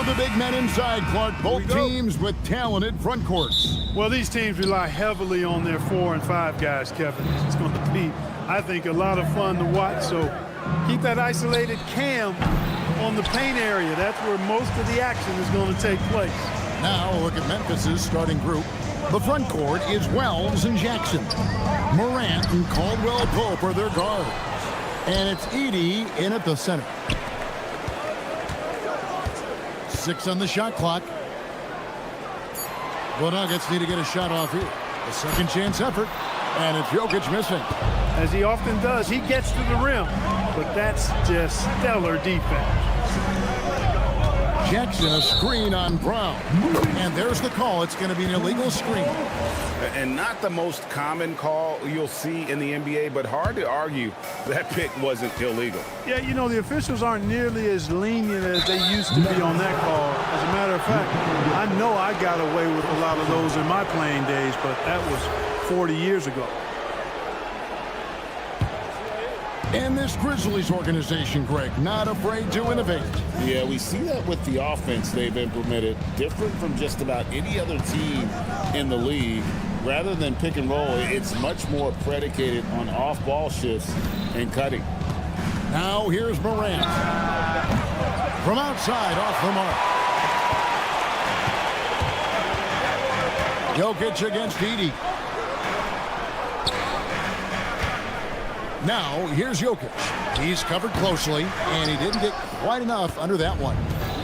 The big men inside, Clark. Both teams with talented front courts. Well, these teams rely heavily on their 4 and 5 guys, Kevin. It's going to be, I think, a lot of fun to watch. So keep that isolated cam on the paint area. That's where most of the action is going to take place. Now look at Memphis's starting group. The front court is Wells and Jackson. Morant and Caldwell Pope are their guards. And it's Edey in at the center. 6 on the shot clock. The Nuggets need to get a shot off here. A second chance effort. And it's Jokic missing. As he often does, he gets to the rim. But that's just stellar defense. Jackson, a screen on Brown. And there's the call. It's going to be an illegal screen. And not the most common call you'll see in the NBA, but hard to argue that pick wasn't illegal. Yeah, you know, the officials aren't nearly as lenient as they used to be on that call. As a matter of fact, I know I got away with a lot of those in my playing days, but that was 40 years ago. And this Grizzlies organization, Greg, not afraid to innovate. Yeah, we see that with the offense they've implemented, different from just about any other team in the league. Rather than pick and roll, it's much more predicated on off-ball shifts and cutting. Now here's Morant. From outside, off the mark. Jokic against Edey. Now here's Jokic. He's covered closely, and he didn't get quite enough under that one.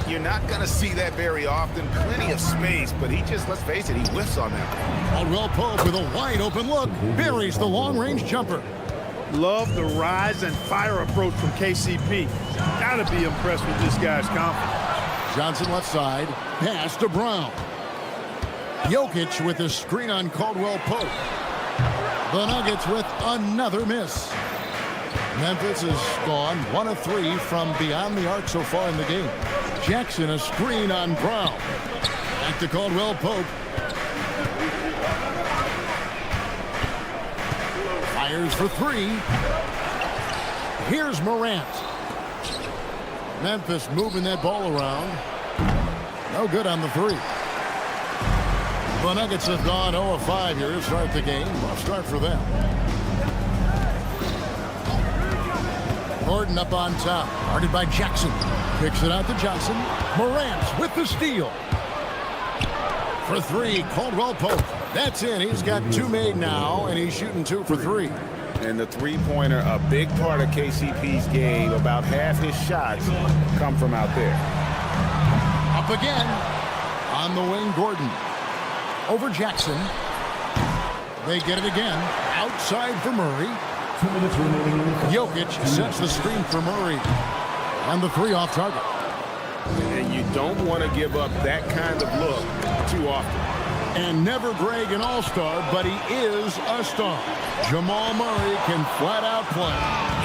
You're not going to see that very often. Plenty of space, but he just, let's face it, he whiffs on that. Caldwell Pope with a wide open look. Buries the long-range jumper. Love the rise and fire approach from KCP. Got to be impressed with this guy's confidence. Johnson left side. Pass to Brown. Jokic with a screen on Caldwell Pope. The Nuggets with another miss. Memphis has gone 1 of 3 from beyond the arc so far in the game. Jackson, a screen on Brown. Back to Caldwell Pope. Fires for 3. Here's Morant. Memphis moving that ball around. No good on the 3. The Nuggets have gone 0 of 5 here to start the game. Rough start for them. Gordon up on top. Guarded by Jackson. Kicks it out to Johnson. Morant with the steal. For 3, Caldwell Pope. That's in. He's got 2 made now, and he's shooting 2 for 3. And the three-pointer, a big part of KCP's game. About half his shots come from out there. Up again. On the wing, Gordon. Over Jackson. They get it again. Outside for Murray. 2 minutes remaining. Jokic sets the screen for Murray. And the 3 off target. And you don't want to give up that kind of look too often. And never Greg an all-star, but he is a star. Jamal Murray can flat out play.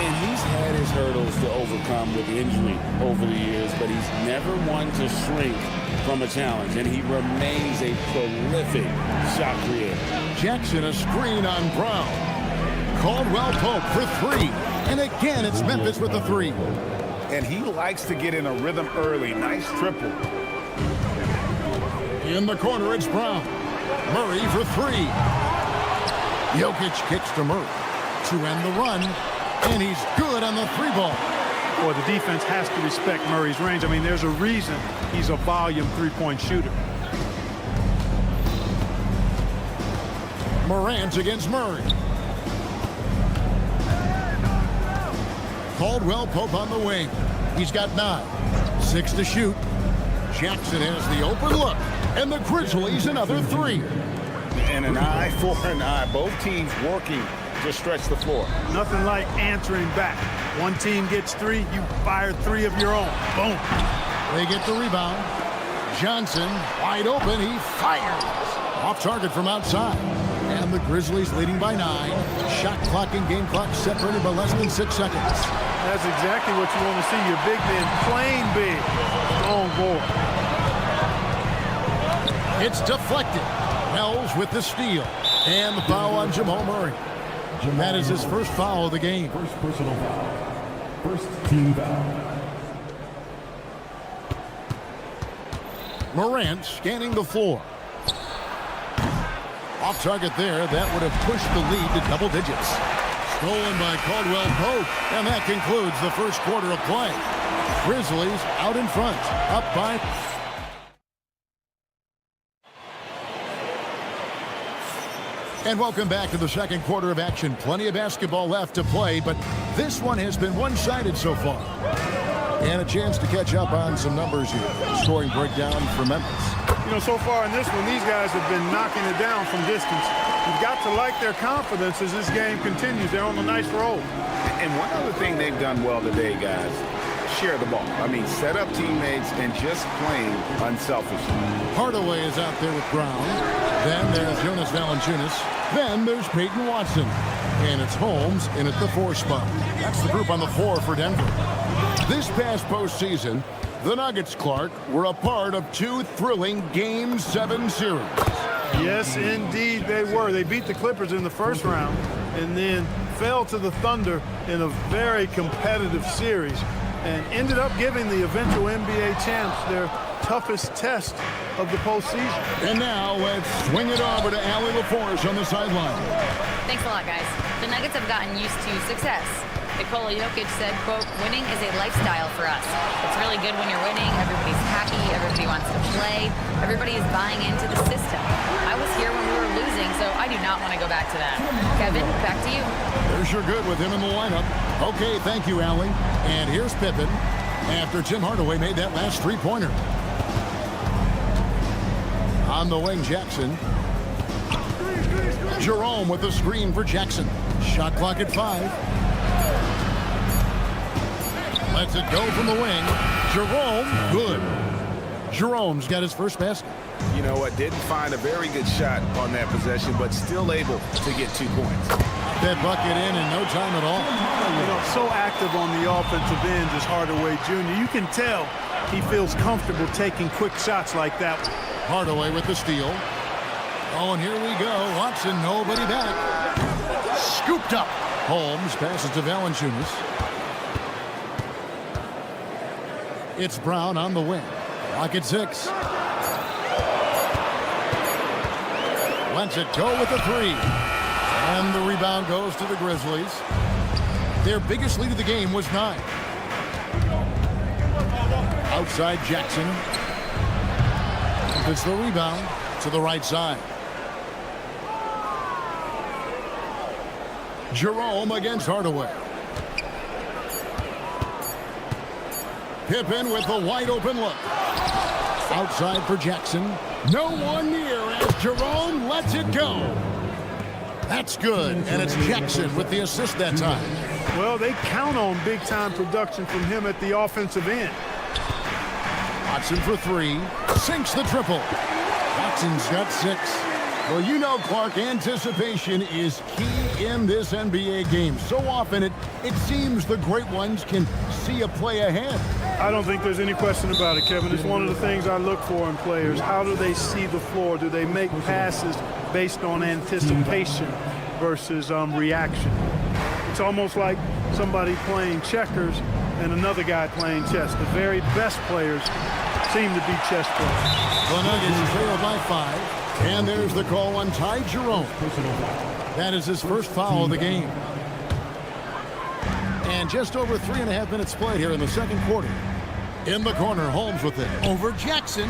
And he's had his hurdles to overcome with injury over the years, but he's never one to shrink from a challenge, and he remains a prolific shot creator. Jackson, a screen on Brown. Caldwell Pope for 3. And again, it's Memphis with the 3. And he likes to get in a rhythm early. Nice triple. In the corner, it's Brown. Murray for 3. Jokic kicks to Murray to end the run. And he's good on the 3 ball. Boy, the defense has to respect Murray's range. I mean, there's a reason he's a volume 3-point shooter. Morant against Murray. Caldwell Pope on the wing. He's got 9. 6 to shoot. Jackson has the open look. And the Grizzlies another 3. And an eye for an eye. Both teams working to stretch the floor. Nothing like answering back. One team gets 3, you fire 3 of your own. Boom. They get the rebound. Johnson, wide open, he fires. Off target from outside. And the Grizzlies leading by 9. Shot clock and game clock separated by less than 6 seconds. That's exactly what you want to see. Your big men playing big. Strong board. It's deflected. Wells with the steal. And the foul on Jamal Murray. That is his first foul of the game. First personal foul. First team foul. Morant scanning the floor. Off target there. That would have pushed the lead to double digits. Stolen by Caldwell Pope. And that concludes the first quarter of play. Grizzlies out in front. Up by... And welcome back to the second quarter of action. Plenty of basketball left to play, but this one has been one-sided so far. And a chance to catch up on some numbers here. Scoring breakdown for Memphis. You know, so far in this one, these guys have been knocking it down from distance. You've got to like their confidence as this game continues. They're on a nice roll. And one other thing they've done well today, guys, share the ball. I mean, set up teammates and just playing unselfishly. Hardaway is out there with Brown. Then there's Jonas Valanciunas. Then there's Peyton Watson. And it's Holmes in at the 4 spot. That's the group on the floor for Denver. This past postseason, the Nuggets, Clark, were a part of 2 thrilling Game 7 series. Yes, indeed they were. They beat the Clippers in the first round and then fell to the Thunder in a very competitive series and ended up giving the eventual NBA champs their toughest test of the postseason. And now let's swing it over to Allie LaForce on the sideline. Thanks a lot, guys. The Nuggets have gotten used to success. Nikola Jokic said, quote, winning is a lifestyle for us. It's really good when you're winning. Everybody's happy. Everybody wants to play. Everybody is buying into the system. I was here when we were losing, so I do not want to go back to that. Kevin, back to you. There's your good with him in the lineup. Okay, thank you, Allie. And here's Pippen after Tim Hardaway made that last 3-pointer. On the wing, Jackson. Jerome with the screen for Jackson. Shot clock at 5. Lets it go from the wing. Jerome, good. Jerome's got his first basket. You know what? Didn't find a very good shot on that possession, but still able to get 2 points. That bucket in no time at all. You know, so active on the offensive end is Hardaway Jr. You can tell he feels comfortable taking quick shots like that. Hardaway with the steal. Oh, and here we go. Watson, nobody back. Scooped up. Holmes passes to Valanciunas. It's Brown on the wing. Clock at 6. Lets it go with the 3. And the rebound goes to the Grizzlies. Their biggest lead of the game was 9. Outside Jackson. It's the rebound to the right side. Jerome against Hardaway. Pippen with the wide open look. Outside for Jackson. No one near as Jerome lets it go. That's good, and it's Jackson with the assist that time. Well, they count on big-time production from him at the offensive end. Watson for 3. Sinks the triple. Watson's got 6. Well, you know, Clark, anticipation is key in this NBA game. So often it seems the great ones can see a play ahead. I don't think there's any question about it, Kevin. It's one of the things I look for in players. How do they see the floor? Do they make passes based on anticipation versus reaction? It's almost like somebody playing checkers and another guy playing chess. The very best players seem to be chess players. The Nuggets trail by 5. And there's the call on Ty Jerome. That is his first foul of the game. And just over 3.5 minutes played here in the second quarter. In the corner, Holmes with it. Over Jackson.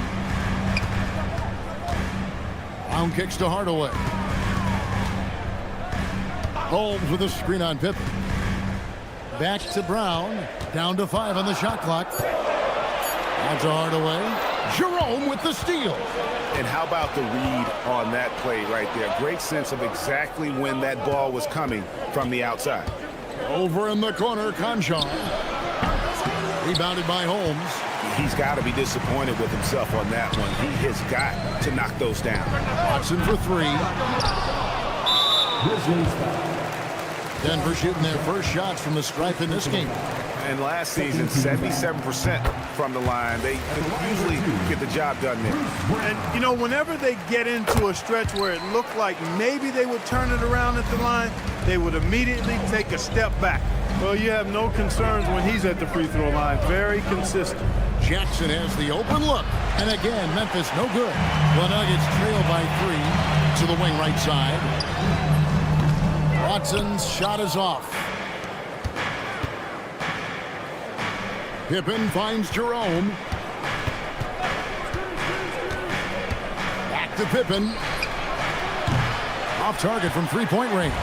Brown kicks to Hardaway. Holmes with a screen on Pippen. Back to Brown. Down to 5 on the shot clock. Out to Hardaway. Jerome with the steal. And how about the read on that play right there? Great sense of exactly when that ball was coming from the outside. Over in the corner, Conjon. Rebounded by Holmes. He's got to be disappointed with himself on that one. He has got to knock those down. Watson for three. Grizzlies foul. Denver shooting their first shots from the stripe in this game. And last season, 77% from the line. They usually get the job done there. And, you know, whenever they get into a stretch where it looked like maybe they would turn it around at the line, they would immediately take a step back. Well, you have no concerns when he's at the free throw line. Very consistent. Jackson has the open look. And again, Memphis no good. The Nuggets trail by 3 to the wing right side. Watson's shot is off. Pippen finds Jerome. Back to Pippen. Off target from three-point range.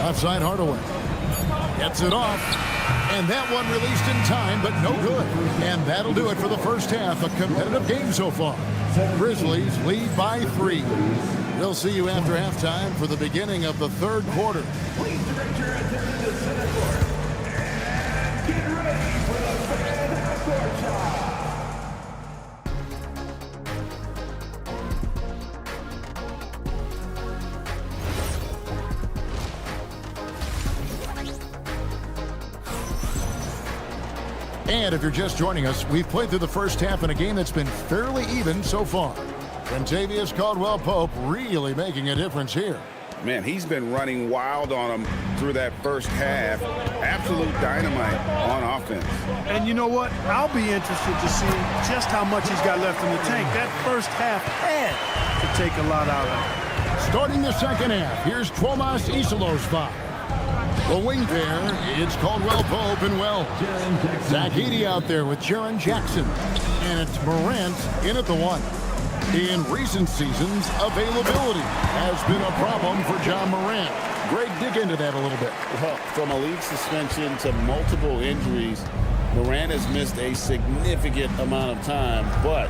Outside Hardaway. Gets it off. And that one released in time, but no good. And that'll do it for the first half. A competitive game so far. Grizzlies lead by 3. We'll see you after halftime for the beginning of the third quarter. Please direct your attention to center court. And get ready for the fan half-court shot. And if you're just joining us, we've played through the first half in a game that's been fairly even so far. Kentavious Caldwell-Pope really making a difference here. Man, he's been running wild on him through that first half. Absolute dynamite on offense. And you know what? I'll be interested to see just how much he's got left in the tank. That first half had to take a lot out of it. Starting the second half, here's Twomas Isilos's foul. The wing pair, it's Caldwell-Pope and Wells. Zach Edey out there with Jaren Jackson. And it's Morant in at the 1. In recent seasons, availability has been a problem for John Morant. Greg, dig into that a little bit. Well, from a league suspension to multiple injuries, Morant has missed a significant amount of time, but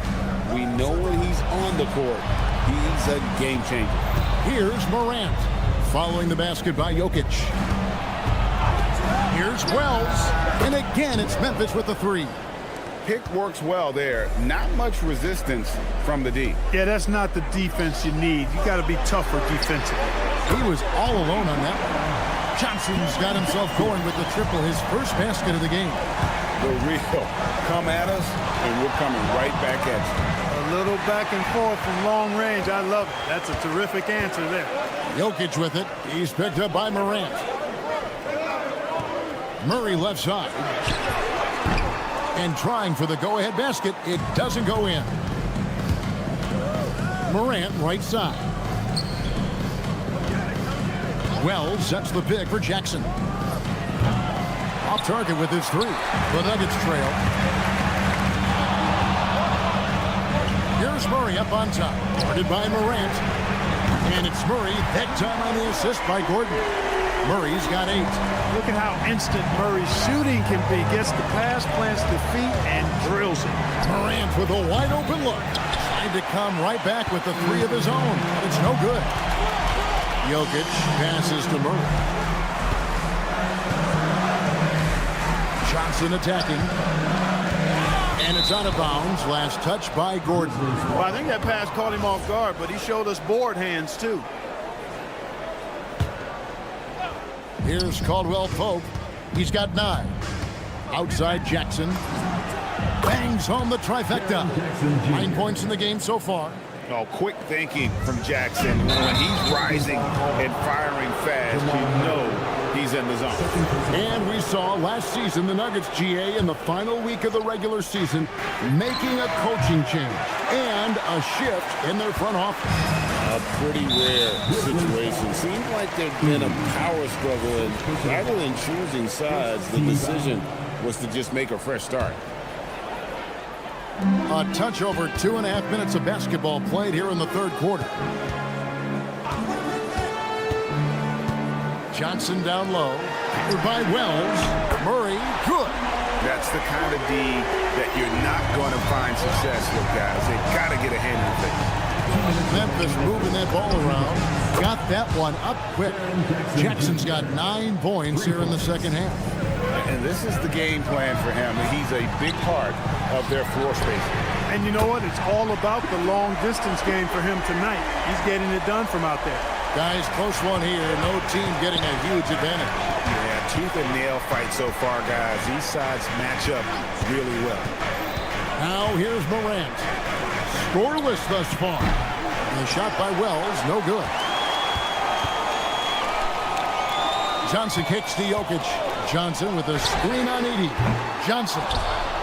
we know when he's on the court, he's a game changer. Here's Morant, following the basket by Jokic. Here's Wells, and again it's Memphis with the 3. Pick works well there. Not much resistance from the D. Yeah, that's not the defense you need. You got to be tougher defensively. He was all alone on that one. Johnson's got himself going with the triple, his first basket of the game. The real come at us, and we're coming right back at you. A little back and forth from long range. I love it. That's a terrific answer there. Jokic with it. He's picked up by Morant. Murray left side. And trying for the go-ahead basket. It doesn't go in. Morant right side. Wells sets the pick for Jackson. Off target with his 3. The Nuggets trail. Here's Murray up on top. Guarded by Morant. And it's Murray. That time on the assist by Gordon. Murray's got 8. Look at how instant Murray's shooting can be. Gets the pass, plants the feet, and drills it. Morant with a wide open look. Trying to come right back with the 3 of his own. But it's no good. Jokic passes to Murray. Johnson attacking. And it's out of bounds. Last touch by Gordon. Well, I think that pass caught him off guard, but he showed us board hands, too. Here's Caldwell-Pope. He's got 9. Outside Jackson. Bangs home the trifecta. 9 points in the game so far. Oh, quick thinking from Jackson. When he's rising and firing fast, you know he's in the zone. And we saw last season the Nuggets GA in the final week of the regular season making a coaching change and a shift in their front office. A pretty rare situation. Seemed like there'd been a power struggle, and rather than choosing sides, the decision was to just make a fresh start. A touch over 2.5 minutes of basketball played here in the third quarter. Johnson down low. Covered by Wells. Murray, good. That that's the kind of D that you're not going to find success with, guys. They've got to get a hand in the face. Memphis moving that ball around. Got that one up quick. Jackson's got 9 points here in the second half. And this is the game plan for him. He's a big part of their floor space. And you know what? It's all about the long distance game for him tonight. He's getting it done from out there. Guys, close one here. No team getting a huge advantage. Yeah, tooth and nail fight so far, guys. These sides match up really well. Now here's Morant. Scoreless thus far. The shot by Wells, no good. Johnson kicks to Jokic. Johnson with a screen on Edey. Johnson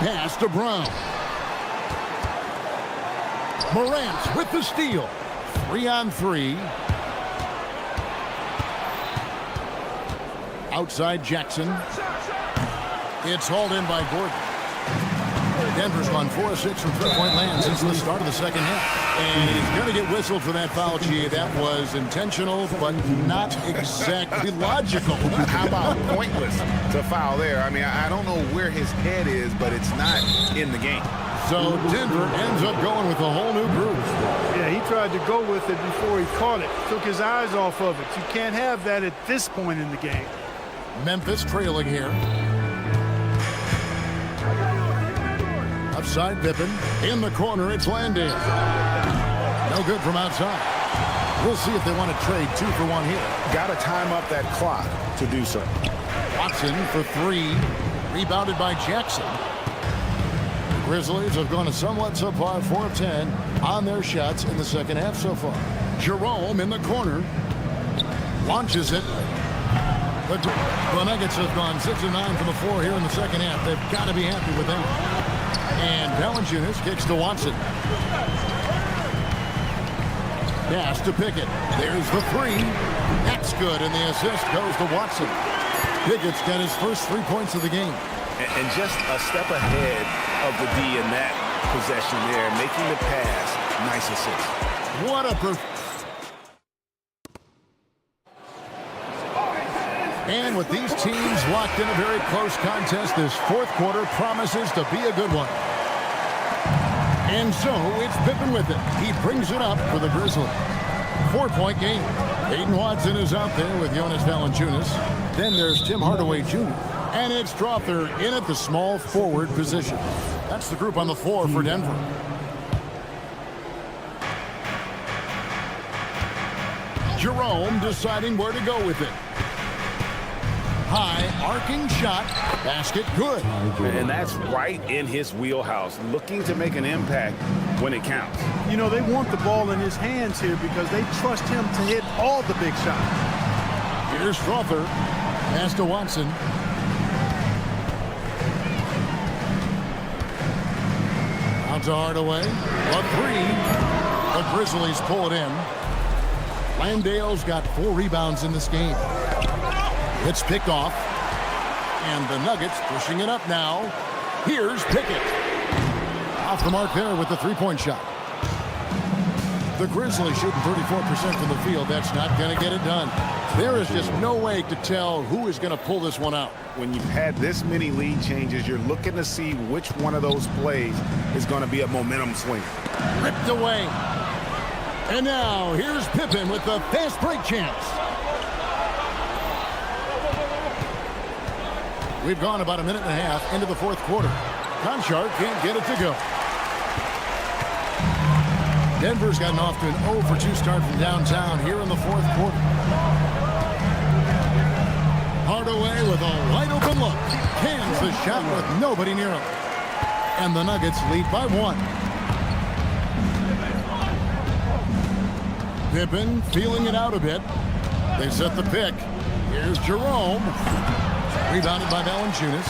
pass to Brown. Morant with the steal. 3-on-3. Outside Jackson. It's hauled in by Gordon. Denver's gone 4 of 6 from three-point land since the start of the second half. And he's going to get whistled for that foul, G. That was intentional, but not exactly logical. How about pointless to foul there? I mean, I don't know where his head is, but it's not in the game. So Denver ends up going with a whole new group. Yeah, he tried to go with it before he caught it. Took his eyes off of it. You can't have that at this point in the game. Memphis trailing here. Upside Pippen. In the corner, it's Landale. No good from outside. We'll see if they want to trade 2 for 1 here. Got to time up that clock to do so. Watson for 3. Rebounded by Jackson. The Grizzlies have gone a somewhat subpar 4 of 10 on their shots in the second half so far. Jerome in the corner. Launches it. The Nuggets have gone 6 of 9 from the floor here in the second half. They've got to be happy with that. And Valanciunas kicks to Watson. Pass to Pickett. There's the 3. That's good, and the assist goes to Watson. Pickett's got his first 3 points of the game. And just a step ahead of the D in that possession there, making the pass. Nice assist. What a And with these teams locked in a very close contest, this fourth quarter promises to be a good one. And so it's Pippen with it. He brings it up for the Grizzlies. 4-point game. Aiden Watson is out there with Jonas Valanciunas. Then there's Tim Hardaway Jr. And it's Strother in at the small forward position. That's the group on the floor for Denver. Jerome deciding where to go with it. High arcing shot, basket good. And that's right in his wheelhouse, looking to make an impact when it counts. You know, they want the ball in his hands here because they trust him to hit all the big shots. Here's Strother, pass to Watson. Out to Hardaway, a 3. The Grizzlies pull it in. Landale's got 4 rebounds in this game. It's picked off, and the Nuggets pushing it up now. Here's Pickett. Off the mark there with the 3-point shot. The Grizzlies shooting 34% from the field. That's not going to get it done. There is just no way to tell who is going to pull this one out. When you've had this many lead changes, you're looking to see which one of those plays is going to be a momentum swing. Ripped away. And now here's Pippen with the fast break chance. We've gone about a minute and a half into the fourth quarter. Conchard can't get it to go. Denver's gotten off to an 0 for 2 start from downtown here in the fourth quarter. Hardaway with a wide open look. Cans the shot with nobody near him. And the Nuggets lead by 1. Pippen feeling it out a bit. They set the pick. Here's Jerome. Rebounded by Valanciunas.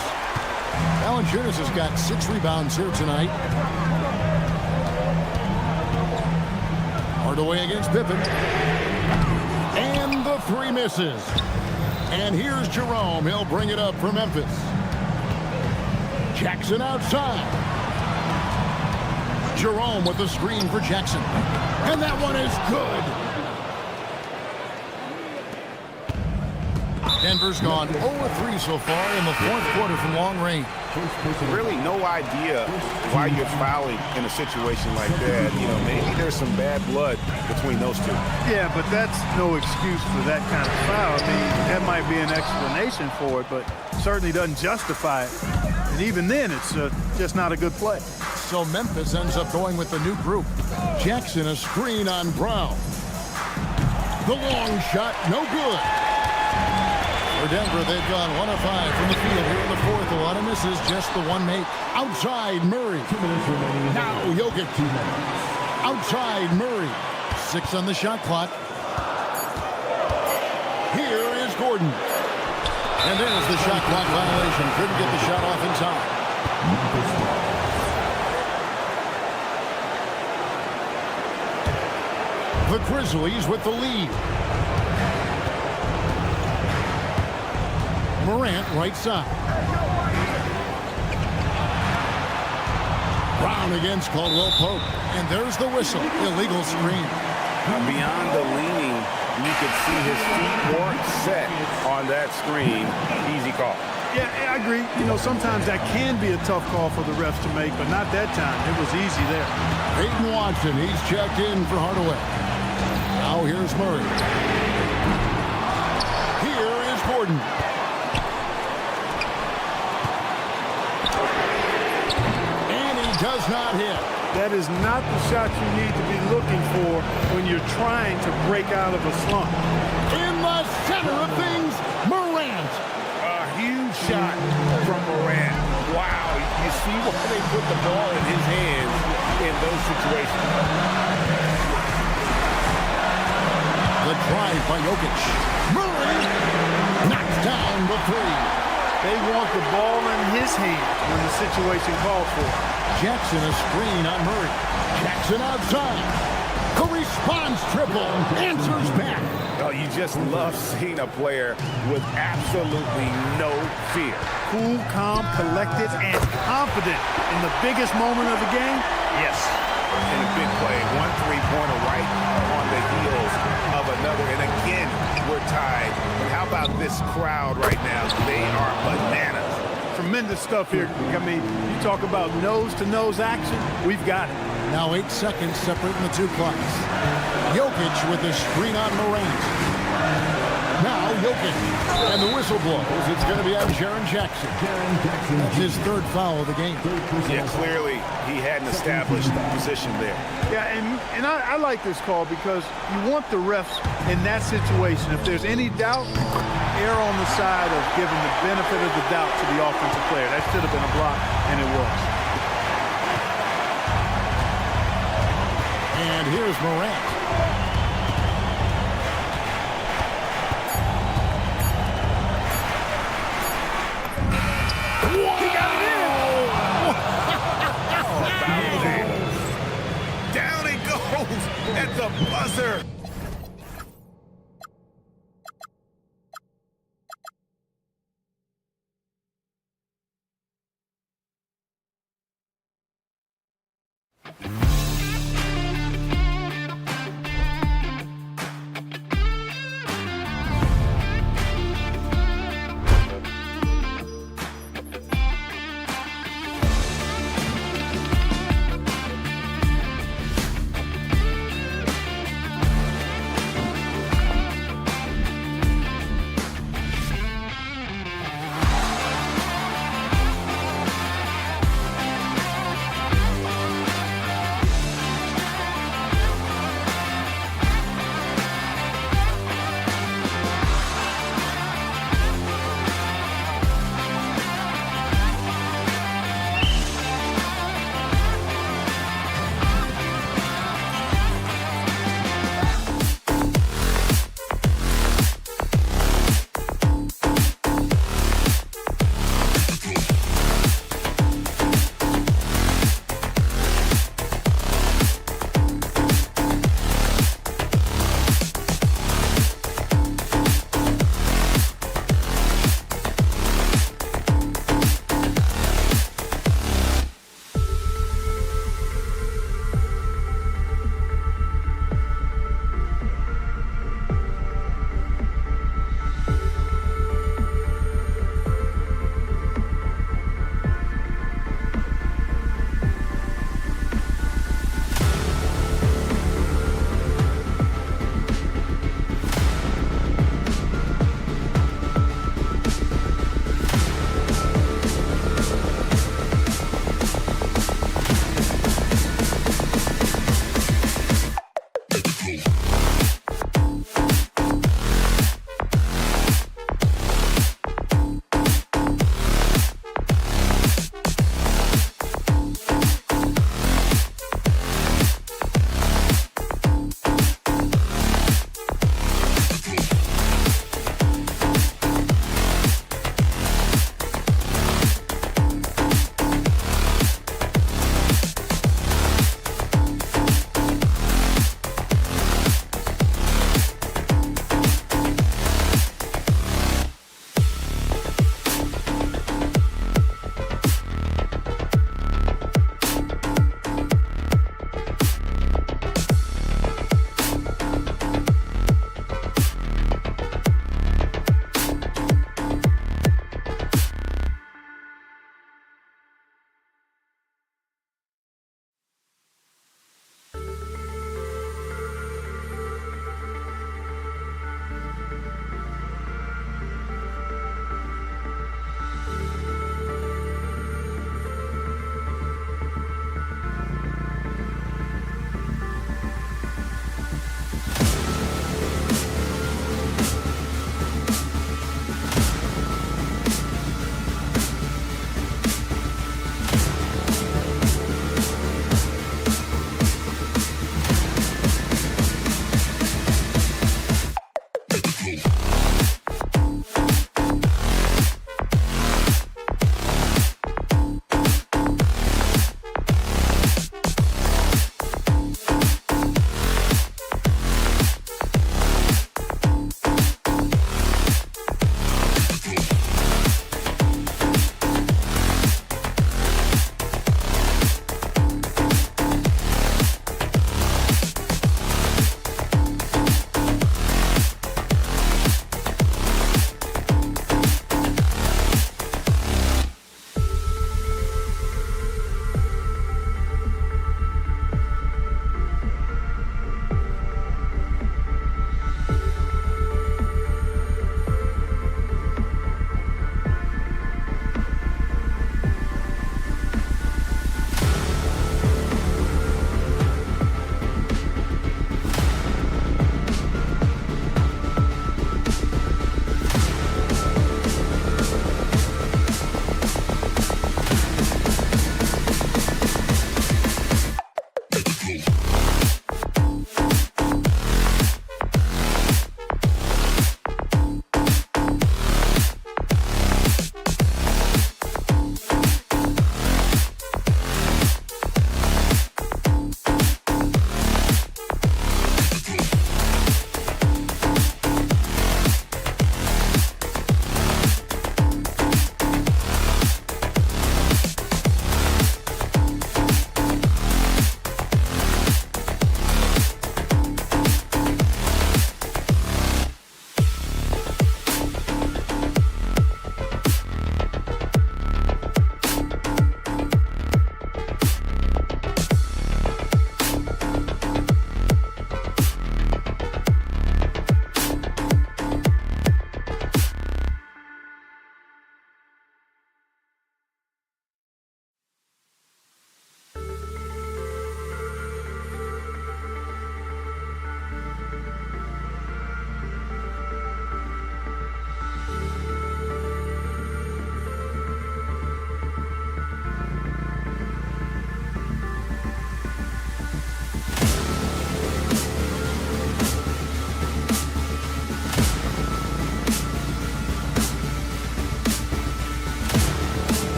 Valanciunas has got 6 rebounds here tonight. Hardaway against Pippen. And the 3 misses. And here's Jerome. He'll bring it up for Memphis. Jackson outside. Jerome with the screen for Jackson. And that one is good. Denver's gone 0-3 so far in the fourth quarter from long range. Really no idea why you're fouling in a situation like that. You know, maybe there's some bad blood between those two. Yeah, but that's no excuse for that kind of foul. I mean, that might be an explanation for it, but certainly doesn't justify it. And even then, it's just not a good play. So Memphis ends up going with the new group. Jackson, a screen on Brown. The long shot, no good. For Denver, they've gone 1 of 5 from the field here in the fourth. A lot of misses, just the one make. Outside Murray. 2 minutes remaining. Now Jokic. 2 minutes. Outside Murray. 6 on the shot clock. Here is Gordon. And there's the shot clock violation. Couldn't get the shot off in time. The Grizzlies with the lead. Morant right side. Brown against Caldwell Pope. And there's the whistle. Illegal screen. Beyond the leaning, you could see his feet weren't set on that screen. Easy call. Yeah, I agree. You know, sometimes that can be a tough call for the refs to make, but not that time. It was easy there. Peyton Watson, he's checked in for Hardaway. Now here's Murray. Here is Gordon. And he does not hit. That is not the shot you need to be looking for when you're trying to break out of a slump. In the center of things, Morant. A huge shot from Morant. Wow, you see why they put the ball in his hands in those situations. The drive by Jokic. Murray knocks down the three. They want the ball in his hands when the situation calls for it. Jackson a screen on Murray. Jackson outside. Corresponds triple. Answers back. Oh, you just love seeing a player with absolutely no fear. Cool, calm, collected, and confident in the biggest moment of the game. Yes. In a big play, 1 3-pointer right on the heels of another. And again, we're tied. But how about this crowd right now? They are bananas. Tremendous stuff here. I mean, you talk about nose-to-nose action, we've got it. Now 8 seconds separating the two clocks. Jokic with the screen on Morant. Now Jokic. And the whistle blows. It's going to be on Jaren Jackson. That's his third foul of the game. Yeah, clearly he hadn't established the position there. Yeah, and I like this call because you want the refs in that situation. If there's any doubt, err on the side of giving the benefit of the doubt to the offensive player. That should have been a block, and it was. And here's Morant. He got it in! Down it goes at the buzzer.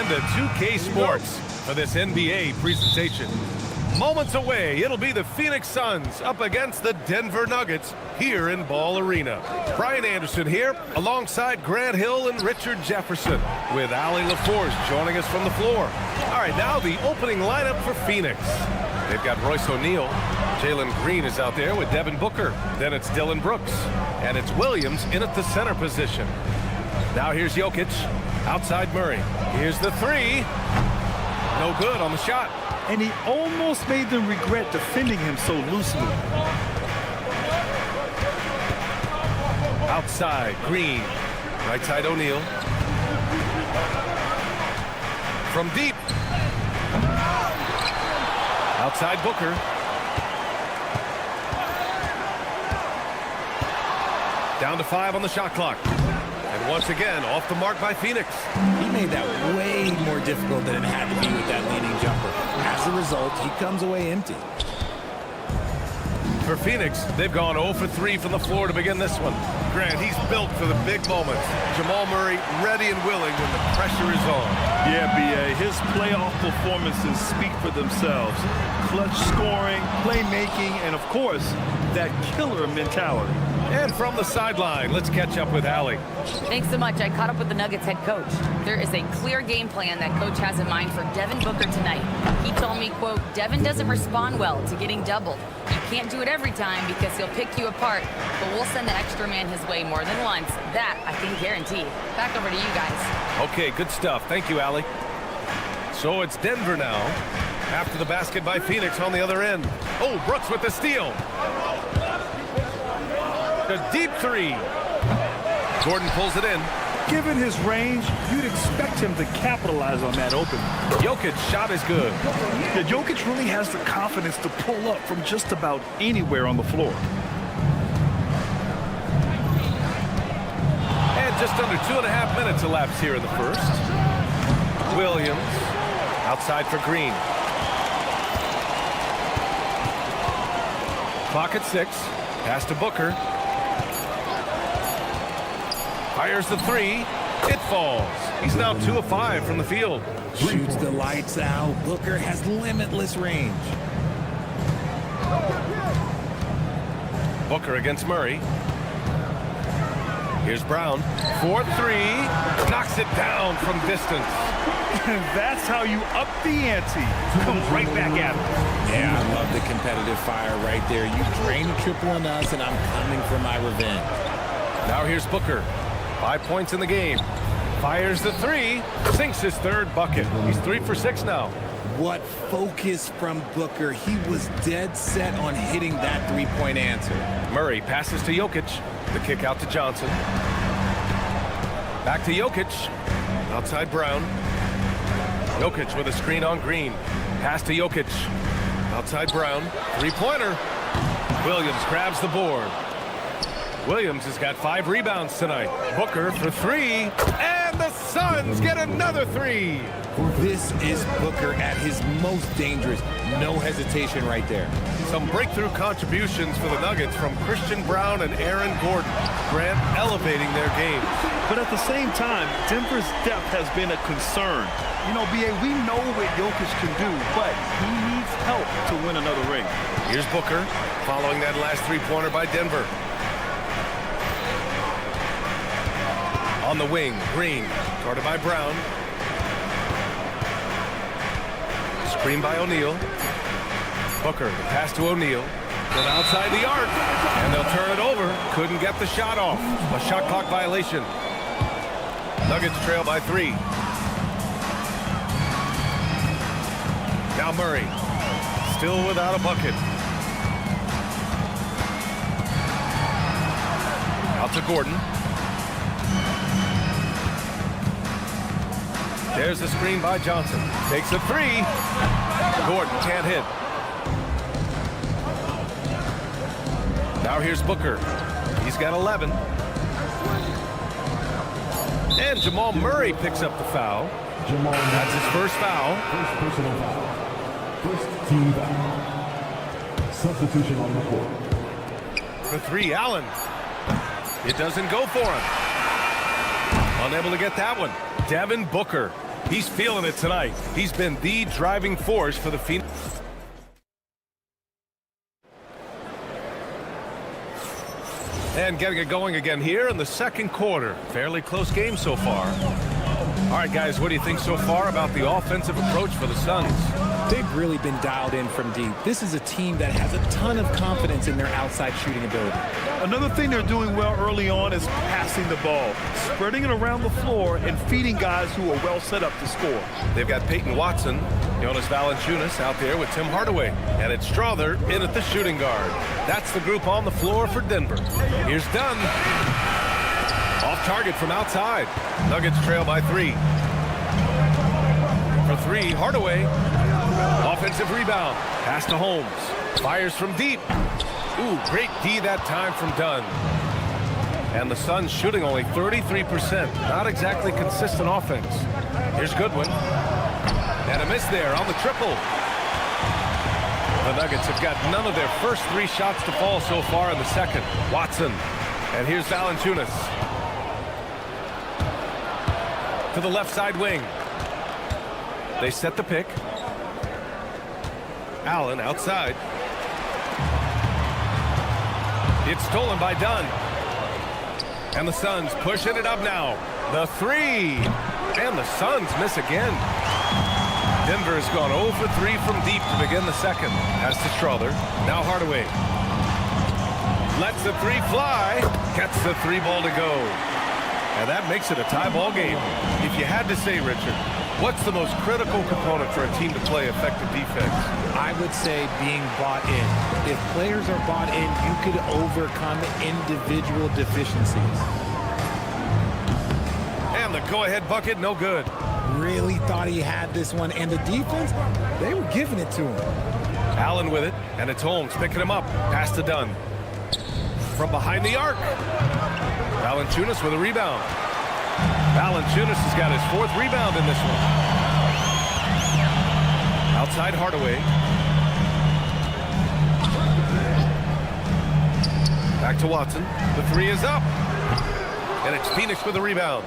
to 2K Sports for this NBA presentation. Moments away, it'll be the Phoenix Suns up against the Denver Nuggets here in Ball Arena. Brian Anderson here alongside Grant Hill and Richard Jefferson with Allie LaForce joining us from the floor. All right, now the opening lineup for Phoenix. They've got Royce O'Neal. Jalen Green is out there with Devin Booker. Then it's Dylan Brooks. And it's Williams in at the center position. Now here's Jokic. Outside Murray. Here's the three. No good on the shot. And he almost made them regret defending him so loosely. Outside, Green. Right side, O'Neal. From deep. Outside, Booker. Down to 5 on the shot clock. And once again, off the mark by Phoenix. He made that way more difficult than it had to be with that leading jumper. As a result, he comes away empty. For Phoenix, they've gone 0 for 3 from the floor to begin this one. Grant, he's built for the big moments. Jamal Murray ready and willing when the pressure is on. Yeah, B.A., his playoff performances speak for themselves. Clutch scoring, playmaking, and of course, that killer mentality. And from the sideline, let's catch up with Allie. Thanks so much. I caught up with the Nuggets head coach. There is a clear game plan that coach has in mind for Devin Booker tonight. He told me, quote, Devin doesn't respond well to getting doubled. You can't do it every time because he'll pick you apart, but we'll send the extra man his way more than once. That I can guarantee. Back over to you guys. Okay, good stuff. Thank you, Allie. So it's Denver now. After the basket by Phoenix on the other end. Oh, Brooks with the steal. The deep three. Gordon pulls it in. Given his range, you'd expect him to capitalize on that open. Jokic shot is good. Yeah, Jokic really has the confidence to pull up from just about anywhere on the floor. And just under 2.5 minutes elapsed here in the first. Williams outside for Green. Clock at 6. Pass to Booker. Fires the three. It falls. He's now 2 of 5 from the field. Shoots the lights out. Booker has limitless range. Booker against Murray. Here's Brown. 4-3. Knocks it down from distance. That's how you up the ante. Comes right back at him. Yeah, I love the competitive fire right there. You drain a triple on us, and I'm coming for my revenge. Now here's Booker. 5 points in the game. Fires the three. Sinks his third bucket. He's 3 for 6 now. What focus from Booker. He was dead set on hitting that three-point answer. Murray passes to Jokic. The kick out to Johnson. Back to Jokic. Outside Brown. Jokic with a screen on Green. Pass to Jokic. Outside Brown. Three-pointer. Williams grabs the board. Williams has got 5 rebounds tonight. Booker for 3. And the Suns get another 3. This is Booker at his most dangerous. No hesitation right there. Some breakthrough contributions for the Nuggets from Christian Brown and Aaron Gordon. Grant elevating their game. But at the same time, Denver's depth has been a concern. You know, B.A., we know what Jokic can do, but he needs help to win another ring. Here's Booker following that last three-pointer by Denver. On the wing, Green, guarded by Brown. Screen by O'Neal. Booker, the pass to O'Neal. From outside the arc, and they'll turn it over. Couldn't get the shot off. A shot clock violation. Nuggets trail by 3. Now Murray, still without a bucket. Out to Gordon. There's the screen by Johnson. Takes a 3. Gordon can't hit. Now here's Booker. He's got 11. And Jamal Murray picks up the foul. That's his first foul. First personal foul. First team foul. Substitution on the court. For 3, Allen. It doesn't go for him. Unable to get that one. Devin Booker. He's feeling it tonight. He's been the driving force for the Phoenix. And getting it going again here in the second quarter. Fairly close game so far. All right, guys, what do you think so far about the offensive approach for the Suns? They've really been dialed in from deep. This is a team that has a ton of confidence in their outside shooting ability. Another thing they're doing well early on is passing the ball, spreading it around the floor and feeding guys who are well set up to score. They've got Peyton Watson, Jonas Valanciunas out there with Tim Hardaway, and it's Strother in at the shooting guard. That's the group on the floor for Denver. Here's Dunn. Off target from outside. Nuggets trail by 3. For 3, Hardaway. Offensive rebound. Pass to Holmes. Fires from deep. Ooh, great D that time from Dunn. And the Suns shooting only 33%. Not exactly consistent offense. Here's Goodwin. And a miss there on the triple. The Nuggets have got none of their first 3 shots to fall so far in the second. Watson. And here's Valanciunas. To the left side wing. They set the pick. Allen outside. It's stolen by Dunn. And the Suns pushing it up now. The 3. And the Suns miss again. Denver has gone 0 for 3 from deep to begin the second. Pass to Strother. Now Hardaway. Lets the 3 fly. Gets the 3 ball to go. And that makes it a tie ball game. If you had to say, Richard, what's the most critical component for a team to play effective defense? I would say being bought in. If players are bought in, you could overcome individual deficiencies. And the go-ahead bucket, no good. Really thought he had this one, and the defense, they were giving it to him. Allen with it, and it's Holmes picking him up. Pass to Dunn. From behind the arc. Valanciunas with a rebound. Valanciunas has got his 4th rebound in this one. Outside Hardaway. Back to Watson. The 3 is up. And it's Phoenix with a rebound.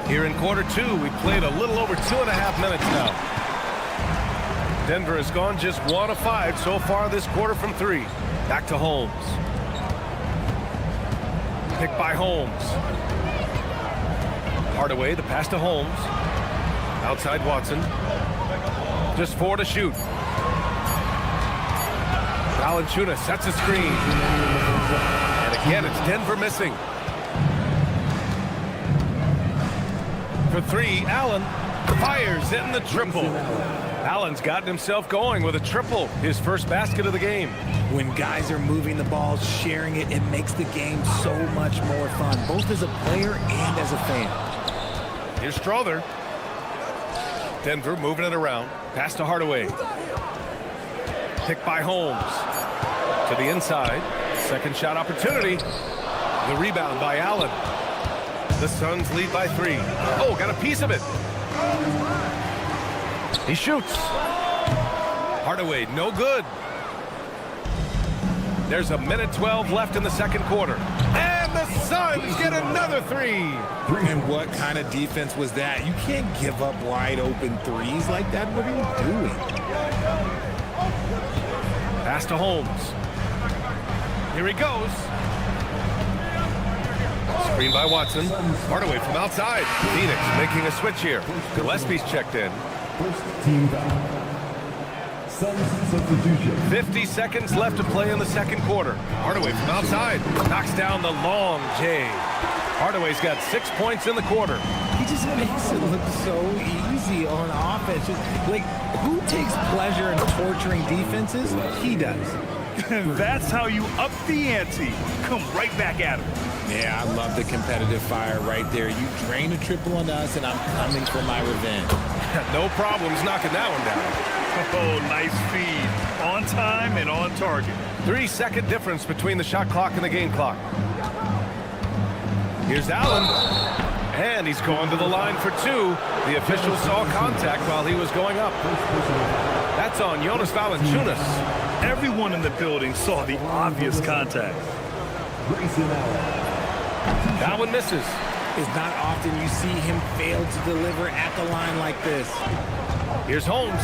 Here in quarter 2, we played a little over 2.5 minutes now. Denver has gone just 1 of 5 so far this quarter from 3. Back to Holmes. Picked by Holmes. Hardaway, the pass to Holmes. Outside Watson. Just 4 to shoot. Valanciunas sets a screen. And again, it's Denver missing. For 3, Allen fires in the triple. Allen's gotten himself going with a triple, his first basket of the game. When guys are moving the ball, sharing it, it makes the game so much more fun, both as a player and as a fan. Here's Strother. Denver moving it around. Pass to Hardaway. Picked by Holmes. To the inside. Second shot opportunity. The rebound by Allen. The Suns lead by 3. Oh, got a piece of it. He shoots. Hardaway, no good. There's a minute 12 left in the second quarter. And the Suns get another 3. And what kind of defense was that? You can't give up wide open 3s like that. What are you doing? Pass to Holmes. Here he goes. Screen by Watson. Hardaway from outside. Phoenix making a switch here. Gillespie's checked in. First team foul. Suns substitution. 50 seconds left to play in the second quarter. Hardaway from outside. Knocks down the long J. Hardaway's got 6 points in the quarter. He just makes it look so easy on offense. Like, who takes pleasure in torturing defenses? He does. That's how you up the ante. Come right back at him. Yeah, I love the competitive fire right there. You drain a triple on us, and I'm coming for my revenge. No problems knocking that one down. Oh, nice feed. On time and on target. 3-second difference between the shot clock and the game clock. Here's Allen. And he's going to the line for 2. The official saw contact while he was going up. That's on Jonas Valanciunas. Everyone in the building saw the obvious contact. That one misses. It's not often you see him fail to deliver at the line like this. Here's Holmes.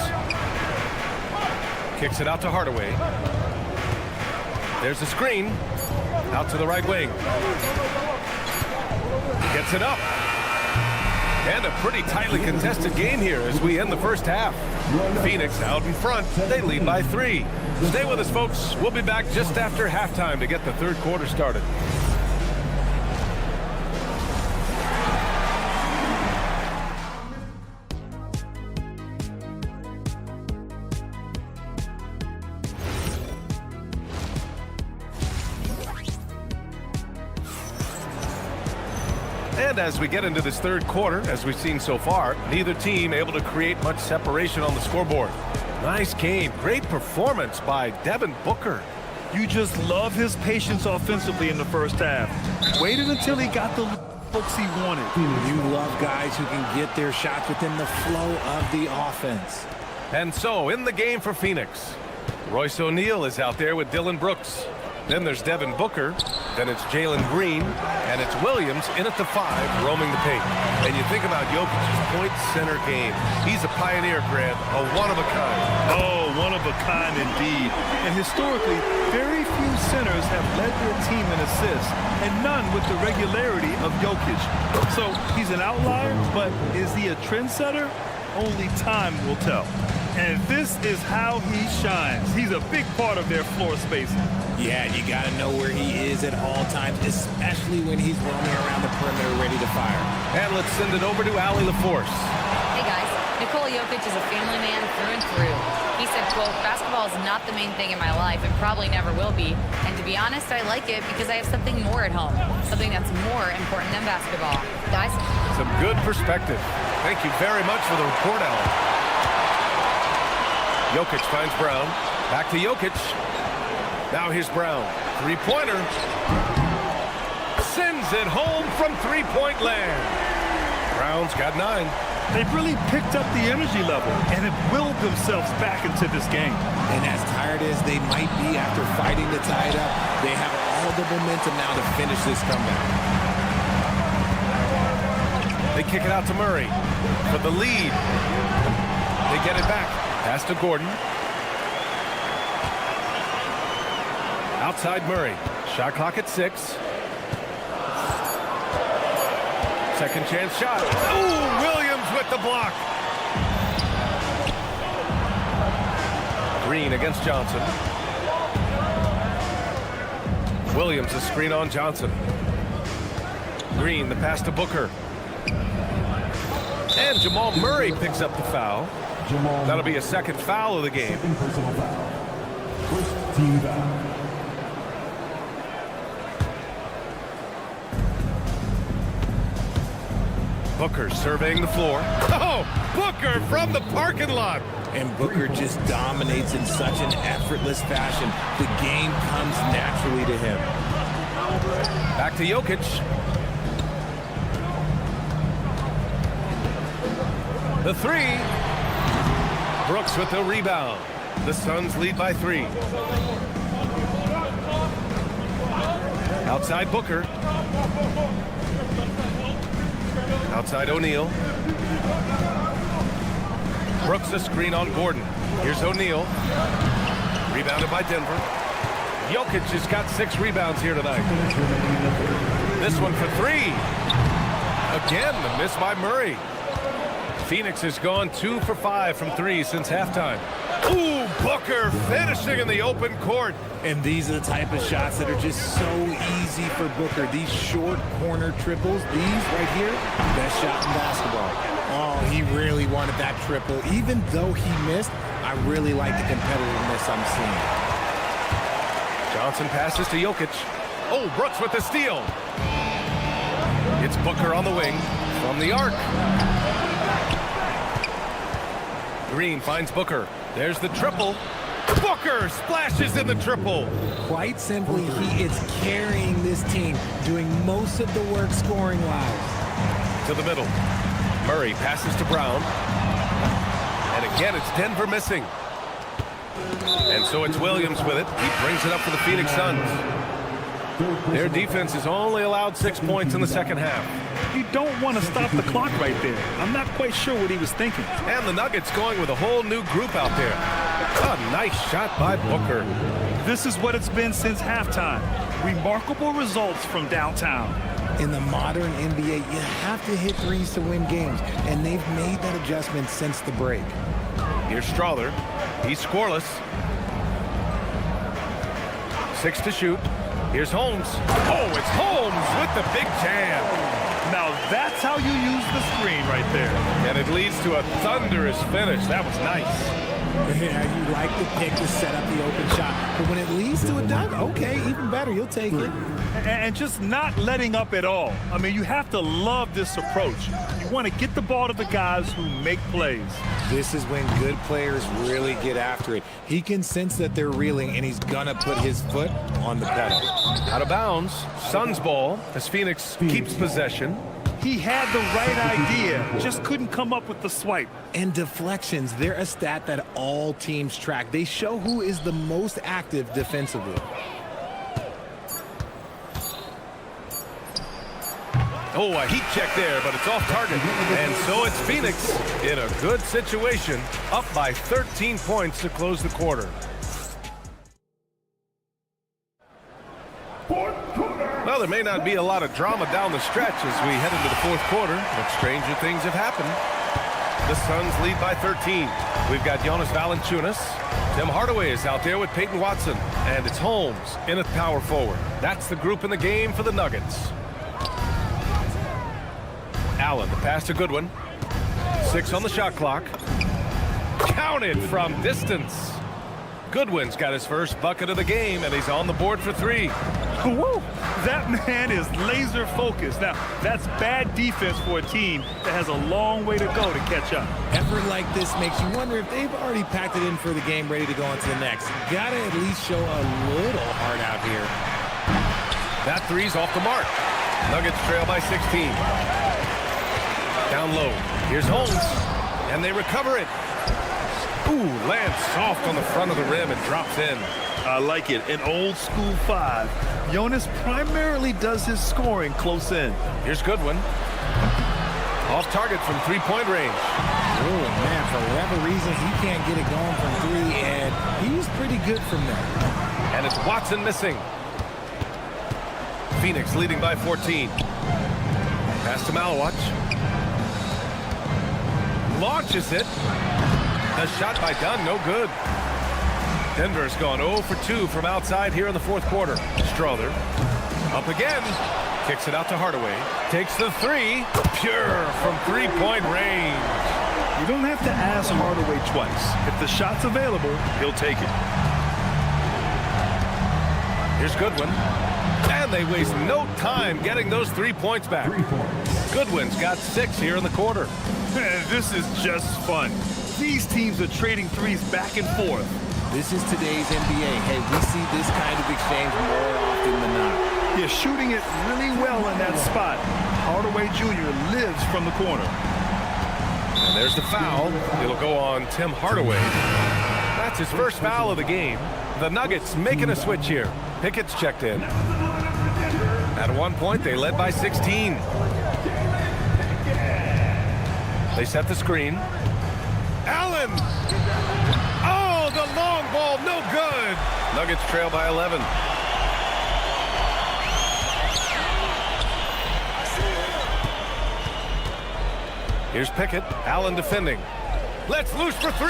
Kicks it out to Hardaway. There's the screen. Out to the right wing. Gets it up. And a pretty tightly contested game here as we end the first half. Phoenix out in front. They lead by 3. Stay with us, folks. We'll be back just after halftime to get the third quarter started. And as we get into this third quarter, as we've seen so far, neither team able to create much separation on the scoreboard. Nice game. Great performance by Devin Booker. You just love his patience offensively in the first half. Waited until he got the looks he wanted. You love guys who can get their shots within the flow of the offense. And so, in the game for Phoenix, Royce O'Neal is out there with Dylan Brooks. Then there's Devin Booker. Then it's Jalen Green. And it's Williams in at the 5, roaming the paint. And you think about Jokic's point center game. He's a pioneer, Grant, a one-of-a-kind. Oh, one of a kind indeed. And historically, very few centers have led their team in assists, and none with the regularity of Jokic. So he's an outlier, but is he a trendsetter? Only time will tell. And this is how he shines. He's a big part of their floor spacing. Yeah, you got to know where he is at all times, especially when he's roaming around the perimeter ready to fire. And let's send it over to Allie LaForce. Hey guys, Nikola Jokic is a family man through and through. He said, quote, "Basketball is not the main thing in my life and probably never will be. And to be honest, I like it because I have something more at home, something that's more important than basketball." Guys? Some good perspective. Thank you very much for the report, Allie. Jokic finds Brown. Back to Jokic. Now here's Brown. Three-pointer. Sends it home from three-point land. Brown's got 9. They've really picked up the energy level and have willed themselves back into this game. And as tired as they might be after fighting to tie it up, they have all the momentum now to finish this comeback. They kick it out to Murray for the lead. They get it back. Pass to Gordon. Outside Murray. Shot clock at 6. Second chance shot. Ooh, Williams with the block. Green against Johnson. Williams a screen on Johnson. Green the pass to Booker. And Jamal Murray picks up the foul. That'll be a second foul of the game. Personal foul. First team foul. Booker surveying the floor. Oh, Booker from the parking lot. And Booker just dominates in such an effortless fashion. The game comes naturally to him. Back to Jokic. The 3. Brooks with the rebound. The Suns lead by 3. Outside Booker. Outside O'Neal. Brooks a screen on Gordon. Here's O'Neal. Rebounded by Denver. Jokic has got 6 rebounds here tonight. This one for 3. Again, the miss by Murray. Phoenix has gone 2 for 5 from 3 since halftime. Ooh, Booker finishing in the open court. And these are the type of shots that are just so easy for Booker. These short corner triples, these right here, best shot in basketball. Oh, he really wanted that triple. Even though he missed, I really like the competitiveness I'm seeing. Johnson passes to Jokic. Oh, Brooks with the steal. It's Booker on the wing from the arc. Green finds Booker. There's the triple. Booker splashes in the triple. Quite simply, he is carrying this team, doing most of the work scoring-wise. To the middle. Murray passes to Brown. And again, it's Denver missing. And so it's Williams with it. He brings it up for the Phoenix Suns. Their defense has only allowed 6 points in the second half. You don't want to stop the clock right there. I'm not quite sure what he was thinking. And the Nuggets going with a whole new group out there. A nice shot by Booker. This is what it's been since halftime. Remarkable results from downtown. In the modern NBA, you have to hit threes to win games, and they've made that adjustment since the break. Here's Strother. He's scoreless. 6 to shoot. Here's Holmes. Oh, it's Holmes with the big jam. Now that's how you use the screen right there. And it leads to a thunderous finish. That was nice. Yeah, you like the pick to set up the open shot, but when it leads to a dunk, okay, even better, you'll take it. And just not letting up at all. I mean, you have to love this approach. You want to get the ball to the guys who make plays. This is when good players really get after it. He can sense that they're reeling, and he's gonna put his foot on the pedal. Out of bounds. Suns ball as Phoenix keeps possession. He had the right idea, just couldn't come up with the swipe. And deflections, they're a stat that all teams track. They show who is the most active defensively. Oh, a heat check there, but it's off target. And so it's Phoenix in a good situation, up by 13 points to close the quarter. Well, there may not be a lot of drama down the stretch as we head into the fourth quarter, but stranger things have happened. The Suns lead by 13. We've got Jonas Valanciunas. Tim Hardaway is out there with Peyton Watson. And it's Holmes in at power forward. That's the group in the game for the Nuggets. Allen, the pass to Goodwin. 6 on the shot clock. Counted from distance. Goodwin's got his first bucket of the game, and he's on the board for 3. Woo! That man is laser focused. Now, that's bad defense for a team that has a long way to go to catch up. Effort like this makes you wonder if they've already packed it in for the game, ready to go on to the next. Gotta at least show a little heart out here. That three's off the mark. Nuggets trail by 16. Down low. Here's Holmes. And they recover it. Ooh, lands soft on the front of the rim and drops in. I like it. An old school 5. Jonas primarily does his scoring close in. Here's Goodwin. Off target from three-point range. Oh, man, for whatever reason, he can't get it going from 3, and he's pretty good from there. And it's Watson missing. Phoenix leading by 14. Pass to Malawatch. Launches it. A shot by Dunn, no good. Denver's gone 0 for 2 from outside here in the fourth quarter. Strother up again. Kicks it out to Hardaway. Takes the 3. Pure from three-point range. You don't have to ask Hardaway twice. If the shot's available, he'll take it. Here's Goodwin. And they waste no time getting those 3 points back. Goodwin's got 6 here in the quarter. This is just fun. These teams are trading threes back and forth. This is today's NBA. Hey, we see this kind of exchange more often than not. You're shooting it really well in that spot. Hardaway Jr. lives from the corner. And there's the foul. It'll go on Tim Hardaway. That's his first foul of the game. The Nuggets making a switch here. Pickett's checked in. At one point, they led by 16. They set the screen. Allen! Oh, the long ball, no good. Nuggets trail by 11. Here's Pickett. Allen defending. Let's loose for 3.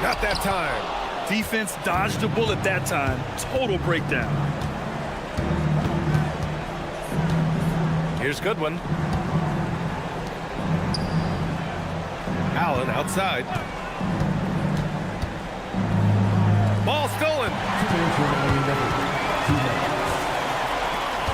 Not that time. Defense dodged a bullet that time. Total breakdown. Here's Goodwin. Allen outside. Ball stolen.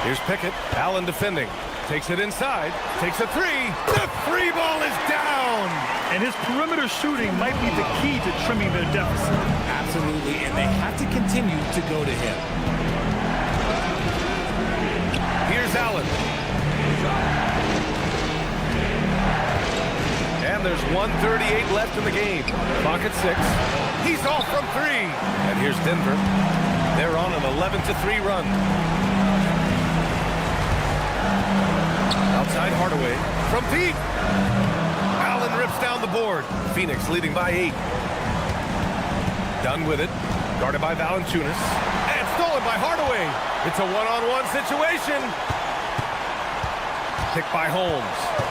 Here's Pickett. Allen defending. Takes it inside. Takes a 3. The 3 ball is down. And his perimeter shooting might be the key to trimming their deficit. Absolutely, and they have to continue to go to him. Here's Allen. And there's 1:38 left in the game. Clock at 6. He's off from 3. And here's Denver. They're on an 11-3 run. Outside Hardaway from deep. Allen rips down the board. Phoenix leading by 8. Done with it. Guarded by Valanciunas. And stolen by Hardaway. It's a one-on-one situation. Picked by Holmes.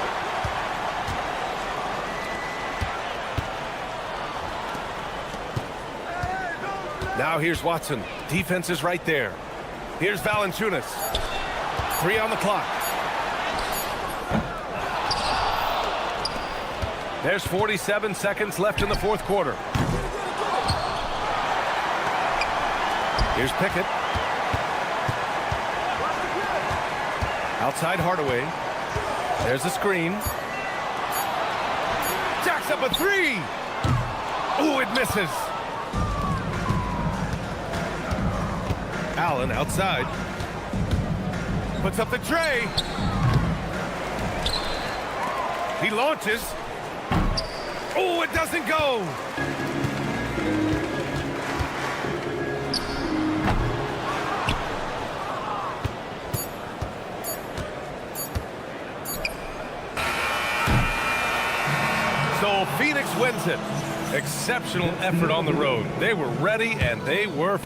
Now here's Watson. Defense is right there. Here's Valanciunas. 3 on the clock. There's 47 seconds left in the fourth quarter. Here's Pickett. Outside Hardaway. There's a screen. Jacks up a 3. Ooh, it misses. Allen outside. Puts up the tray. He launches. Oh, it doesn't go. So Phoenix wins it. Exceptional effort on the road. They were ready and they were...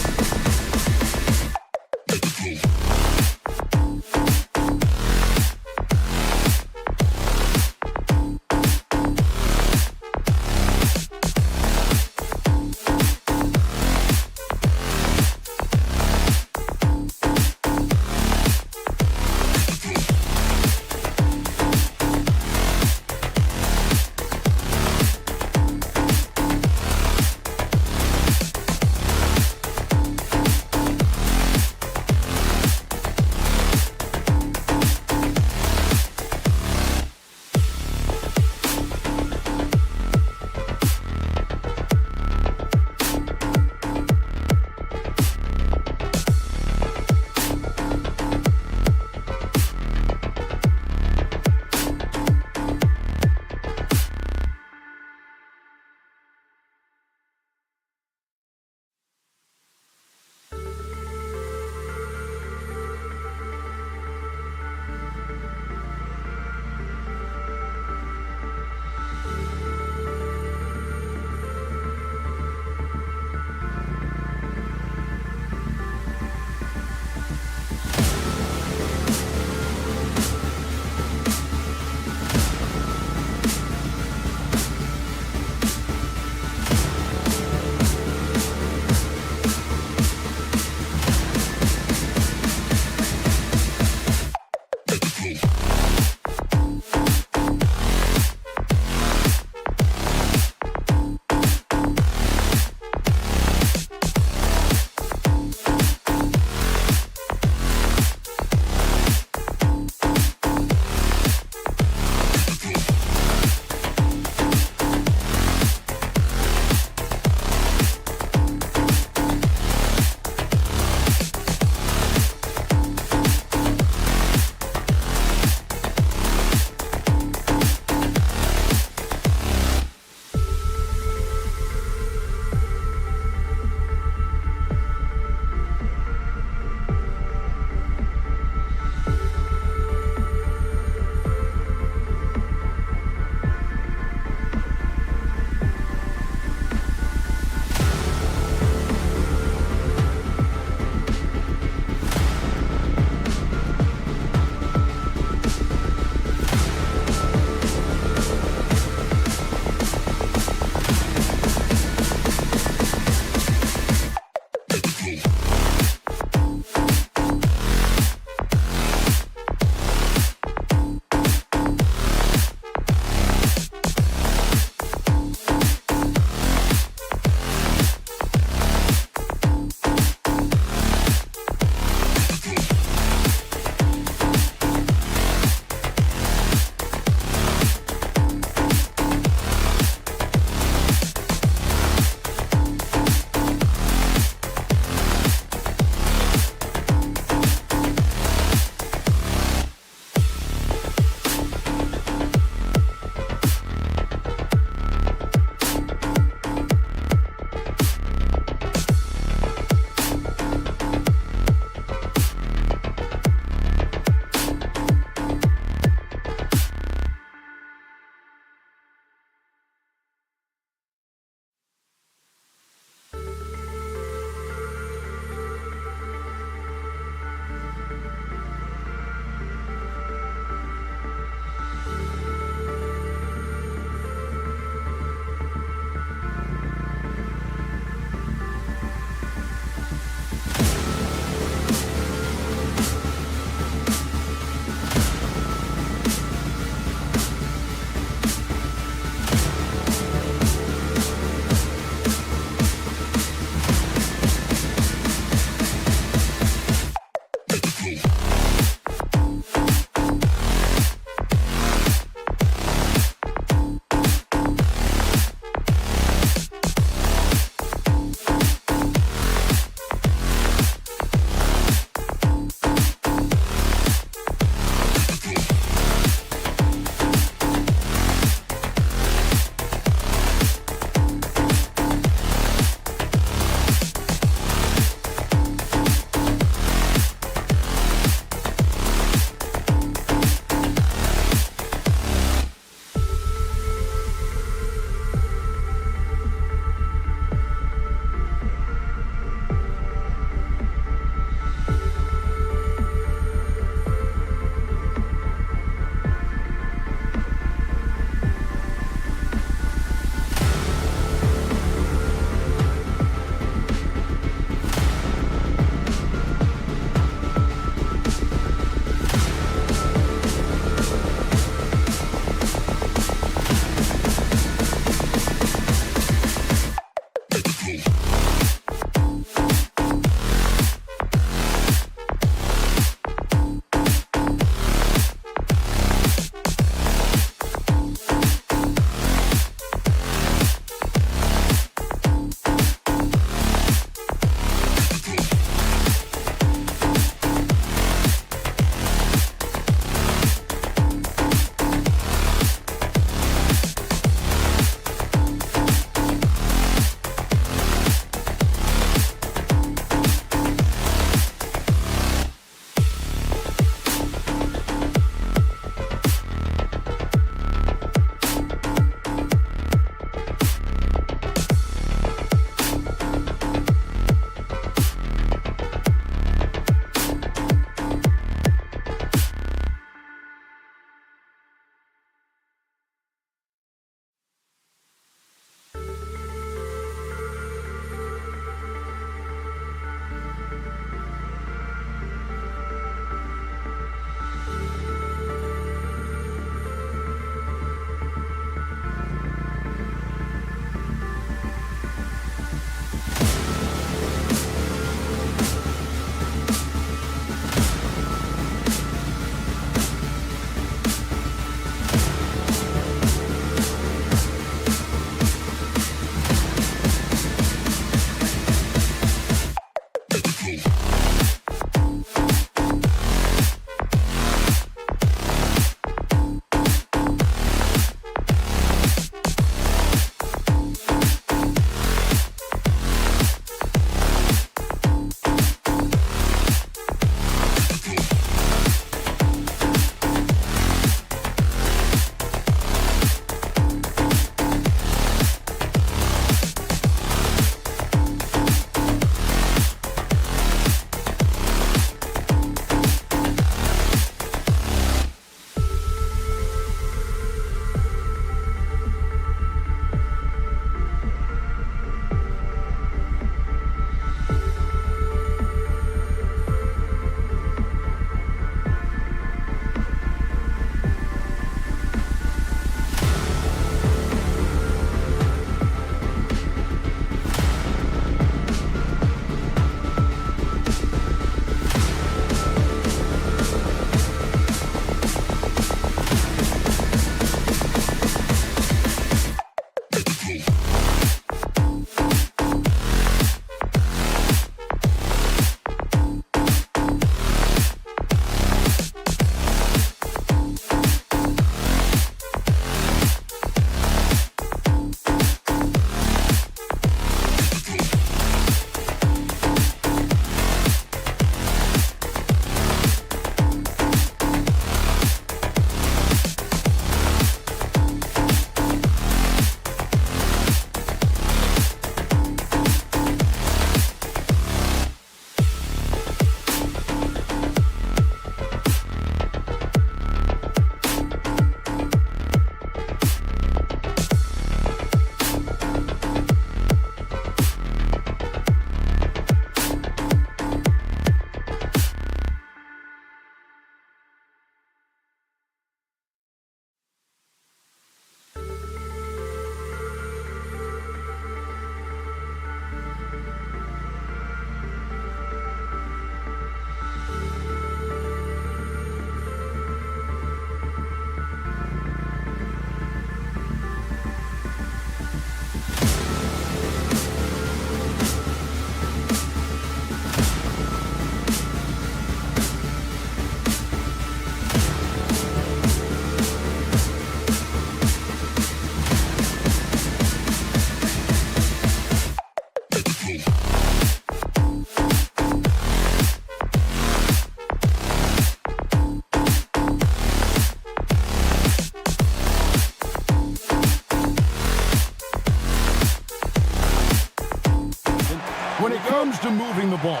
comes to moving the ball,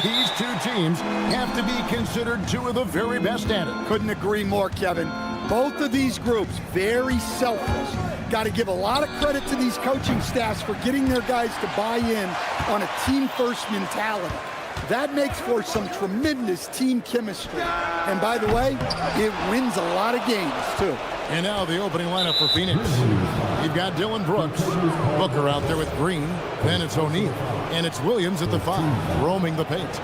these two teams have to be considered two of the very best at it. Couldn't agree more, Kevin. Both of these groups, very selfless. Got to give a lot of credit to these coaching staffs for getting their guys to buy in on a team-first mentality. That makes for some tremendous team chemistry. And by the way, it wins a lot of games, too. And now the opening lineup for Phoenix. You've got Dylan Brooks, Booker out there with Green, then it's O'Neal, and it's Williams at the 5, roaming the paint.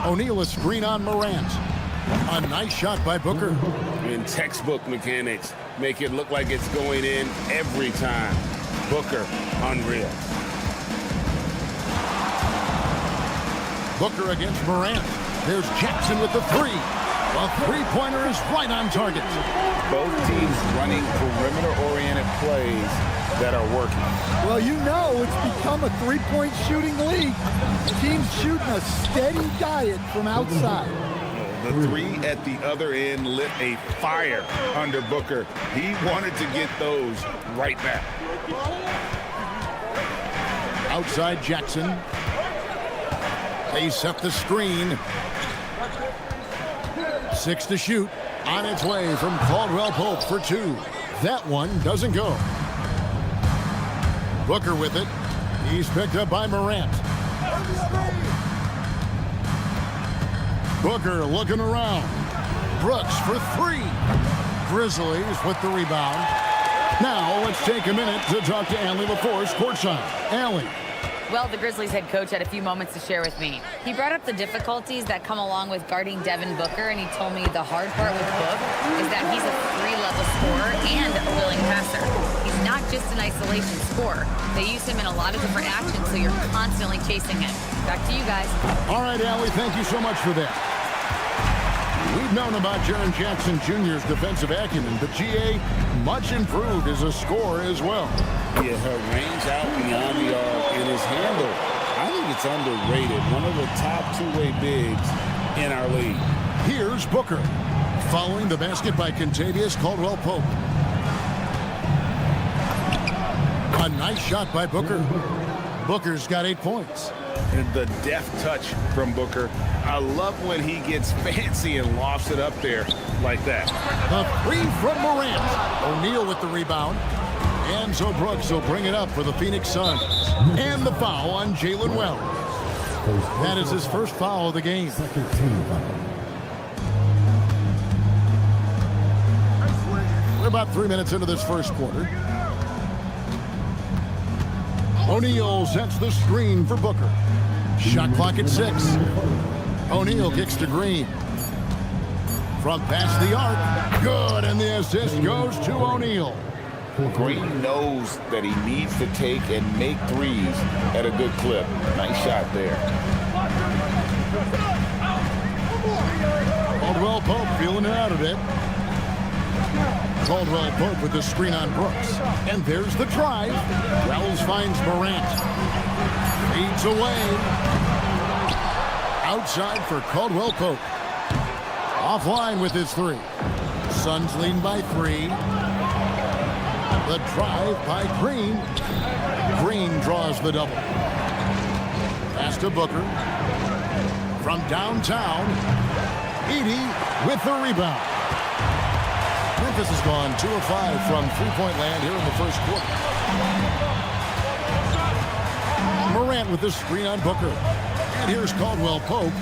O'Neal, a screen on Morant. A nice shot by Booker. In textbook mechanics, make it look like it's going in every time. Booker, unreal. Booker against Morant. There's Jackson with the 3. A three-pointer is right on target. Both teams running perimeter-oriented plays that are working. Well, you know it's become a three-point shooting league. Teams shooting a steady diet from outside. The 3 at the other end lit a fire under Booker. He wanted to get those right back. Outside Jackson. They set the screen. 6 to shoot. On its way from Caldwell Pope for 2. That one doesn't go. Booker with it. He's picked up by Morant. Booker looking around. Brooks for 3. Grizzlies with the rebound. Now let's take a minute to talk to Allie LaForce courtside. Allie. Well, the Grizzlies head coach had a few moments to share with me. He brought up the difficulties that come along with guarding Devin Booker, and he told me the hard part with Book is that he's a 3-level scorer and a willing passer. He's not just an isolation scorer. They use him in a lot of different actions, so you're constantly chasing him. Back to you guys. All right, Allie, thank you so much for that. We've known about Jaren Jackson Jr.'s defensive acumen, but GA much improved as a scorer as well. Yeah, her range out beyond the arc and his handle, I think it's underrated. One of the top two-way bigs in our league. Here's Booker, following the basket by Kentavious Caldwell-Pope. A nice shot by Booker. Booker's got 8 points. And the deft touch from Booker. I love when he gets fancy and lofts it up there like that. A 3 from Morant. O'Neal with the rebound. And so Brooks will bring it up for the Phoenix Suns. And the foul on Jalen Wells. That is his first foul of the game. We're about 3 minutes into this first quarter. O'Neal sets the screen for Booker. Shot clock at 6. O'Neal kicks to Green. From past the arc. Good, and the assist goes to O'Neal. Green knows that he needs to take and make threes at a good clip. Nice shot there. Caldwell Pope feeling it out a bit. Caldwell Pope with the screen on Brooks. And there's the drive. Wells finds Morant. Feeds away. Outside for Caldwell Pope. Offline with his 3. Suns leading by 3. The drive by Green. Green draws the double. Pass to Booker. From downtown. Edey with the rebound. Memphis has gone 2 of 5 from three-point land here in the first quarter. Morant with the screen on Booker. And here's Caldwell Pope.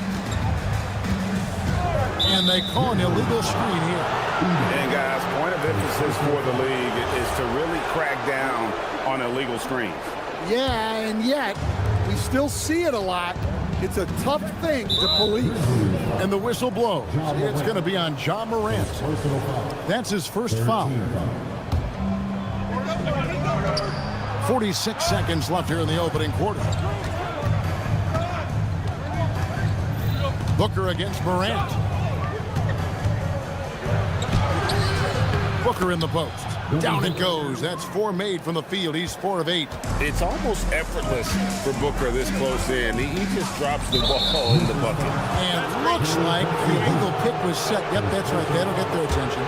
And they call an illegal screen here. And guys, point of emphasis for the league is to really crack down on illegal screens. Yeah, and yet we still see it a lot. It's a tough thing to police. And the whistle blows. It's going to be on Ja Morant. That's his first foul. 46 seconds left here in the opening quarter. Booker against Morant. Booker in the post. Down it goes. That's 4 made from the field. He's 4 of 8. It's almost effortless for Booker this close in. He just drops the ball in the bucket. And looks like the illegal pick was set. Yep, that's right. That'll get their attention.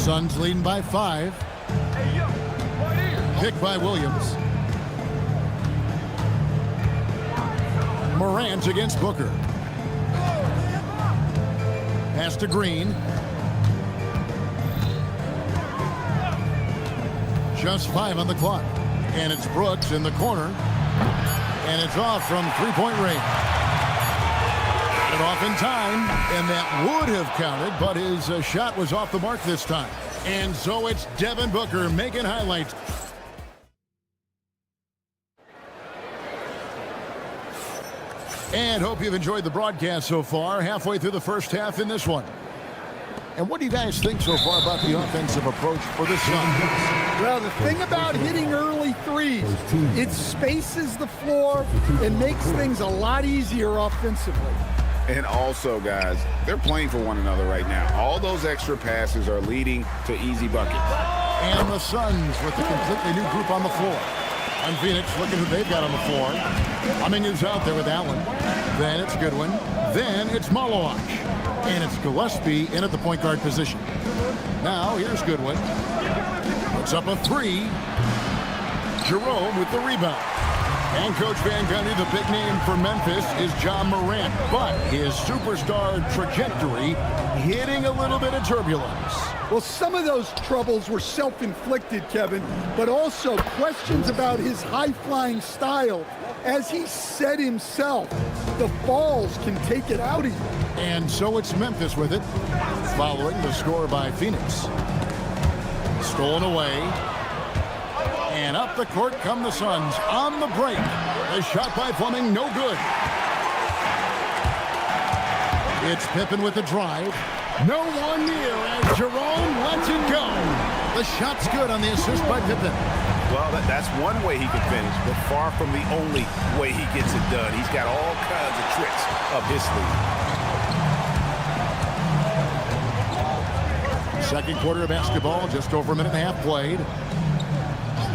Suns leading by 5. Pick by Williams. Morant against Booker. Pass to Green. Just 5 on the clock. And it's Brooks in the corner. And it's off from three-point range. It off in time, and that would have counted, but his shot was off the mark this time. And so it's Devin Booker making highlights. And hope you've enjoyed the broadcast so far. Halfway through the first half in this one. And what do you guys think so far about the offensive approach for the Suns? Well, the thing about hitting early threes, it spaces the floor and makes things a lot easier offensively. And also, guys, they're playing for one another right now. All those extra passes are leading to easy buckets. And the Suns with a completely new group on the floor. And Phoenix looking who they've got on the floor. Cummings out there with Allen. Then it's Goodwin. Then it's Malawach. And it's Gillespie in at the point guard position. Now here's Goodwin. Puts up a 3. Jerome with the rebound. And Coach Van Gundy, the big name for Memphis is John Morant. But his superstar trajectory hitting a little bit of turbulence. Well, some of those troubles were self-inflicted, Kevin, but also questions about his high-flying style. As he said himself, the falls can take it out of you. And so it's Memphis with it, following the score by Phoenix. Stolen away. And up the court come the Suns on the break. The shot by Fleming, no good. It's Pippen with the drive. No one near as Jerome lets it go. The shot's good on the assist by Pippen. Well, that's one way he can finish, but far from the only way he gets it done. He's got all kinds of tricks up his sleeve. Second quarter of basketball, just over a minute and a half played.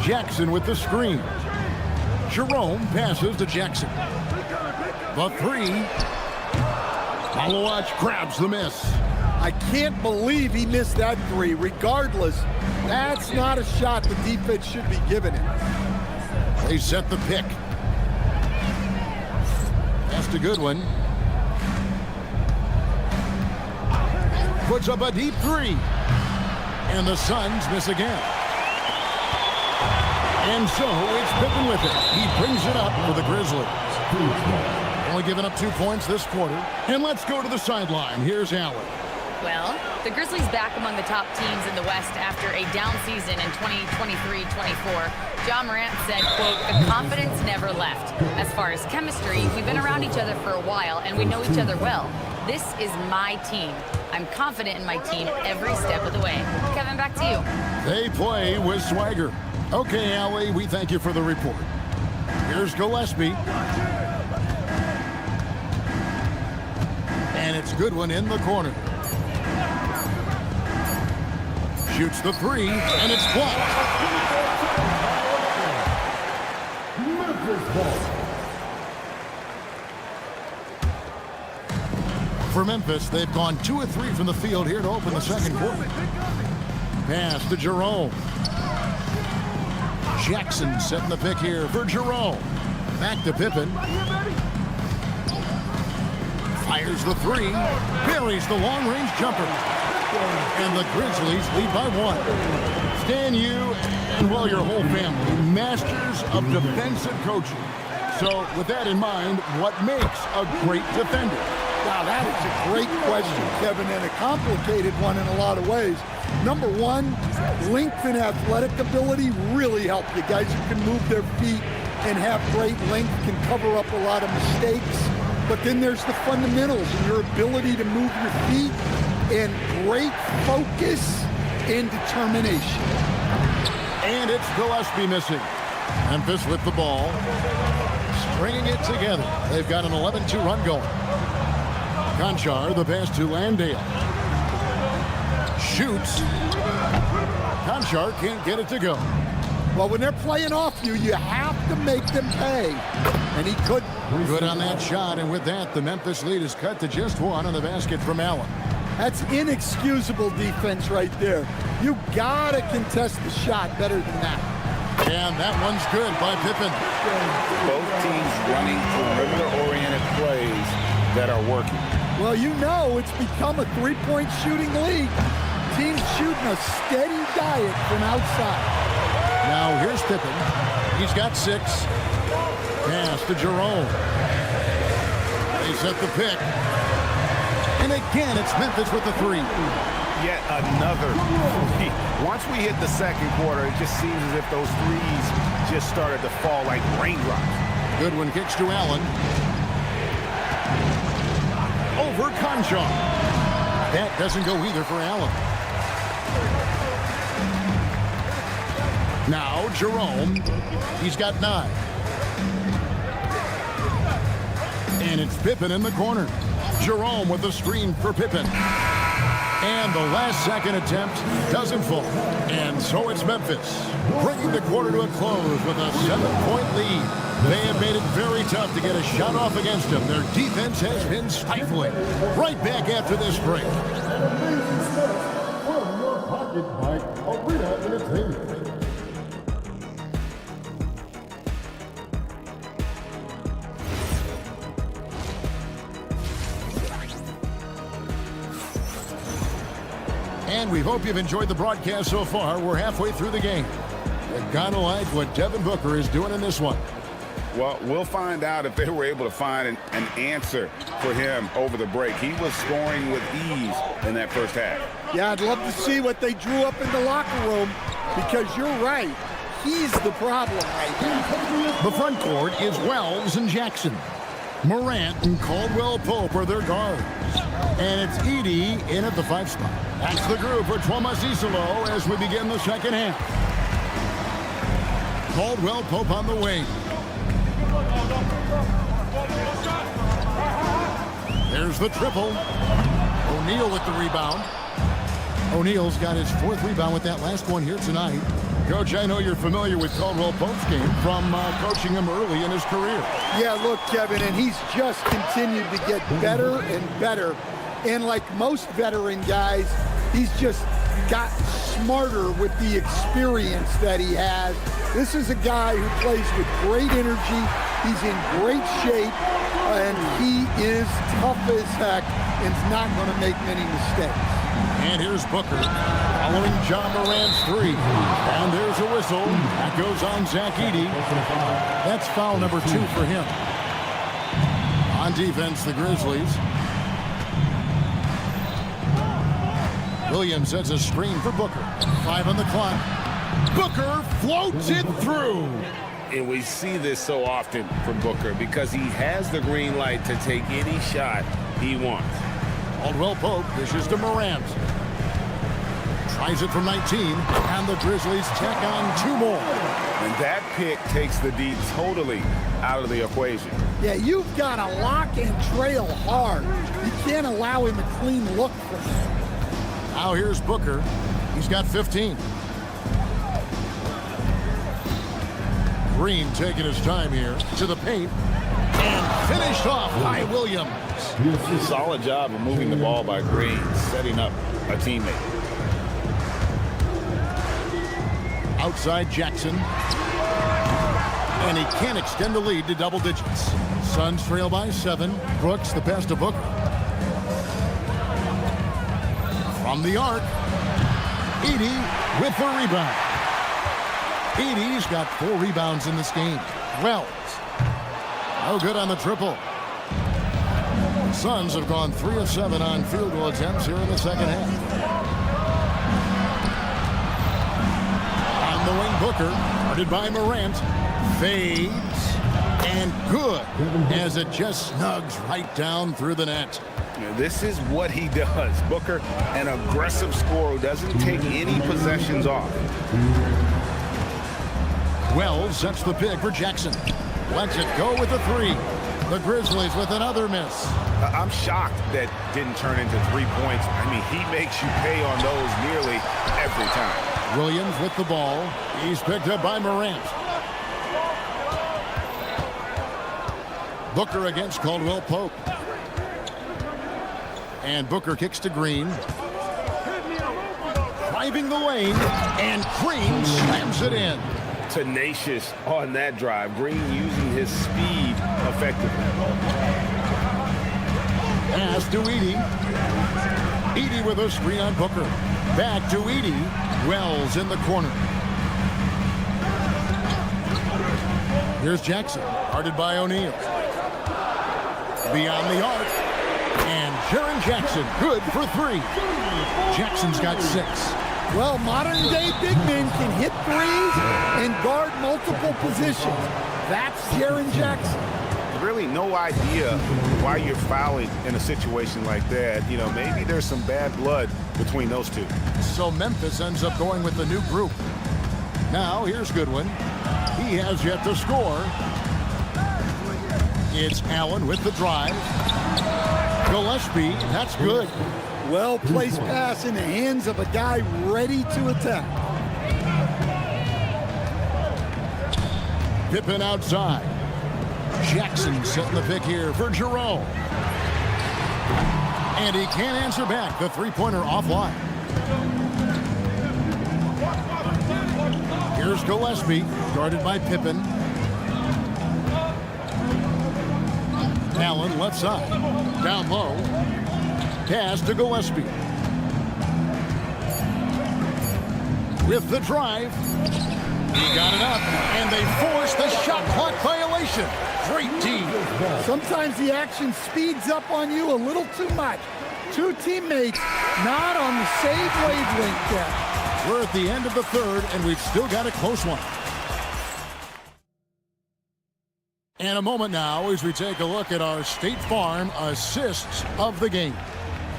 Jackson with the screen. Jerome passes to Jackson. The 3. Malawach grabs the miss. I can't believe he missed that 3. Regardless, that's not a shot the defense should be giving him. They set the pick. Pass to Goodwin. Puts up a deep 3. And the Suns miss again. And so it's Pippen with it. He brings it up for the Grizzlies. Only giving up 2 points this quarter. And let's go to the sideline. Here's Allen. Well, the Grizzlies back among the top teams in the West after a down season in 2023-24. John Morant said, quote, "The confidence never left. As far as chemistry, we've been around each other for a while and we know each other well. This is my team. I'm confident in my team every step of the way." Kevin, back to you. They play with swagger. Okay, Allie, we thank you for the report. Here's Gillespie. And it's Goodwin in the corner. Shoots the 3, and it's blocked. For Memphis, they've gone 2 of 3 from the field here to open the second quarter. Pass to Jerome. Jackson setting the pick here for Jerome. Back to Pippen. Fires the 3. Buries the long-range jumper. And the Grizzlies lead by 1. Stan, you and, well, your whole family, masters of defensive coaching. So with that in mind, what makes a great defender? Now, that is a great question, Kevin, and a complicated one in a lot of ways. Number one, length and athletic ability really help you. Guys who can move their feet and have great length can cover up a lot of mistakes. But then there's the fundamentals and your ability to move your feet and great focus and determination. And it's Gillespie missing. Memphis with the ball. Stringing it together. They've got an 11-2 run going. Conchar, the pass to Landale. Shoots. Conchar can't get it to go. Well, when they're playing off you, you have to make them pay. And he couldn't. Good on that shot, and with that, the Memphis lead is cut to just 1 on the basket from Allen. That's inexcusable defense right there. You gotta contest the shot better than that. And that one's good by Pippen. Both teams running perimeter-oriented plays that are working. Well, you know it's become a three-point shooting league. Teams shooting a steady diet from outside. Now here's Pippen. He's got 6. Pass to Jerome. They set the pick. And again, it's Memphis with the 3. Yet another three. Once we hit the second quarter, it just seems as if those threes just started to fall like raindrops. Goodwin kicks to Allen. Over Conchon. That doesn't go either for Allen. Now Jerome. He's got 9. And it's Pippen in the corner. Jerome with the screen for Pippen. And the last second attempt doesn't fall. And so it's Memphis, bringing the quarter to a close with a 7-point lead. They have made it very tough to get a shot off against them. Their defense has been stifling. Right back after this break. And we hope you've enjoyed the broadcast so far. We're halfway through the game. You've got to like what Devin Booker is doing in this one. Well, we'll find out if they were able to find an answer for him over the break. He was scoring with ease in that first half. Yeah, I'd love to see what they drew up in the locker room because you're right. He's the problem right now. The front court is Wells and Jackson. Morant and Caldwell-Pope are their guards. And it's Edey in at the 5 spot. That's the group for Tuomas as we begin the second half. Caldwell-Pope on the wing. There's the triple. O'Neal with the rebound. O'Neal's got his 4th rebound with that last one here tonight. Coach, I know you're familiar with Caldwell-Pope's game from coaching him early in his career. Yeah, look, Kevin, and he's just continued to get better and better. And like most veteran guys, he's just got smarter with the experience that he has. This is a guy who plays with great energy. He's in great shape, and he is tough as heck and is not going to make many mistakes. And here's Booker following John Morant's 3. And there's a whistle. That goes on Zach Edey. That's foul number 2 for him. On defense, the Grizzlies. Williams sets a screen for Booker. 5 on the clock. Booker floats it through. And we see this so often from Booker because he has the green light to take any shot he wants. Caldwell-Pope dishes to Morant. Tries it from 19, and the Grizzlies tack on 2 more. And that pick takes the D totally out of the equation. Yeah, you've got to lock and trail hard. You can't allow him a clean look from him. Now here's Booker. He's got 15. Green taking his time here to the paint. And finished off by Williams. Solid job of moving the ball by Green, setting up a teammate. Outside Jackson. And he can't extend the lead to double digits. Suns trail by 7. Brooks the pass to Booker. From the arc, Edey with the rebound. Edey's got 4 rebounds in this game. Wells. No good on the triple. The Suns have gone 3 of 7 on field goal attempts here in the second half. On the wing, Booker, guarded by Morant, fades, and good, as it just snugs right down through the net. This is what he does. Booker, an aggressive scorer who doesn't take any possessions off. Wells sets the pick for Jackson. Lets it go with a 3. The Grizzlies with another miss. I'm shocked that didn't turn into 3 points. I mean, he makes you pay on those nearly every time. Williams with the ball. He's picked up by Morant. Booker against Caldwell-Pope. And Booker kicks to Green. Driving the lane, and Green slams it in. Tenacious on that drive. Green using his speed effectively. Pass to Edey. Edey with a screen on Booker. Back to Edey. Wells in the corner. Here's Jackson, guarded by O'Neal. Beyond the arc. And Jaren Jackson, good for 3. Jackson's got 6. Well, modern-day big men can hit threes and guard multiple positions. That's Jaren Jackson. Really no idea why you're fouling in a situation like that. You know, maybe there's some bad blood between those two. So Memphis ends up going with the new group. Now, here's Goodwin. He has yet to score. It's Allen with the drive. Gillespie, that's good. Well-placed pass in the hands of a guy ready to attack. Pippen outside. Jackson setting the pick here for Jerome. And he can't answer back. The three-pointer offline. Here's Gillespie, guarded by Pippen. Allen left side. Down low. Pass to Gillespie. With the drive. He got it up, and they forced the shot clock violation. Great team. Sometimes the action speeds up on you a little too much. Two teammates not on the same wavelength yet. We're at the end of the third, and we've still got a close one. And a moment now as we take a look at our State Farm assists of the game.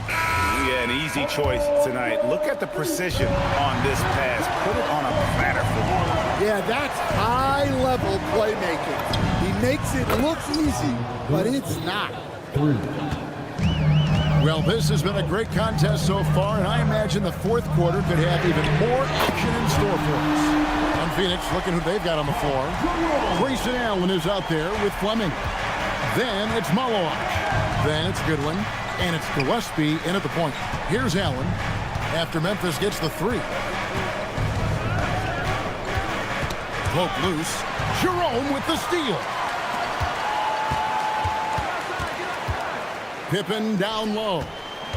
Yeah, an easy choice tonight. Look at the precision on this pass. Put it on a platter for me. Yeah, that's high-level playmaking. He makes it look easy, but it's not. Well, this has been a great contest so far, and I imagine the fourth quarter could have even more action in store for us. On Phoenix, looking who they've got on the floor. Grayson Allen is out there with Fleming. Then it's Malawak. Then it's Goodwin. And it's Gillespie in at the point. Here's Allen after Memphis gets the 3. Poke loose. Jerome with the steal. Pippen down low.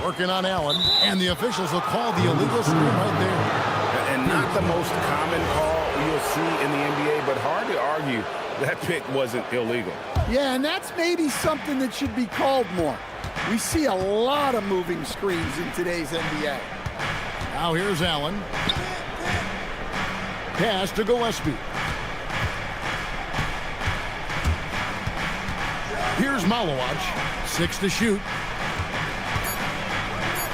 Working on Allen. And the officials will call the illegal screen right there. And not the most common call you'll see in the NBA, but hard to argue that pick wasn't illegal. Yeah, and that's maybe something that should be called more. We see a lot of moving screens in today's NBA. Now here's Allen. Pass to Gillespie. Here's Malawak. 6 to shoot.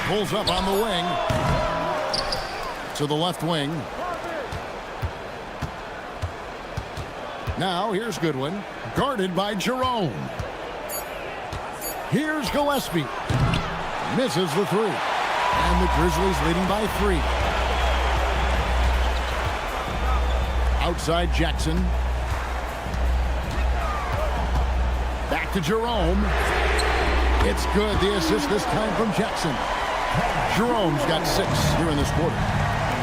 Pulls up on the wing. To the left wing. Now here's Goodwin. Guarded by Jerome. Here's Gillespie. Misses the 3. And the Grizzlies leading by 3. Outside Jackson. Back to Jerome. It's good. The assist this time from Jackson. Jerome's got 6 here in this quarter.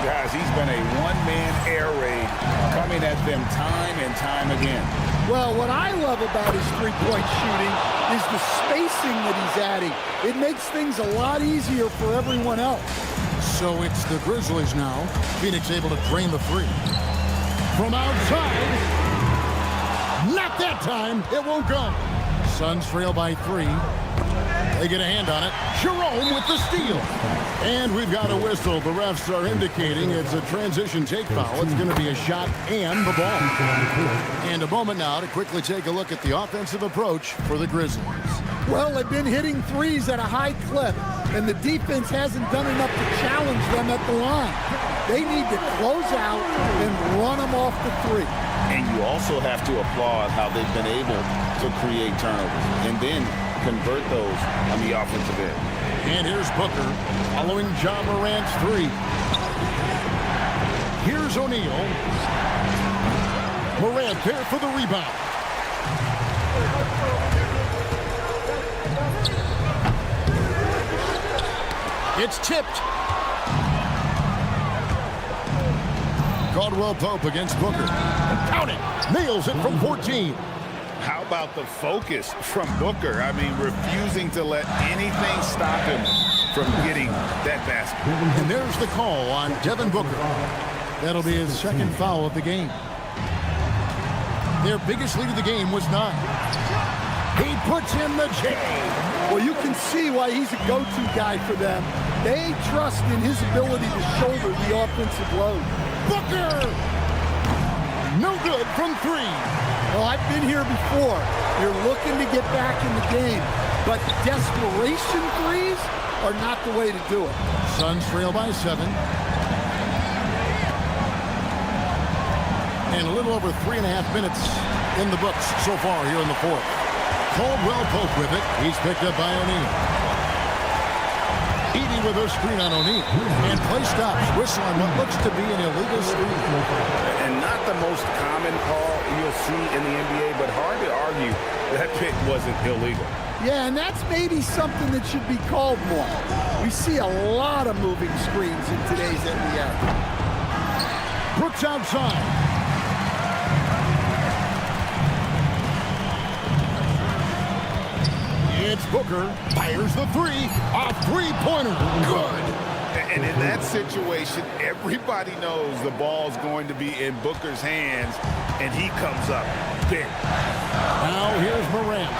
Guys, he's been a one-man air raid coming at them time and time again. Well, what I love about his three-point shooting is the spacing that he's adding. It makes things a lot easier for everyone else. So it's the Grizzlies now. Phoenix able to drain the 3. From outside. Not that time. It won't go. Suns trail by 3. They get a hand on it. Jerome with the steal. And we've got a whistle. The refs are indicating it's a transition take foul. It's going to be a shot and the ball. And a moment now to quickly take a look at the offensive approach for the Grizzlies. Well, they've been hitting threes at a high clip, and the defense hasn't done enough to challenge them at the line. They need to close out and run them off the 3. And you also have to applaud how they've been able to create turnovers and then convert those on the offensive end. And here's Booker following Ja Morant's 3. Here's O'Neal. Morant there for the rebound. It's tipped. Caldwell Pope against Booker. Count it. Nails it from 14. How about the focus from Booker? I mean, refusing to let anything stop him from getting that basket. And there's the call on Devin Booker. That'll be his second foul of the game. Their biggest lead of the game was 9. He puts in the J. Well, you can see why he's a go-to guy for them. They trust in his ability to shoulder the offensive load. Booker! No good from 3. Well, I've been here before. You're looking to get back in the game, but desperation threes are not the way to do it. Suns trail by 7. And a little over 3.5 minutes in the books so far here in the fourth. Caldwell Pope with it. He's picked up by O'Neal. Edey with a screen on O'Neal. And play stops. Whistle on what looks to be an illegal screen. And not the most common call you'll see in the NBA, but hard to argue that pick wasn't illegal. Yeah, and that's maybe something that should be called more. We see a lot of moving screens in today's NBA. Brooks outside. It's Booker, fires the 3, a three-pointer, good. And in that situation, everybody knows the ball's going to be in Booker's hands, and he comes up big. Now here's Morant.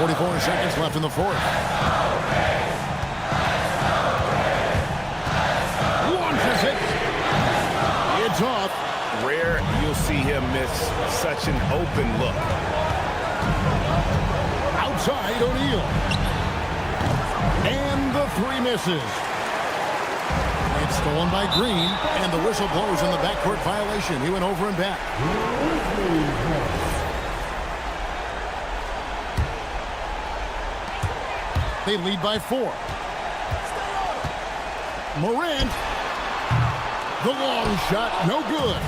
44 seconds left in the fourth. Launches it. It's off. Rare you'll see him miss such an open look. Outside O'Neal. And the 3 misses. It's stolen by Green, and the whistle blows on the backcourt violation. He went over and back. They lead by 4. Morant. The long shot, no good.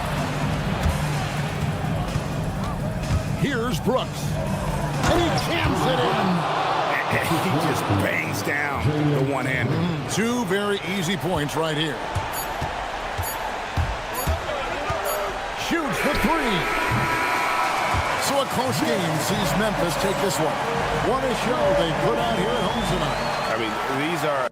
Here's Brooks. And he jams it in. He just bangs down the one-hander. 2 very easy points right here. Shoots the 3. So a close game sees Memphis take this one. What a show they put out here at home tonight. I mean, these are...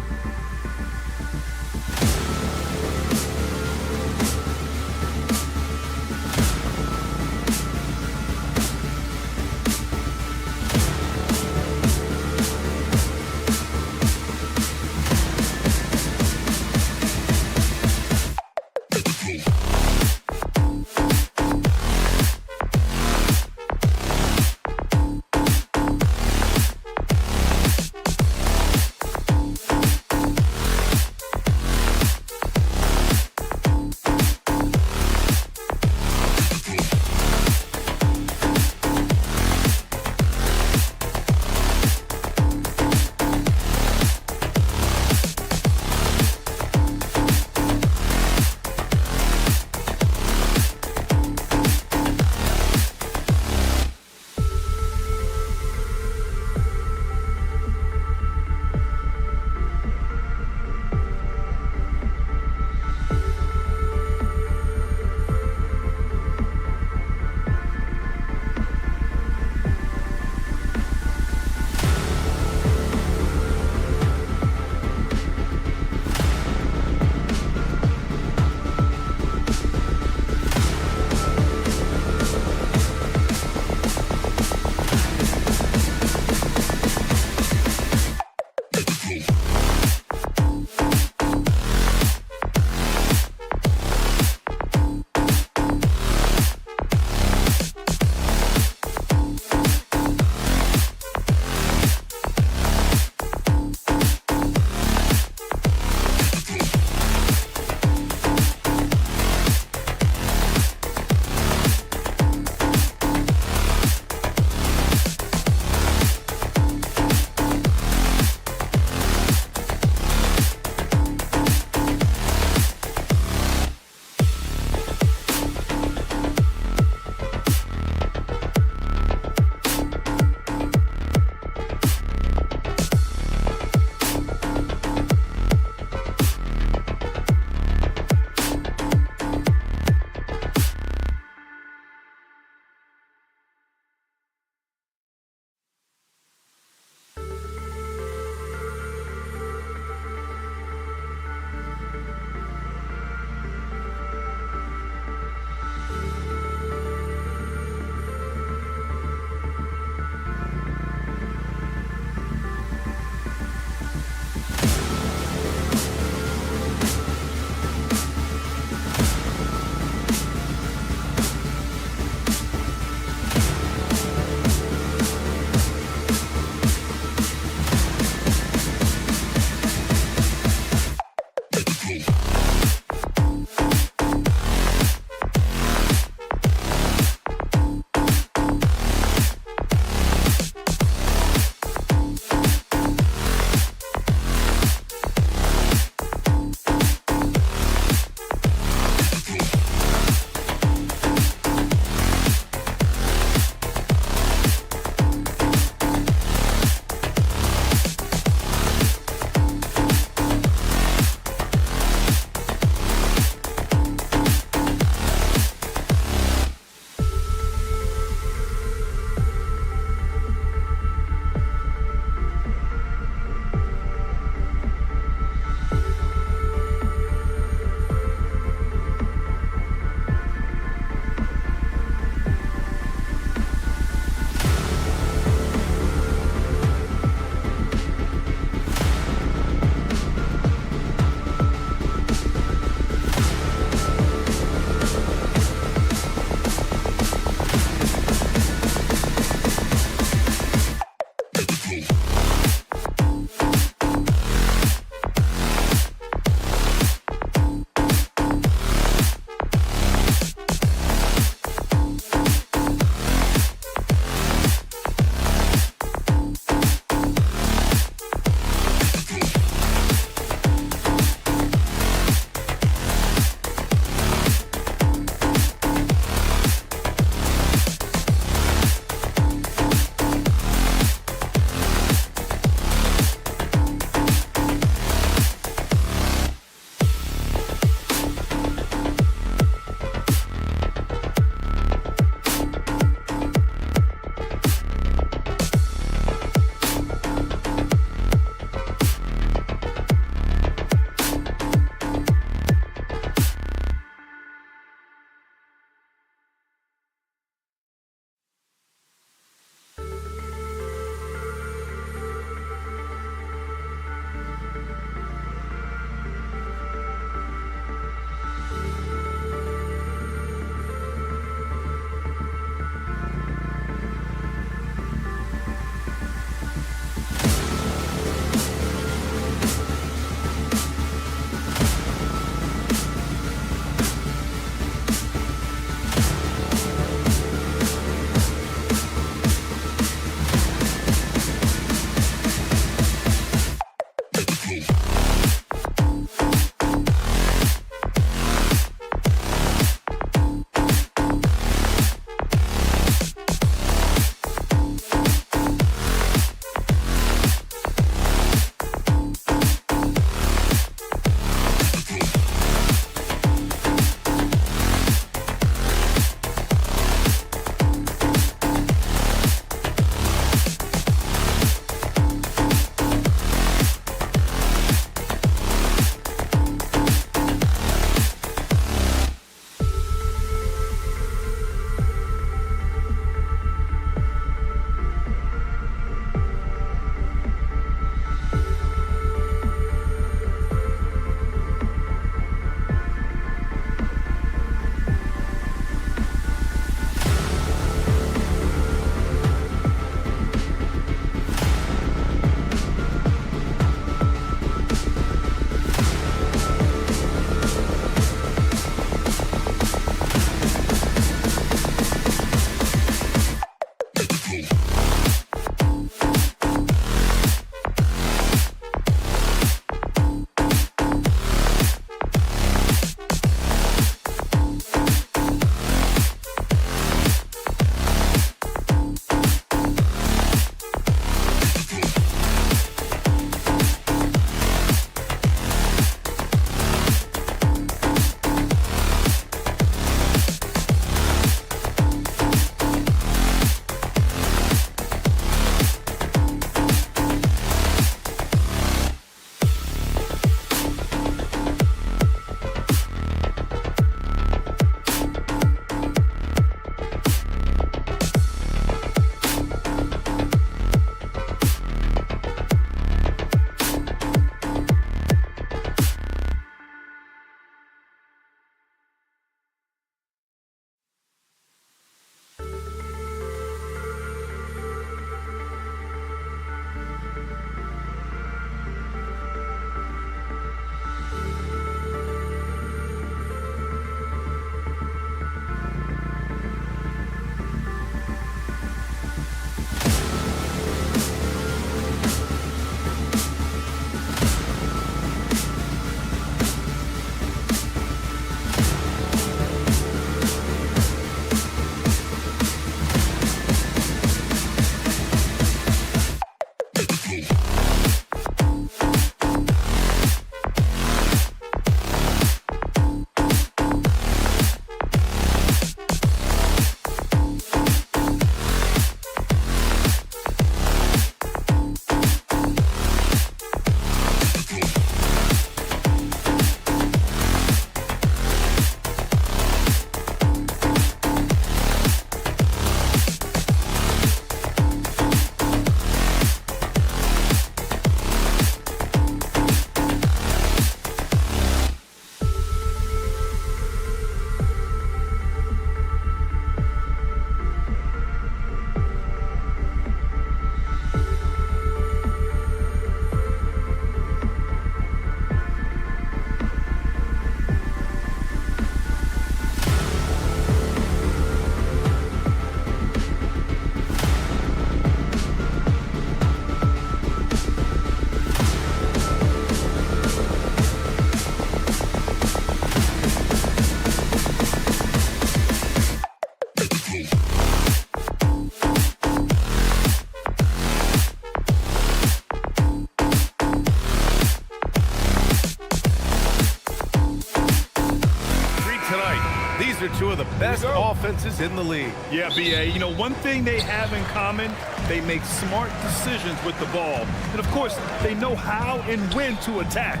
Two of the best offenses in the league. Yeah, B.A., you know, one thing they have in common, they make smart decisions with the ball. And, of course, they know how and when to attack.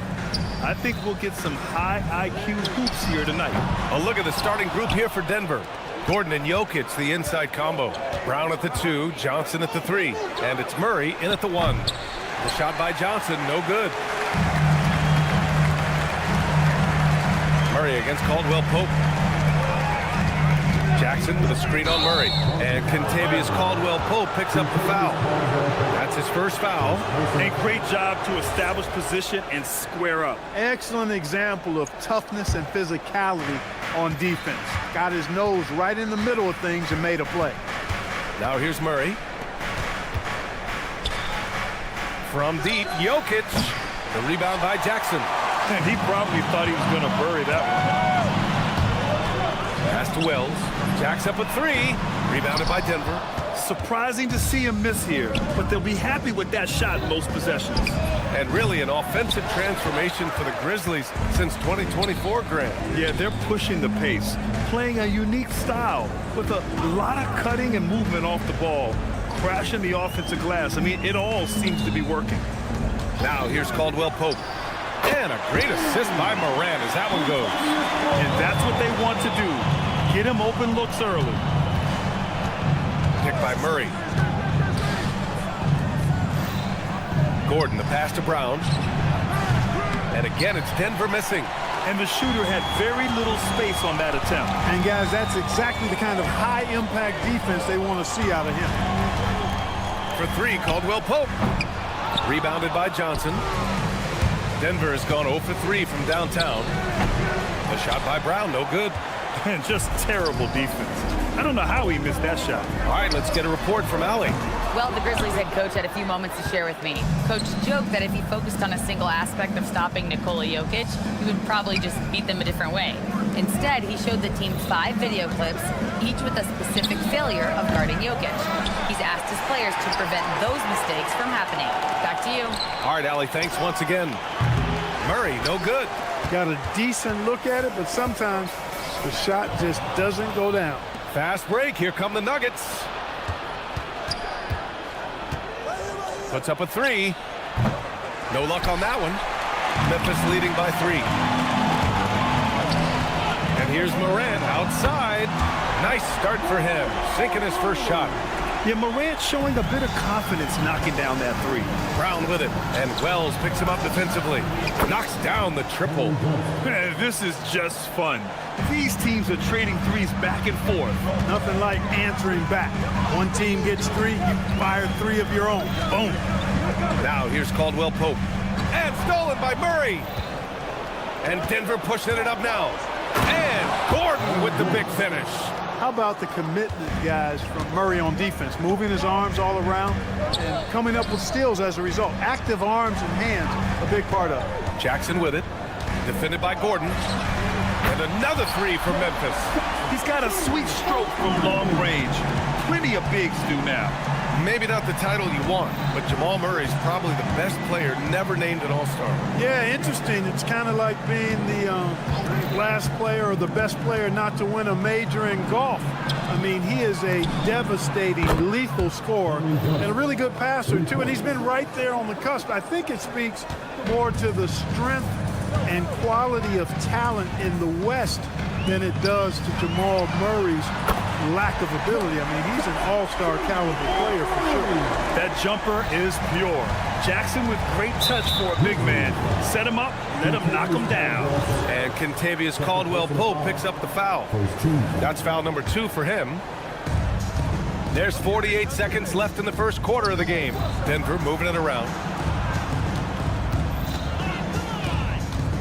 I think we'll get some high IQ hoops here tonight. A look at the starting group here for Denver. Gordon and Jokic, the inside combo. Brown at the 2, Johnson at the 3. And it's Murray in at the 1. The shot by Johnson, no good. Murray against Caldwell Pope. Jackson with a screen on Murray. And Kentavious Caldwell-Pope picks up the foul. That's his first foul. A great job to establish position and square up. Excellent example of toughness and physicality on defense. Got his nose right in the middle of things and made a play. Now here's Murray. From deep, Jokic. The rebound by Jackson. And he probably thought he was going to bury that one. Pass to Wells. Jacks up at 3. Rebounded by Denver. Surprising to see him miss here, but they'll be happy with that shot most possessions. And really an offensive transformation for the Grizzlies since 2024, Grant. Yeah, they're pushing the pace, playing a unique style with a lot of cutting and movement off the ball, crashing the offensive glass. I mean, it all seems to be working. Now here's Caldwell Pope. And a great assist by Moran as that one goes. And that's what they want to do. Get him open looks early. Pick by Murray. Gordon, the pass to Brown. And again, it's Denver missing. And the shooter had very little space on that attempt. And guys, that's exactly the kind of high-impact defense they want to see out of him. For 3, Caldwell Pope. Rebounded by Johnson. Denver has gone 0 for 3 from downtown. A shot by Brown, no good. And just terrible defense. I don't know how he missed that shot. All right, let's get a report from Allie. Well, the Grizzlies head coach had a few moments to share with me. Coach joked that if he focused on a single aspect of stopping Nikola Jokic, he would probably just beat them a different way. Instead, he showed the team 5 video clips, each with a specific failure of guarding Jokic. He's asked his players to prevent those mistakes from happening. Back to you. All right, Allie, thanks once again. Murray, no good. Got a decent look at it, but sometimes the shot just doesn't go down. Fast break. Here come the Nuggets. Puts up a 3. No luck on that one. Memphis leading by 3. And here's Morant outside. Nice start for him. Sinking his first shot. Yeah, Morant showing a bit of confidence knocking down that 3. Brown with it. And Wells picks him up defensively. Knocks down the triple. Man, this is just fun. These teams are trading threes back and forth. Nothing like answering back. One team gets 3, you fire 3 of your own. Boom. Now here's Caldwell Pope. And stolen by Murray. And Denver pushing it up now. And Gordon with the big finish. How about the commitment, guys, from Murray on defense? Moving his arms all around and coming up with steals as a result. Active arms and hands, a big part of it. Jackson with it. Defended by Gordon. And another 3 from Memphis. He's got a sweet stroke from long range. Plenty of bigs do now. Maybe not the title you want, but Jamal Murray's probably the best player never named an All-Star. Yeah, interesting. It's kind of like being the last player or the best player not to win a major in golf. I mean, he is a devastating, lethal scorer and a really good passer, too. And he's been right there on the cusp. I think it speaks more to the strength and quality of talent in the West than it does to Jamal Murray's lack of ability. I mean, he's an all-star caliber player for sure. That jumper is pure. Jackson with great touch for a big man. Set him up, let him knock him down. And Kentavious Caldwell-Pope picks up the foul. That's foul number 2 for him. There's 48 seconds left in the first quarter of the game. Denver moving it around.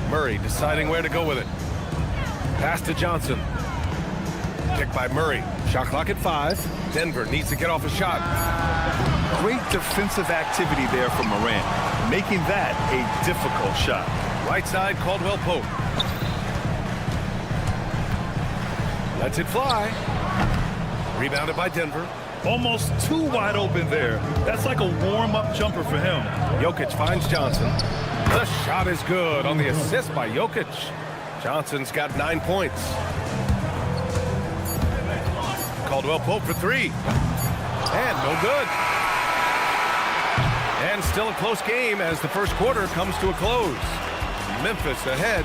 Murray deciding where to go with it. Pass to Johnson. Kick by Murray. Shot clock at 5. Denver needs to get off a shot. Great defensive activity there from Morant, making that a difficult shot. Right side, Caldwell Pope. Lets it fly. Rebounded by Denver. Almost too wide open there. That's like a warm-up jumper for him. Jokic finds Johnson. The shot is good on the assist by Jokic. Johnson's got 9 points. Caldwell Pope for three. And no good. And still a close game as the first quarter comes to a close. Memphis ahead.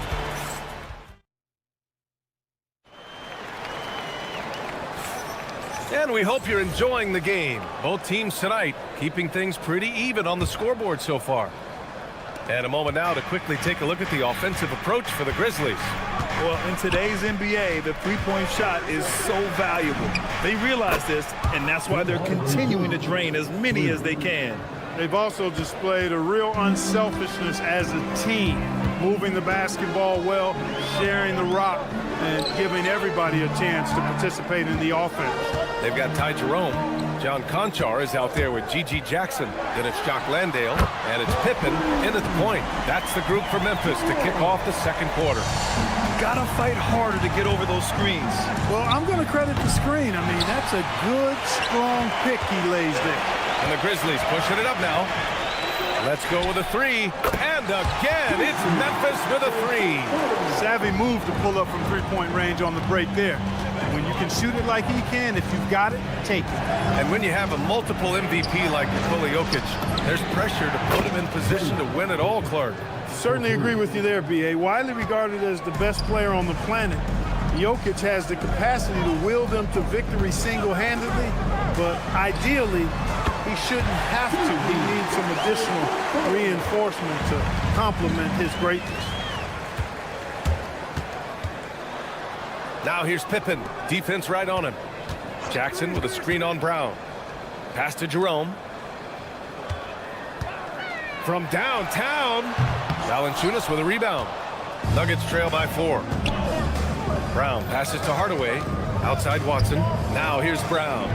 And we hope you're enjoying the game. Both teams tonight keeping things pretty even on the scoreboard so far. And a moment now to quickly take a look at the offensive approach for the Grizzlies. Well, in today's NBA, the three-point shot is so valuable. They realize this, and that's why they're continuing to drain as many as they can. They've also displayed a real unselfishness as a team, moving the basketball well, sharing the rock, and giving everybody a chance to participate in the offense. They've got Ty Jerome. John Conchar is out there with G.G. Jackson. Then it's Jock Landale, and it's Pippen in at the point. That's the group for Memphis to kick off the second quarter. Gotta fight harder to get over those screens. Well, I'm going to credit the screen. I mean, that's a good, strong pick he lays there. And the Grizzlies pushing it up now. Let's go with a three. And again, it's Memphis with a three. Savvy move to pull up from three-point range on the break there. When you can shoot it like he can, if you've got it, take it. And when you have a multiple MVP like Nikola Jokic, there's pressure to put him in position to win it all, Clark. Certainly agree with you there, B.A. Widely regarded as the best player on the planet, Jokic has the capacity to will them to victory single-handedly, but ideally, he shouldn't have to. He needs some additional reinforcement to complement his greatness. Now here's Pippen. Defense right on him. Jackson with a screen on Brown. Pass to Jerome. From downtown, Valanciunas with a rebound. Nuggets trail by 4. Brown passes to Hardaway. Outside Watson. Now here's Brown.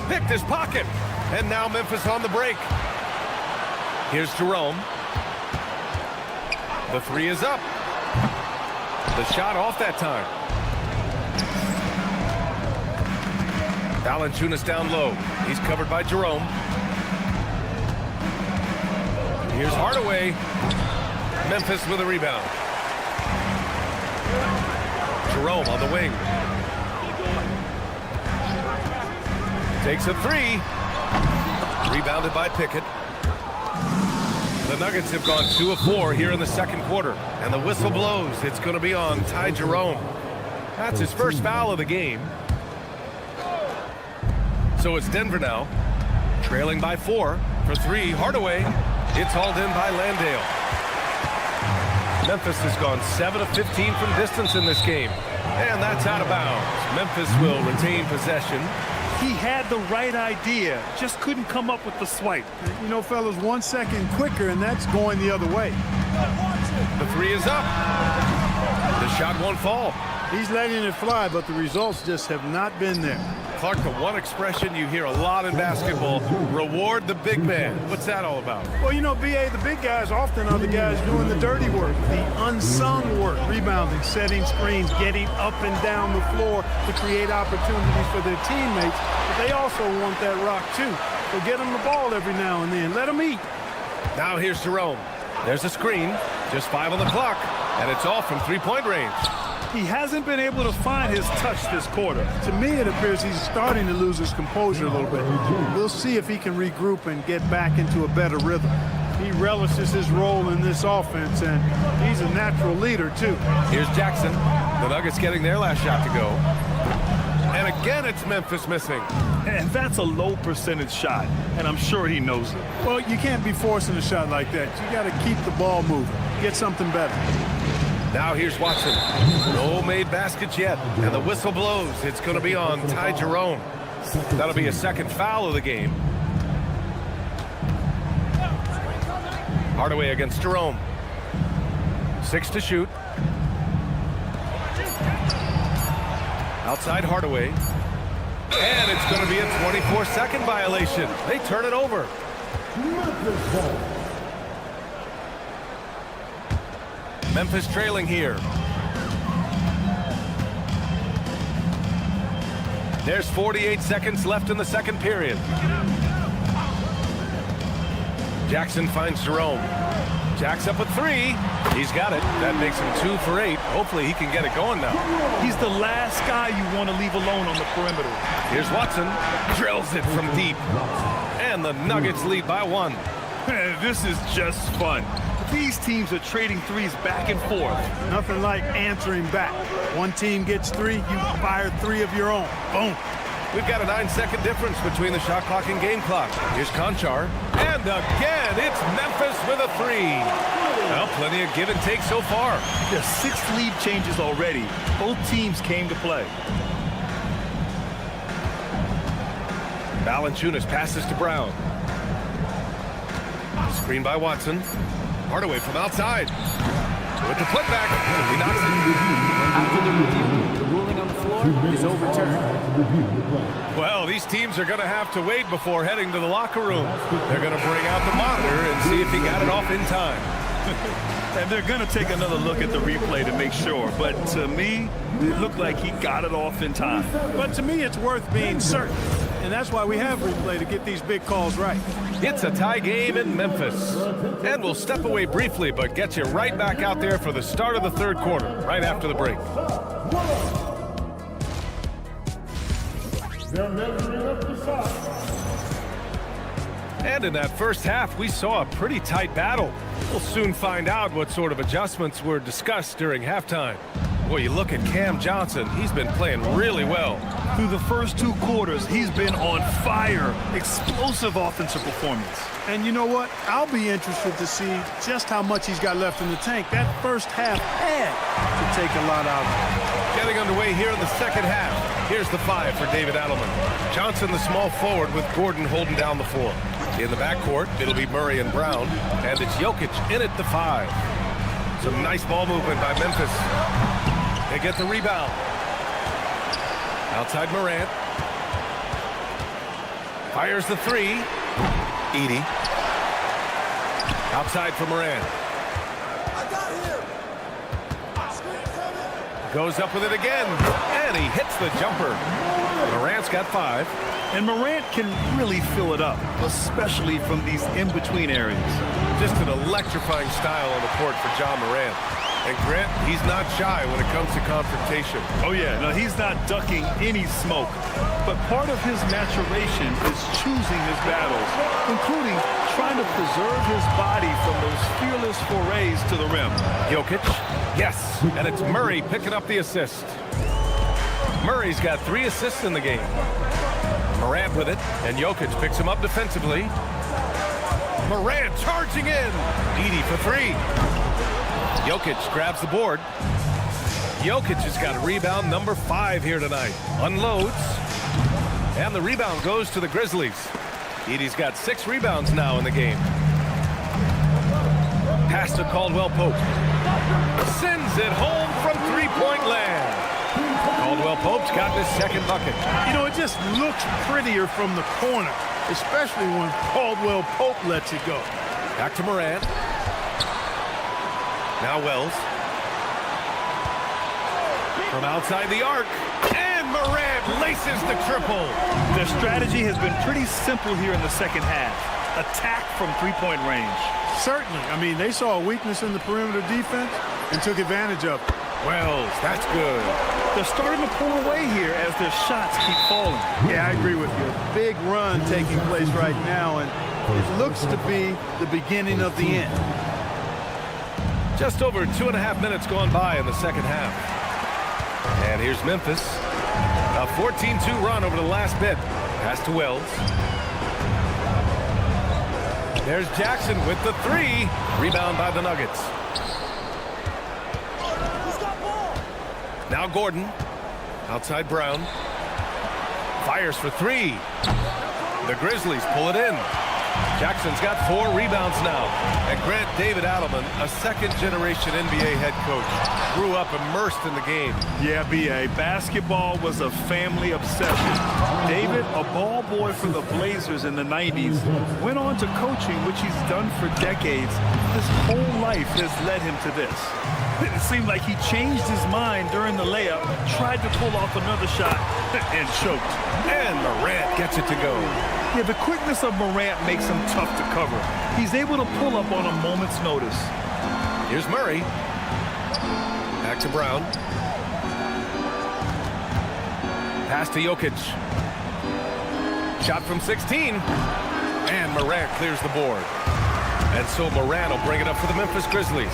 Picked his pocket. And now Memphis on the break. Here's Jerome. The three is up. The shot off that time. Valanciunas down low. He's covered by Jerome. Here's Hardaway. Memphis with a rebound. Jerome on the wing. Takes a three. Rebounded by Pickett. The Nuggets have gone 2 of 4 here in the second quarter. And the whistle blows. It's going to be on Ty Jerome. That's his first foul of the game. So it's Denver now. Trailing by 4 for 3. Hardaway. It's hauled in by Landale. Memphis has gone 7 of 15 from distance in this game. And that's out of bounds. Memphis will retain possession. He had the right idea, just couldn't come up with the swipe. You know, fellas, 1 second quicker, and that's going the other way. The three is up. The shot won't fall. He's letting it fly, but the results just have not been there. Clark, the one expression you hear a lot in basketball, reward the big man. What's that all about? Well, you know, B.A., the big guys often are the guys doing the dirty work, the unsung work, rebounding, setting screens, getting up and down the floor to create opportunities for their teammates. But they also want that rock, too. So get them the ball every now and then. Let them eat. Now here's Jerome. There's a screen. Just 5 on the clock. And it's off from three-point range. He hasn't been able to find his touch this quarter. To me, it appears he's starting to lose his composure a little bit. We'll see if he can regroup and get back into a better rhythm. He relishes his role in this offense, and he's a natural leader, too. Here's Jackson. The Nuggets getting their last shot to go. And again, it's Memphis missing. And that's a low percentage shot, and I'm sure he knows it. Well, you can't be forcing a shot like that. You got to keep the ball moving. Get something better. Now here's Watson. No made baskets yet, and the whistle blows. It's going to be on Ty Jerome. That'll be a second foul of the game. Hardaway against Jerome. 6 to shoot. Outside Hardaway. And it's going to be a 24-second violation. They turn it over. Memphis trailing here. There's 48 seconds left in the second period. Jackson finds Jerome. Jacks up a three. He's got it. That makes him 2 for 8. Hopefully he can get it going now. He's the last guy you want to leave alone on the perimeter. Here's Watson. Drills it from deep. And the Nuggets lead by 1. This is just fun. These teams are trading threes back and forth. Nothing like answering back. One team gets 3, you fire 3 of your own. Boom. We've got a 9-second difference between the shot clock and game clock. Here's Conchar. And again, it's Memphis with a 3. Well, plenty of give and take so far. There's 6 lead changes already. Both teams came to play. Valanciunas passes to Brown. Screen by Watson. Hardaway from outside. With the putback, he knocks it. After the review, the ruling on the floor is overturned. Well, these teams are going to have to wait before heading to the locker room. They're going to bring out the monitor and see if he got it off in time. And they're going to take another look at the replay to make sure. But to me, it looked like he got it off in time. But to me, it's worth being certain. And that's why we have replay, to get these big calls right. It's a tie game in Memphis. And we'll step away briefly, but get you right back out there for the start of the third quarter, right after the break. And in that first half, we saw a pretty tight battle. We'll soon find out what sort of adjustments were discussed during halftime. Well, you look at Cam Johnson, he's been playing really well. Through the first 2 quarters, he's been on fire. Explosive offensive performance. And you know what? I'll be interested to see just how much he's got left in the tank. That first half had to take a lot out of it. Getting underway here in the second half. Here's the 5 for David Adelman. Johnson, the small forward, with Gordon holding down the 4. In the backcourt, it'll be Murray and Brown. And it's Jokic in at the 5. Some nice ball movement by Memphis. They get the rebound. Outside Morant. Fires the 3. Edey. Outside for Morant. Goes up with it again. And he hits the jumper. Morant's got 5. And Morant can really fill it up, especially from these in-between areas. Just an electrifying style on the court for John Morant. And Grant, he's not shy when it comes to confrontation. Oh yeah, no, he's not ducking any smoke. But part of his maturation is choosing his battles, including trying to preserve his body from those fearless forays to the rim. Jokic, yes, and it's Murray picking up the assist. Murray's got 3 assists in the game. Morant with it, and Jokic picks him up defensively. Morant charging in. Edey for 3. Jokic grabs the board. Jokic has got rebound number 5 here tonight. Unloads. And the rebound goes to the Grizzlies. Edey's got 6 rebounds now in the game. Pass to Caldwell Pope. Sends it home from 3-point land. Caldwell Pope's got his 2nd bucket. You know, it just looks prettier from the corner, especially when Caldwell Pope lets it go. Back to Morant. Now Wells. From outside the arc. And Morant laces the triple. Their strategy has been pretty simple here in the second half. Attack from 3-point range. Certainly. I mean, they saw a weakness in the perimeter defense and took advantage of it. Wells, that's good. They're starting to pull away here as their shots keep falling. Yeah, I agree with you. Big run taking place right now, and it looks to be the beginning of the end. Just over 2.5 minutes gone by in the second half. And here's Memphis. A 14-2 run over the last bit. Pass to Wells. There's Jackson with the 3. Rebound by the Nuggets. Now Gordon. Outside Brown. Fires for 3. The Grizzlies pull it in. Jackson's got 4 rebounds now. And Grant, David Adelman, a second-generation NBA head coach, grew up immersed in the game. Yeah, B.A. Basketball was a family obsession. David, a ball boy for the Blazers in the 90s, went on to coaching, which he's done for decades. His whole life has led him to this. It seemed like he changed his mind during the layup, tried to pull off another shot, and choked. And Morant gets it to go. Yeah, the quickness of Morant makes him tough to cover. He's able to pull up on a moment's notice. Here's Murray. Back to Brown. Pass to Jokic. Shot from 16. And Morant clears the board. And so Morant will bring it up for the Memphis Grizzlies.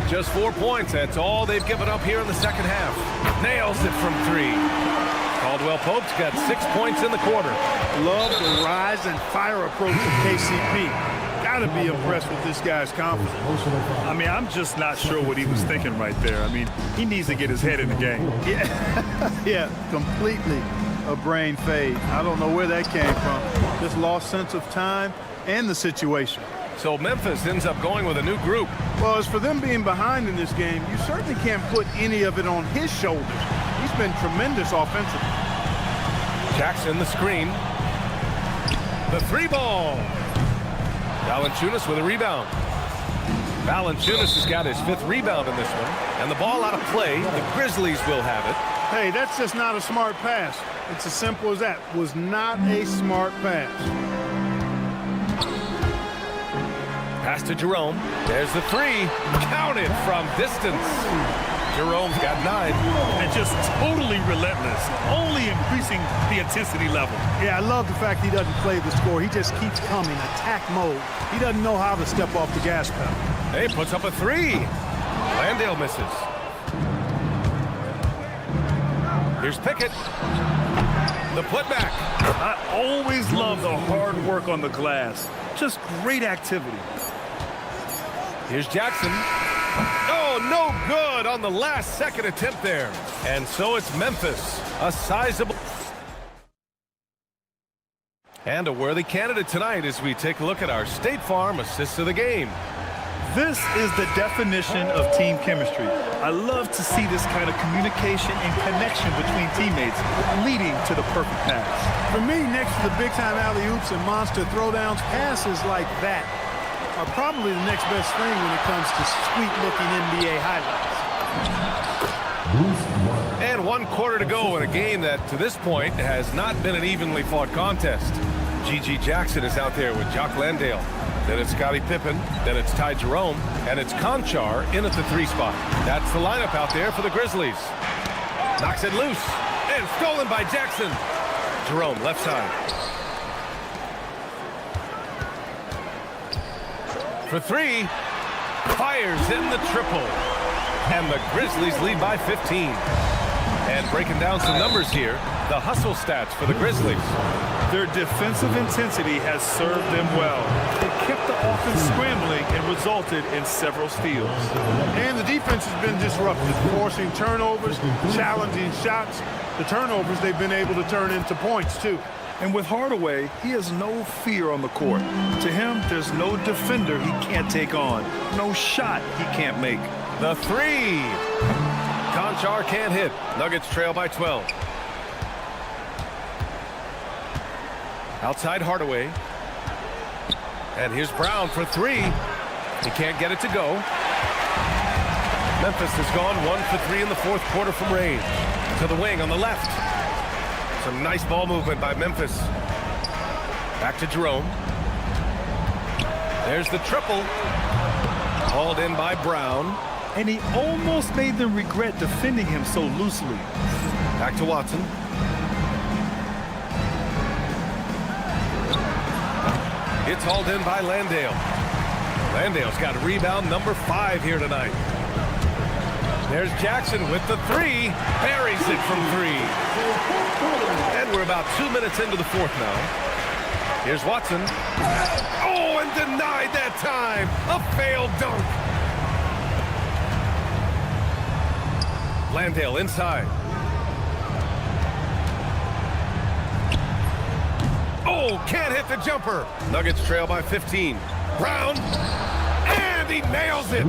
Just 4 points. That's all they've given up here in the second half. Nails it from 3. Caldwell Pope's got 6 points in the quarter. Love the rise and fire approach of KCP. Gotta be impressed with this guy's confidence. I mean, I'm just not sure what he was thinking right there. I mean, he needs to get his head in the game. Yeah, completely a brain fade. I don't know where that came from. Just lost sense of time and the situation. So Memphis ends up going with a new group. Well, as for them being behind in this game, you certainly can't put any of it on his shoulders. He's been tremendous offensively. Jackson, the screen. The 3 ball. Valanciunas with a rebound. Valanciunas has got his 5th rebound in this one. And the ball out of play. The Grizzlies will have it. Hey, that's just not a smart pass. It's as simple as that. Was not a smart pass. Pass to Jerome. There's the 3. Counted from distance. Jerome's got 9. And just totally relentless, only increasing the intensity level. Yeah, I love the fact he doesn't play the score. He just keeps coming, attack mode. He doesn't know how to step off the gas pedal. Hey, puts up a 3. Landale misses. Here's Pickett. The putback. I always love the hard work on the glass. Just great activity. Here's Jackson. Oh, no good on the last second attempt there. And so it's Memphis, a sizable and a worthy candidate tonight as we take a look at our State Farm assists of the game. This is the definition of team chemistry. I love to see this kind of communication and connection between teammates leading to the perfect pass. For me, next to the big-time alley-oops and monster throwdowns, passes like that are probably the next best thing when it comes to sweet-looking NBA highlights. And 1 quarter to go in a game that, to this point, has not been an evenly fought contest. G.G. Jackson is out there with Jock Landale. Then it's Scottie Pippen. Then it's Ty Jerome. And it's Conchar in at the 3 spot. That's the lineup out there for the Grizzlies. Knocks it loose. And stolen by Jackson. Jerome, left side. For 3. Fires in the triple. And the Grizzlies lead by 15. And breaking down some numbers here, the hustle stats for the Grizzlies. Their defensive intensity has served them well. It kept the offense scrambling and resulted in several steals. And the defense has been disruptive, forcing turnovers, challenging shots. The turnovers they've been able to turn into points, too. And with Hardaway, he has no fear on the court. To him, there's no defender he can't take on, no shot he can't make. The 3. Conchar can't hit. Nuggets trail by 12. Outside Hardaway. And here's Brown for 3. He can't get it to go. Memphis has gone 1 for 3 in the 4th quarter from range. To the wing on the left. Some nice ball movement by Memphis. Back to Jerome. There's the triple. Hauled in by Brown. And he almost made them regret defending him so loosely. Back to Watson. It's hauled in by Landale. Landale's got rebound number 5 here tonight. There's Jackson with the 3. Buries it from 3. And we're about 2 minutes into the 4th now. Here's Watson. Oh, and denied that time. A failed dunk. Landale inside. Oh, can't hit the jumper. Nuggets trail by 15. Brown. And he nails it.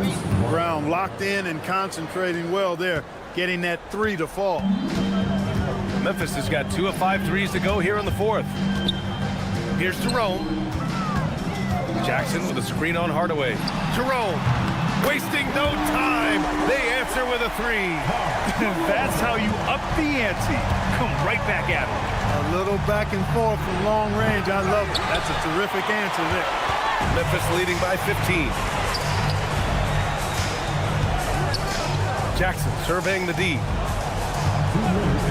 Brown locked in and concentrating well there, getting that 3 to fall. Memphis has got 2 of 5 threes to go here in the 4th. Here's Jerome. Jackson with a screen on Hardaway. Jerome. Wasting no time. They answer with a 3. That's how you up the ante. Come right back at him. A little back and forth from long range. I love it. That's a terrific answer there. Memphis leading by 15. Jackson surveying the D.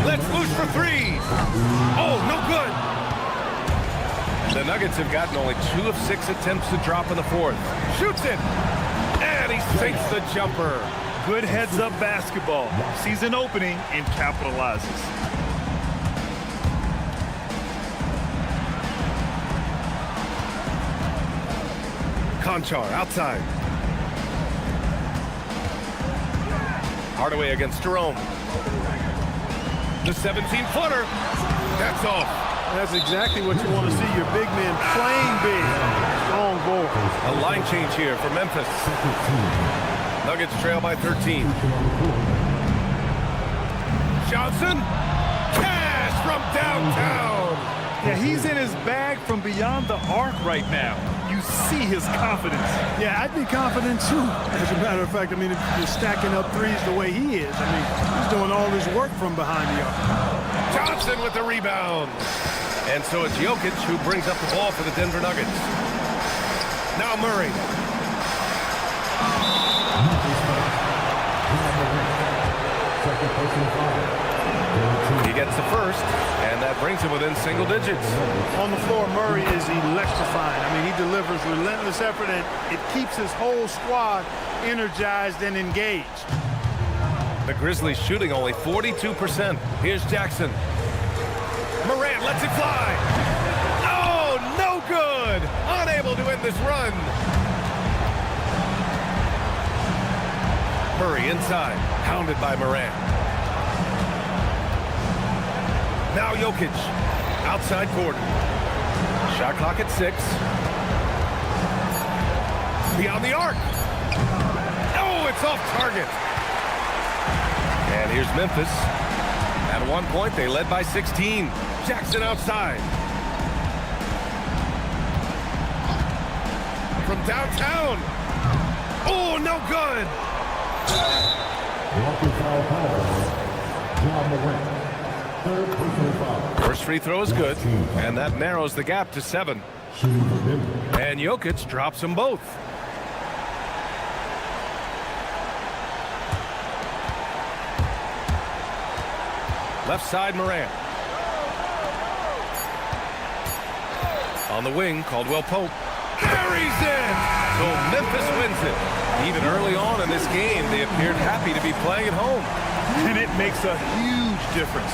Let's loose for 3. Oh, no good. The Nuggets have gotten only 2 of 6 attempts to drop in the 4th. Shoots it. And he sinks the jumper. Good heads-up basketball. Sees an opening and capitalizes. Conchar outside. Hardaway against Jerome. The 17-footer. That's off. That's exactly what you want to see. Your big men playing big. Strong ball. A line change here for Memphis. Nuggets trail by 13. Johnson. Cash from downtown. Yeah, he's in his bag from beyond the arc right now. You see his confidence. Yeah, I'd be confident too. As a matter of fact, I mean, if you're stacking up threes the way he is, I mean, he's doing all his work from behind the arc. Johnson with the rebound. And so it's Jokic who brings up the ball for the Denver Nuggets. Now Murray. He gets the first, and that brings him within single digits. On the floor, Murray is electrifying. I mean, he delivers relentless effort, and it keeps his whole squad energized and engaged. The Grizzlies shooting only 42%. Here's Jackson. Morant lets it fly. Oh, no good. Unable to end this run. Murray inside, hounded by Morant. Now Jokic, outside Gordon. Shot clock at 6. Beyond the arc. Oh, it's off target. And here's Memphis. At one point, they led by 16. Jackson outside. From downtown. Oh, no good. First free throw is good, and that narrows the gap to 7. And Jokic drops them both. Left side, Morant. On the wing, Caldwell Pope. Carries in! So Memphis wins it. Even early on in this game, they appeared happy to be playing at home. And it makes a huge difference.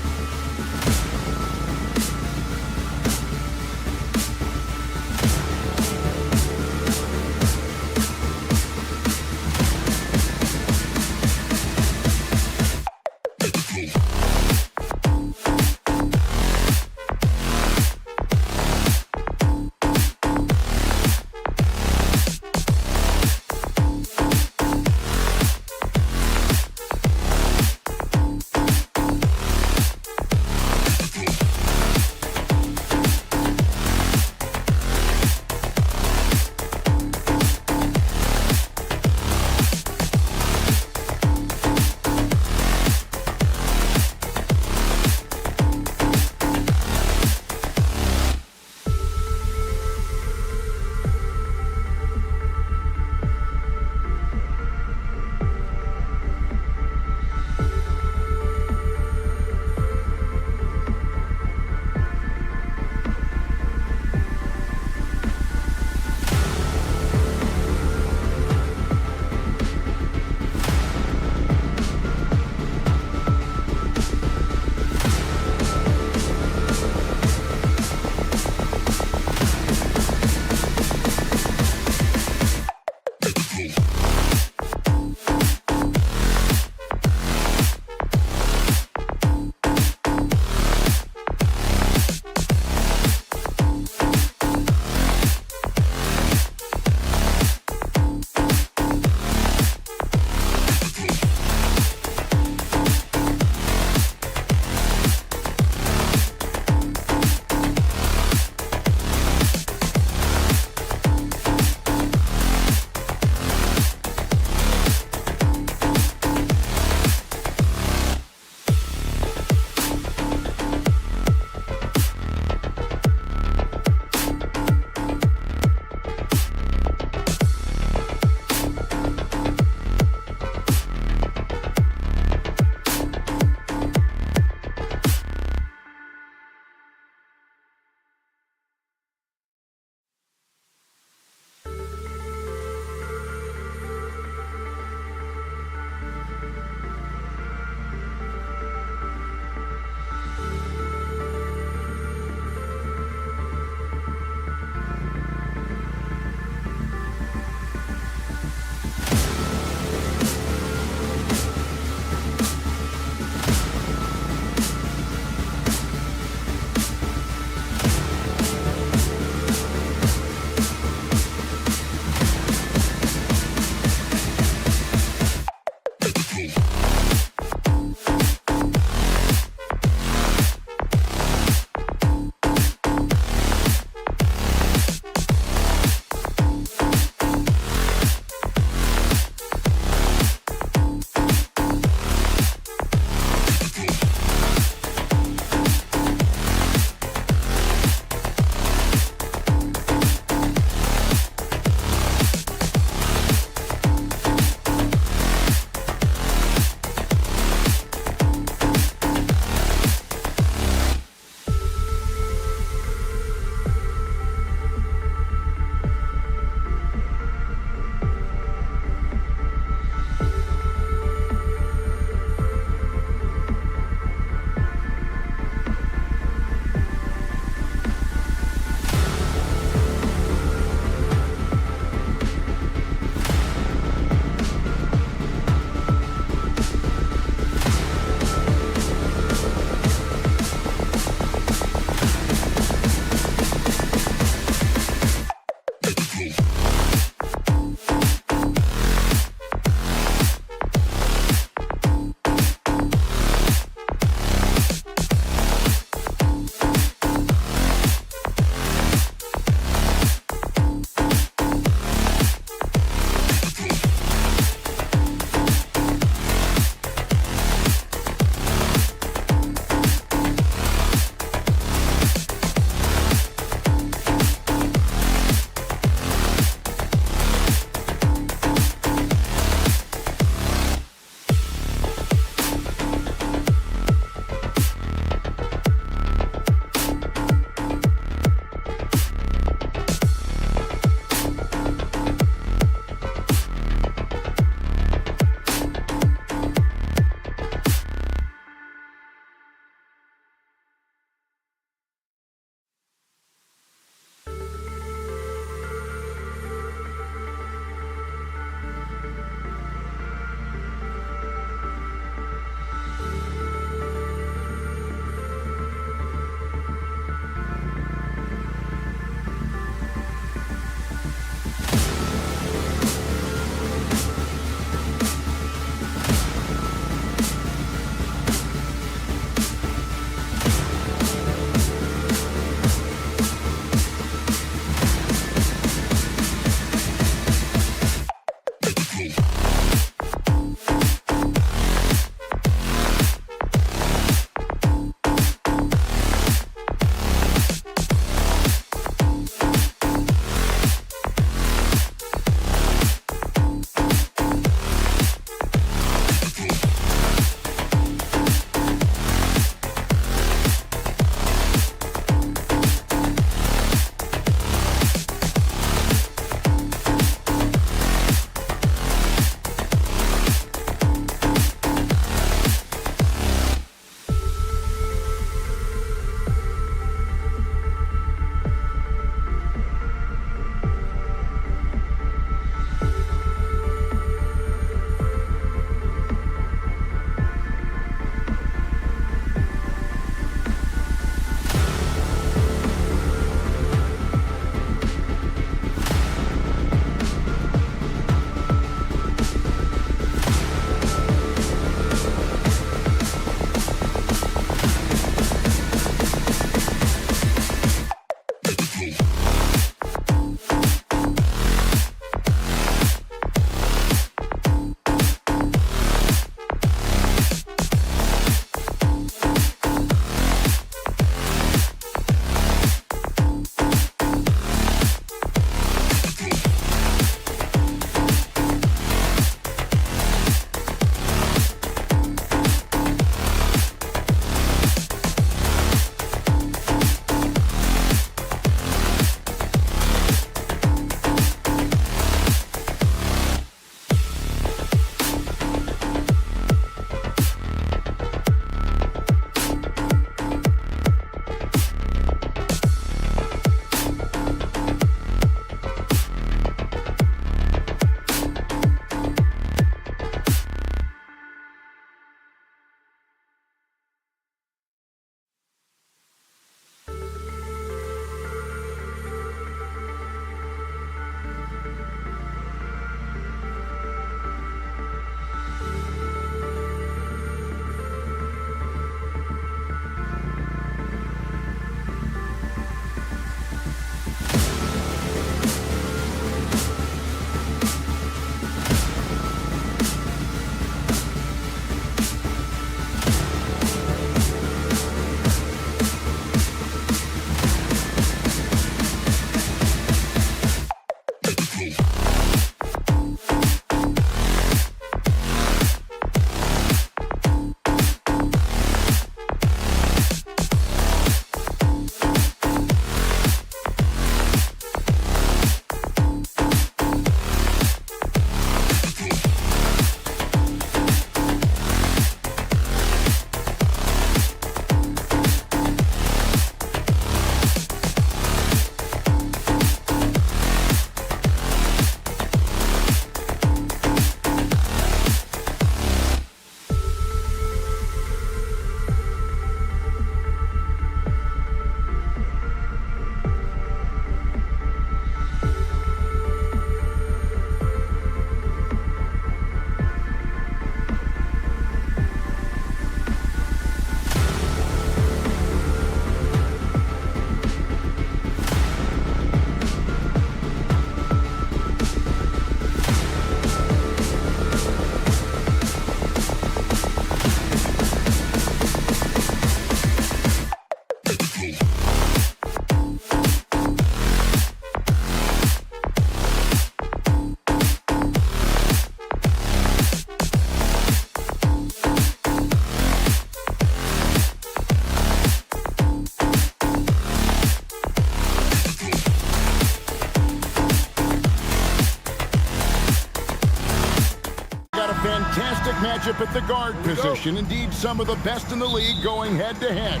fantastic matchup at the guard position. Indeed, some of the best in the league going head-to-head.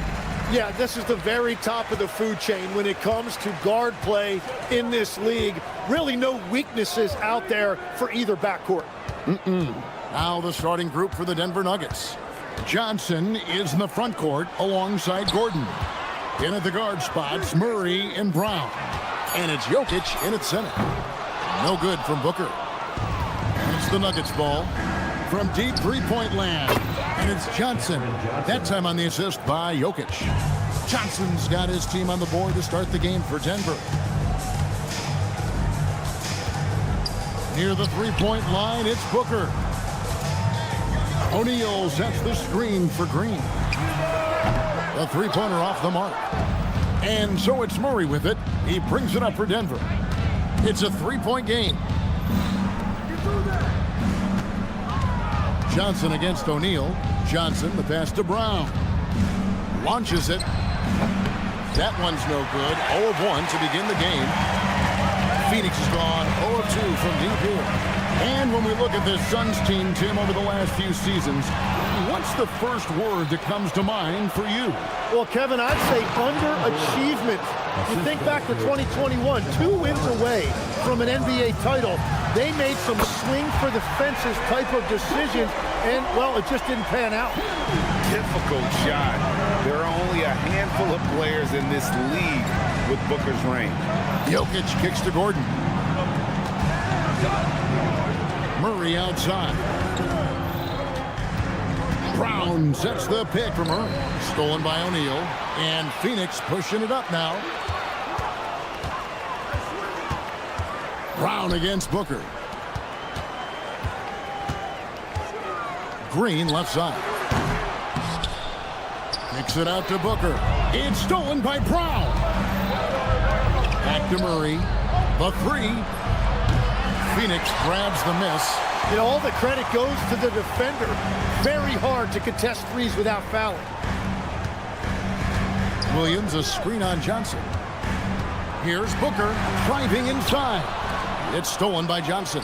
Yeah, this is the very top of the food chain when it comes to guard play in this league. Really no weaknesses out there for either backcourt. Now the starting group for the Denver Nuggets. Johnson is in the front court alongside Gordon. In at the guard spots, Murray and Brown. And it's Jokic in at center. No good from Booker. And it's the Nuggets ball from deep three-point land. And it's Johnson. That time on the assist by Jokic. Johnson's got his team on the board to start the game for Denver. Near the three-point line, it's Booker. O'Neal sets the screen for Green. The three-pointer off the mark. And so it's Murray with it. He brings it up for Denver. It's a three-point game. Johnson against O'Neal. Johnson, the pass to Brown. Launches it. That one's no good. 0 of 1 to begin the game. Phoenix is gone 0 of 2 from deep here. And when we look at this Suns team, Tim, over the last few seasons, what's the first word that comes to mind for you? Well, Kevin, I'd say underachievement. You think back to 2021, 2 wins away from an NBA title. They made some swing for the fences type of decisions, and, well, it just didn't pan out. Difficult shot. There are only a handful of players in this league with Booker's range. Jokic kicks to Gordon. Murray outside. Brown sets the pick from Murray. Stolen by O'Neal. And Phoenix pushing it up now. Brown against Booker. Green left side. Kicks it out to Booker. It's stolen by Brown. Back to Murray. The three. Phoenix grabs the miss. You know, all the credit goes to the defender. Very hard to contest threes without fouling. Williams, a screen on Johnson. Here's Booker driving inside. It's stolen by Johnson.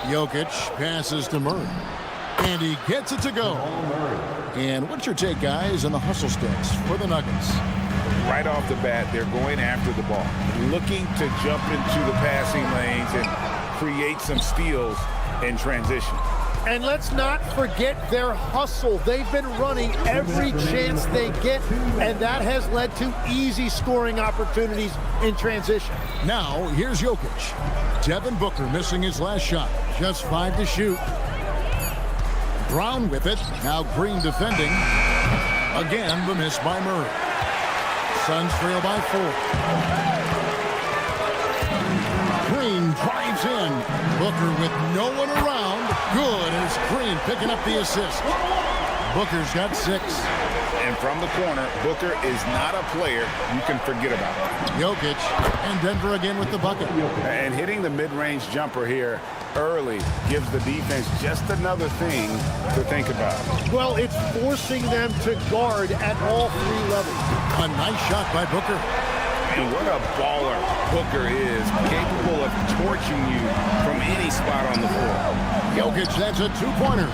Jokic passes to Murray. And he gets it to go. And what's your take, guys, on the hustle steps for the Nuggets? Right off the bat, they're going after the ball, looking to jump into the passing lanes and create some steals in transition. And let's not forget their hustle. They've been running every chance they get, and that has led to easy scoring opportunities in transition. Now, here's Jokic. Devin Booker missing his last shot. Just 5 to shoot. Brown with it. Now Green defending. Again, the miss by Murray. Suns trail by 4. Green drives in. Booker with no one around. Good as Green picking up the assist. Booker's got 6. And from the corner, Booker is not a player you can forget about. Jokic and Denver again with the bucket. And hitting the mid-range jumper here early gives the defense just another thing to think about. Well, it's forcing them to guard at all 3 levels. A nice shot by Booker. And what a baller Booker is, capable of torching you from any spot on the floor. Jokic, that's a 2-pointer.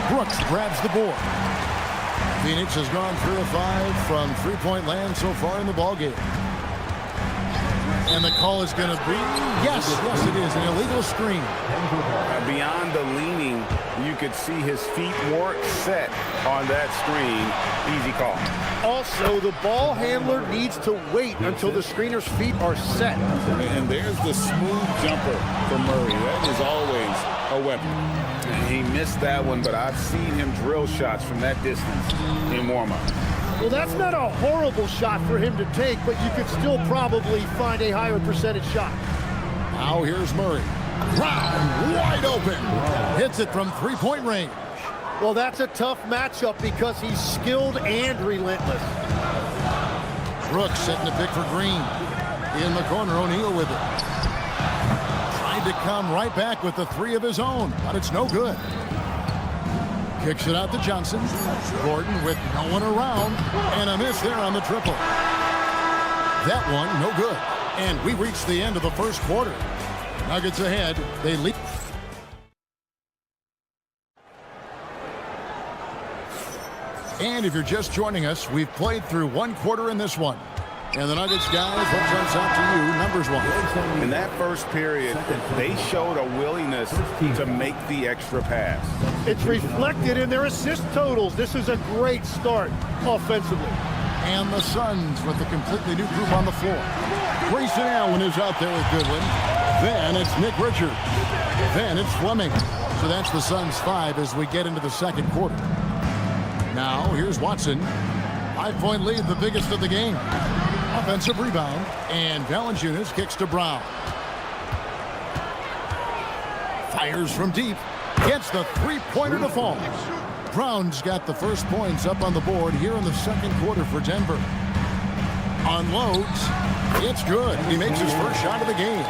Brooks grabs the board. Phoenix has gone 3 of 5 from three-point land so far in the ballgame. And the call is going to be, yes, it is, an illegal screen. Beyond the leaning, you could see his feet weren't set on that screen. Easy call. Also, the ball handler needs to wait until the screener's feet are set. And there's the smooth jumper for Murray. That is always a weapon. He missed that one, but I've seen him drill shots from that distance in warm-up. Well, that's not a horrible shot for him to take, but you could still probably find a higher percentage shot. Now here's Murray. Brown wide open. Hits it from three-point range. Well, that's a tough matchup because he's skilled and relentless. Brooks setting the pick for Green. In the corner, O'Neal with it. Tried to come right back with the 3 of his own, but it's no good. Kicks it out to Johnson. Gordon with no one around, and a miss there on the triple. That one, no good. And we reach the end of the first quarter. Nuggets ahead. They lead. And if you're just joining us, we've played through one quarter in this one. And the Nuggets guys, what jumps out to you, numbers one? In that first period, they showed a willingness to make the extra pass. It's reflected in their assist totals. This is a great start offensively. And the Suns with a completely new group on the floor. Grayson Allen is out there with Goodwin. Then it's Nick Richards. Then it's Fleming. So that's the Suns 5 as we get into the second quarter. Now, here's Watson. 5-point lead, the biggest of the game. Offensive rebound, and Valanciunas kicks to Brown. Fires from deep. Gets the three-pointer to fall. Brown's got the first points up on the board here in the second quarter for Denver. Unloads. It's good. He makes his first shot of the game.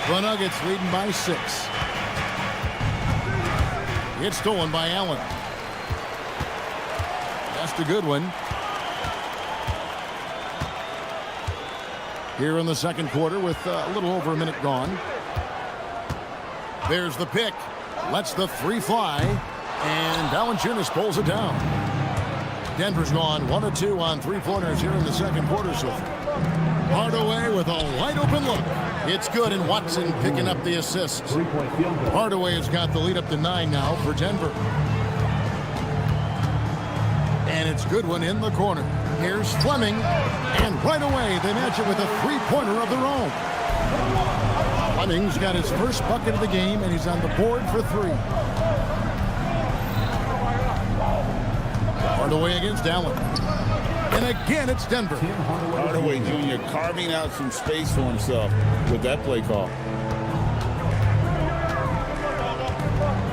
The Nuggets leading by 6. It's stolen by Allen. That's a good one. Here in the second quarter with a little over a minute gone. There's the pick. Lets the three fly. And Valanciunas pulls it down. Denver's gone 1 of 2 on three-pointers here in the second quarter so far. Hardaway with a wide-open look. It's good, and Watson picking up the assist. Hardaway has got the lead up to 9 now for Denver. And it's Goodwin in the corner. Here's Fleming, and right away they match it with a three-pointer of their own. Fleming's got his first bucket of the game, and he's on the board for 3. Hardaway against Allen. And again, it's Denver. Hardaway Jr. carving out some space for himself with that play call.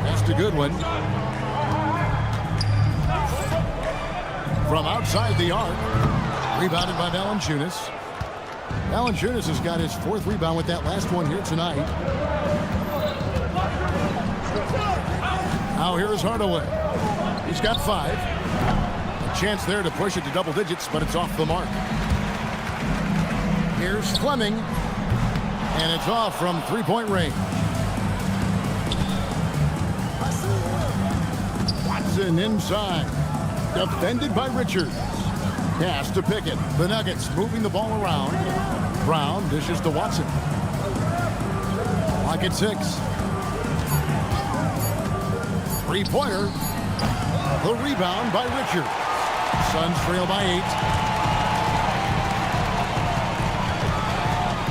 That's a good one. From outside the arc. Rebounded by Valanciunas. Valanciunas has got his 4th rebound with that last one here tonight. Now here's Hardaway. He's got 5. A chance there to push it to double digits, but it's off the mark. Here's Fleming. And it's off from three-point range. Watson inside. Defended by Richards. Pass to Pickett. The Nuggets moving the ball around. Brown dishes to Watson. Clock at 6. Three-pointer. The rebound by Richards. Suns trail by 8.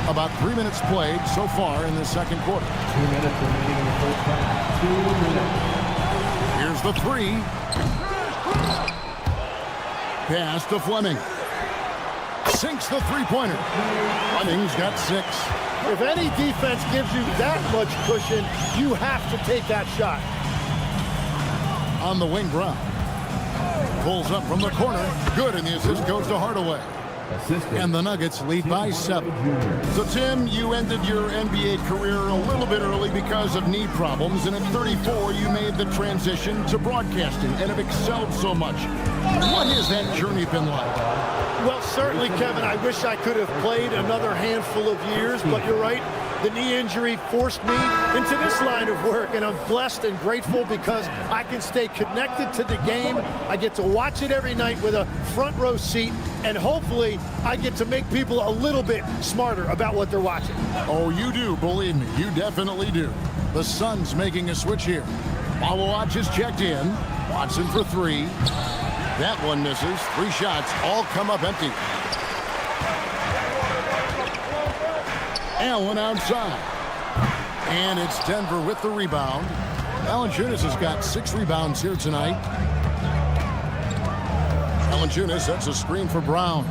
About 3 minutes played so far in the second quarter. 2 minutes remaining in the first half. 2 minutes. Here's the 3. Pass to Fleming. Sinks the three-pointer. Fleming's got 6. If any defense gives you that much cushion, you have to take that shot. On the wing, Brown. Pulls up from the corner. Good, and the assist goes to Hardaway. And the Nuggets lead by 7. So, Tim, you ended your NBA career a little bit early because of knee problems, and at 34, you made the transition to broadcasting and have excelled so much. What has that journey been like? Well, certainly, Kevin, I wish I could have played another handful of years, but you're right. The knee injury forced me into this line of work, and I'm blessed and grateful because I can stay connected to the game. I get to watch it every night with a front row seat, and hopefully I get to make people a little bit smarter about what they're watching. Oh, you do, believe me. You definitely do. The Suns making a switch here. Watch is checked in. Watson for 3. That one misses. 3 shots all come up empty. Allen outside. And it's Denver with the rebound. Valanciunas has got 6 rebounds here tonight. Valanciunas sets a screen for Brown.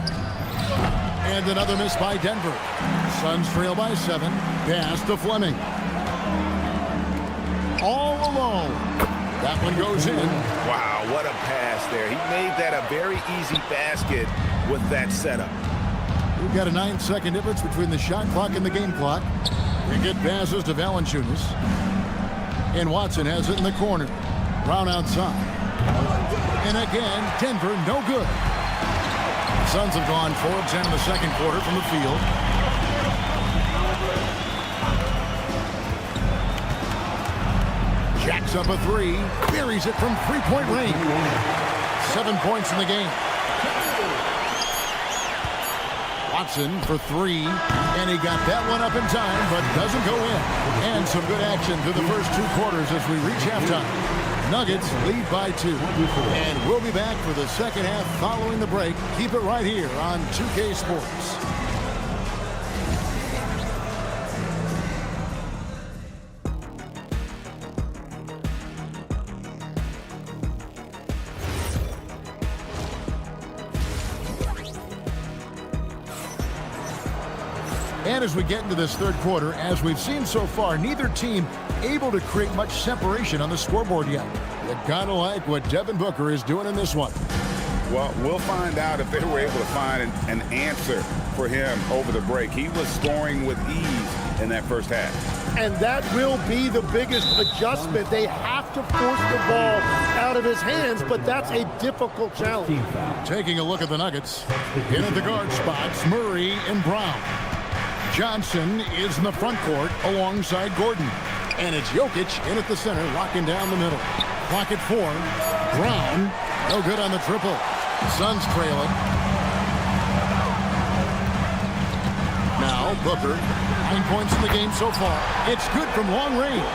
And another miss by Denver. Suns trail by 7. Pass to Fleming. All alone. That one goes in. Wow, what a pass there. He made that a very easy basket with that setup. We've got a 9-second difference between the shot clock and the game clock. Pickett passes to Valanciunas. And Watson has it in the corner. Brown outside. And again, Denver no good. The Suns have gone 4 of 10 in the second quarter from the field. Jacks up a 3. Buries it from three-point range. 7 points in the game. Watson for 3, and he got that one up in time, but doesn't go in. And some good action through the first 2 quarters as we reach halftime. Nuggets lead by 2. And we'll be back for the second half following the break. Keep it right here on 2K Sports. And as we get into this third quarter, as we've seen so far, neither team able to create much separation on the scoreboard yet. You gotta like what Devin Booker is doing in this one. Well, we'll find out if they were able to find an answer for him over the break. He was scoring with ease in that first half. And that will be the biggest adjustment. They have to force the ball out of his hands, but that's a difficult challenge. Taking a look at the Nuggets. In at the guard spots, Murray and Brown. Johnson is in the front court alongside Gordon. And it's Jokic in at the center, locking down the middle. Clock at 4. Brown, no good on the triple. Suns trailing. Now Booker, 9 points in the game so far. It's good from long range.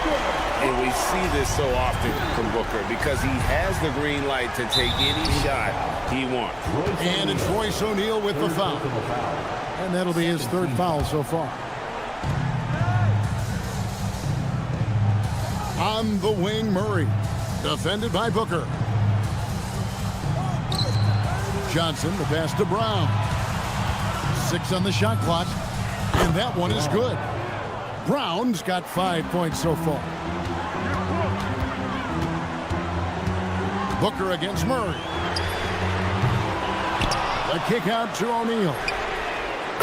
And we see this so often from Booker because he has the green light to take any shot he wants. And it's Royce O'Neal with the foul. And that'll be his 3rd foul so far. On the wing, Murray. Defended by Booker. Johnson, the pass to Brown. 6 on the shot clock. And that one is good. Brown's got 5 points so far. Booker against Murray. The kick out to O'Neal.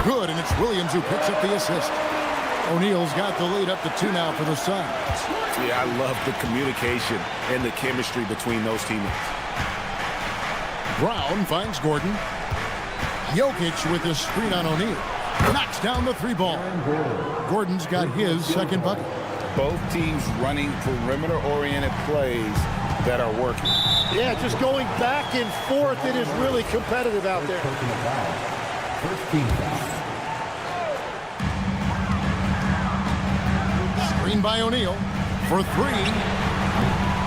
Good, and it's Williams who picks up the assist. O'Neal's got the lead up to 2 now for the Suns. Yeah, I love the communication and the chemistry between those teammates. Brown finds Gordon. Jokic with the screen on O'Neal. Knocks down the 3-ball. Gordon's got his 2nd bucket. Both teams running perimeter-oriented plays that are working. Yeah, just going back and forth. It is really competitive out there. Screen by O'Neal for 3.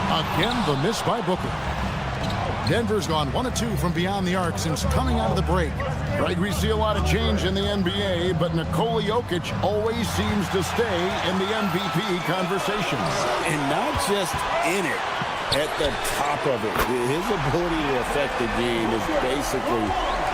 Again, the miss by Booker. Denver's gone 1 of 2 from beyond the arc since coming out of the break. Greg, we see a lot of change in the NBA, but Nikola Jokic always seems to stay in the MVP conversation. And not just in it, at the top of it. His ability to affect the game is basically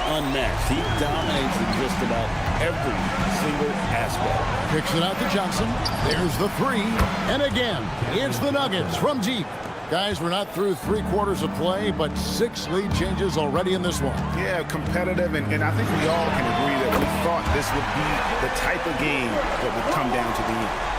unmatched. He dominates in just about every single aspect. Kicks it out to Johnson. There's the 3. And again, it's the Nuggets from deep. Guys, we're not through 3 quarters of play, but 6 lead changes already in this one. Yeah, competitive, and I think we all can agree that we thought this would be the type of game that would come down to the end.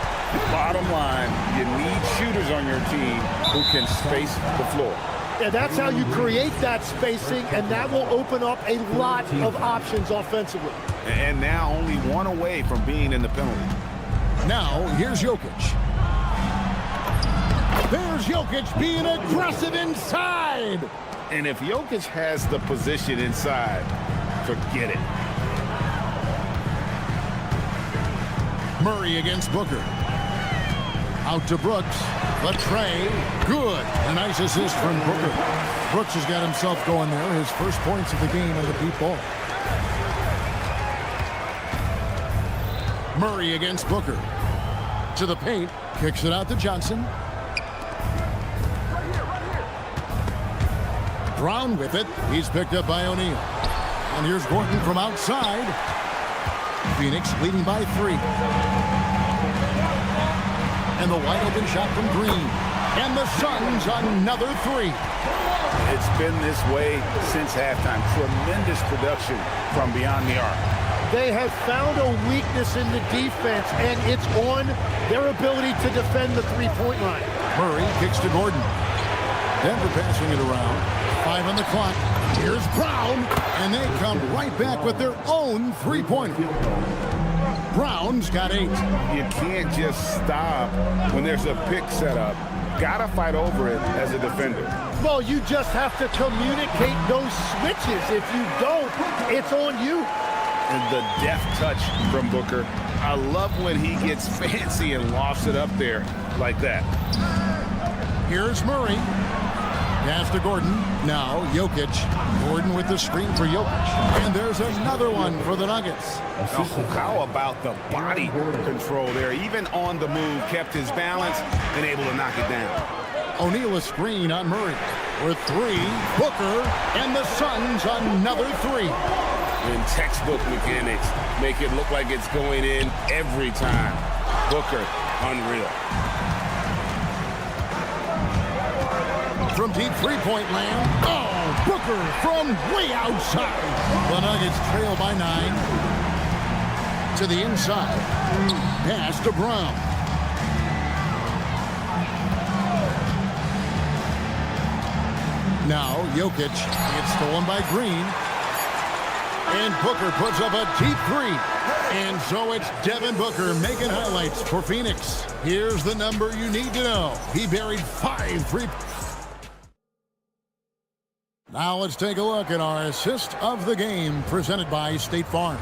Bottom line, you need shooters on your team who can space the floor. And that's how you create that spacing, and that will open up a lot of options offensively. And now only 1 away from being in the penalty. Now, here's Jokic. There's Jokic being aggressive inside. And if Jokic has the position inside, forget it. Murray against Booker. Out to Brooks. The tray. Good. A nice assist from Booker. Brooks has got himself going there. His first points of the game on the deep ball. Murray against Booker. To the paint. Kicks it out to Johnson. Brown with it. He's picked up by O'Neal. And here's Gordon from outside. Phoenix leading by 3. And the wide open shot from Green. And the Suns another 3. It's been this way since halftime. Tremendous production from beyond the arc. They have found a weakness in the defense, and it's on their ability to defend the 3-point line. Murray kicks to Gordon. Denver passing it around. 5 on the clock. Here's Brown, and they come right back with their own 3-pointer. Brown's got 8. You can't just stop when there's a pick set up. Gotta fight over it as a defender. Well, you just have to communicate those switches. If you don't, it's on you. And the deft touch from Booker. I love when he gets fancy and lofts it up there like that. Here's Murray. Pass to Gordon. Now Jokic. Gordon with the screen for Jokic. And there's another one for the Nuggets. Oh, how about the body control there? Even on the move, kept his balance and able to knock it down. O'Neal a screen on Murray. With 3. Booker. And the Suns another 3. In textbook mechanics, make it look like it's going in every time. Booker, unreal. From deep three-point land. Oh, Booker from way outside. The Nuggets trail by 9. To the inside. Pass to Brown. Now Jokic gets stolen by Green. And Booker puts up a deep 3. And so it's Devin Booker making highlights for Phoenix. Here's the number you need to know. He buried 5 3. Now let's take a look at our assist of the game presented by State Farm.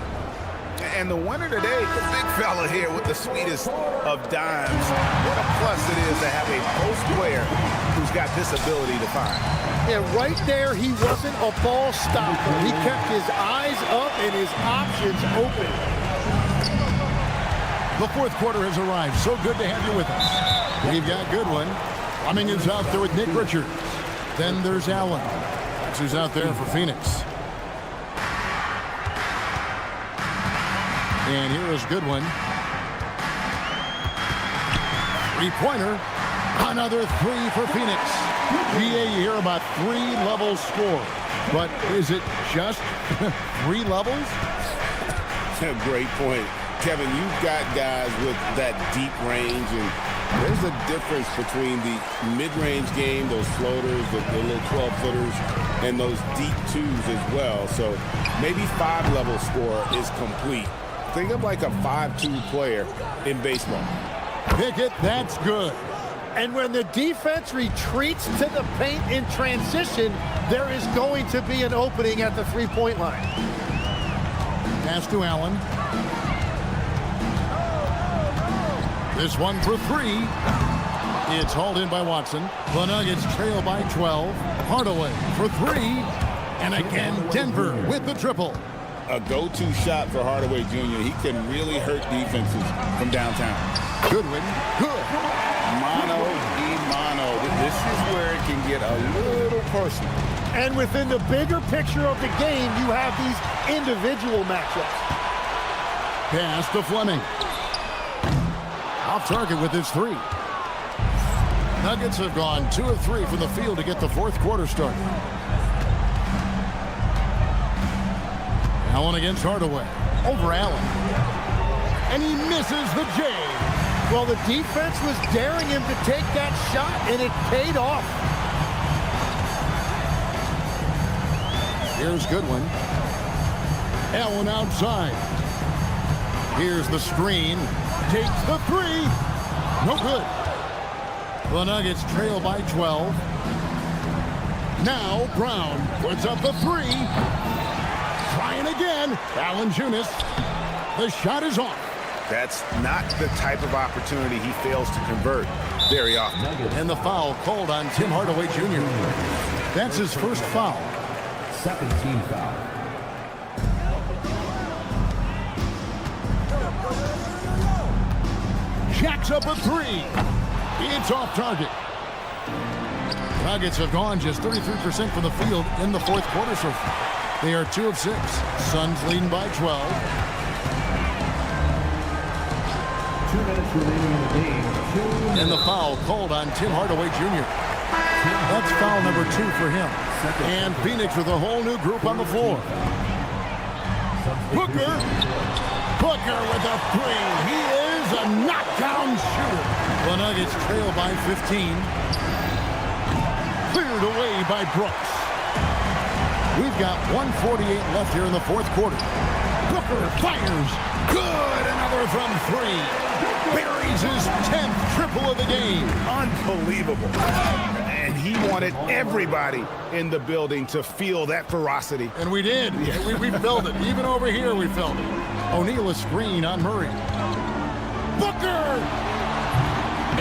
And the winner today, the big fella here with the sweetest of dimes. What a plus it is to have a post player who's got this ability to find. And right there, he wasn't a ball stopper. He kept his eyes up and his options open. The fourth quarter has arrived. So good to have you with us. We've got Goodwin. Fleming is out there with Nick Richards. Then there's Allen. That's who's out there for Phoenix. And here is Goodwin. Three-pointer. Another 3 for Phoenix. PA, you hear about 3-level score. But is it just 3 levels? A great point. Kevin, you've got guys with that deep range, and there's a difference between the mid-range game, those floaters, the little 12-footers, and those deep 2s as well. So maybe 5-level score is complete. Think of like a 5-2 player in baseball. Pickett, that's good. And when the defense retreats to the paint in transition, there is going to be an opening at the three-point line. Pass to Allen. This one for 3. It's hauled in by Watson. The Nuggets trail by 12. Hardaway for 3. And again, Denver with the triple. A go-to shot for Hardaway Jr. He can really hurt defenses from downtown. Goodwin, good. Mano y mano. This is where it can get a little personal. And within the bigger picture of the game, you have these individual matchups. Pass to Fleming. Off target with his 3. Nuggets have gone 2 of 3 from the field to get the fourth quarter started. Allen against Hardaway. Over Allen. And he misses the J. Well, the defense was daring him to take that shot, and it paid off. Here's Goodwin. Allen outside. Here's the screen. Takes the 3. No good. The Nuggets trail by 12. Now Brown puts up the 3. Trying again. Valanciunas. The shot is off. That's not the type of opportunity he fails to convert very often. And the foul called on Tim Hardaway Jr. That's his first foul. 17 foul. Jacks up a 3. It's off target. Nuggets have gone just 33% from the field in the fourth quarter so far. They are 2 of 6. Suns leading by 12. 2 minutes remaining in the game. And the foul called on Tim Hardaway Jr. That's foul number 2 for him. And Phoenix with a whole new group on the floor. Booker. Booker with a 3. He is a knockdown shooter. The Nuggets trail by 15. Cleared away by Brooks. We've got 1:48 left here in the fourth quarter. Booker fires. Good. Another from three. Buries his 10th triple of the game. Unbelievable. And he wanted everybody in the building to feel that ferocity. And we did. We felt it. Even over here, we felt it. O'Neal a screen on Murray. Booker!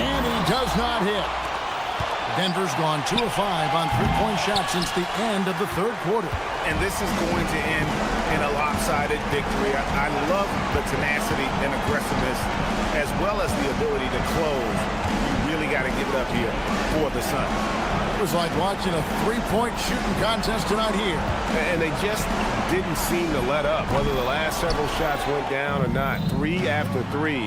And he does not hit. Denver's gone 2 of 5 on three-point shots since the end of the third quarter. And this is going to end in a lopsided victory. I love the tenacity and aggressiveness as well as the ability to close. You really got to give it up here for the Suns. It was like watching a three-point shooting contest tonight here. And they just didn't seem to let up, whether the last several shots went down or not. 3 after 3,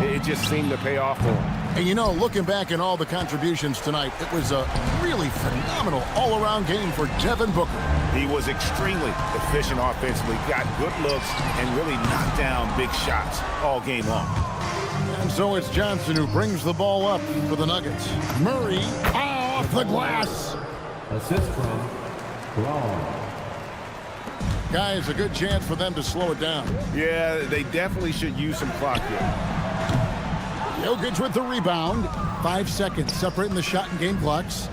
it just seemed to pay off for them. And you know, looking back at all the contributions tonight, it was a really phenomenal all-around game for Devin Booker. He was extremely efficient offensively, got good looks, and really knocked down big shots all game long. And so it's Johnson who brings the ball up for the Nuggets. Murray off the glass. Assist from Brown. Guys, a good chance for them to slow it down. Yeah, they definitely should use some clock here. Jokic with the rebound. 5 seconds separating the shot and game clocks.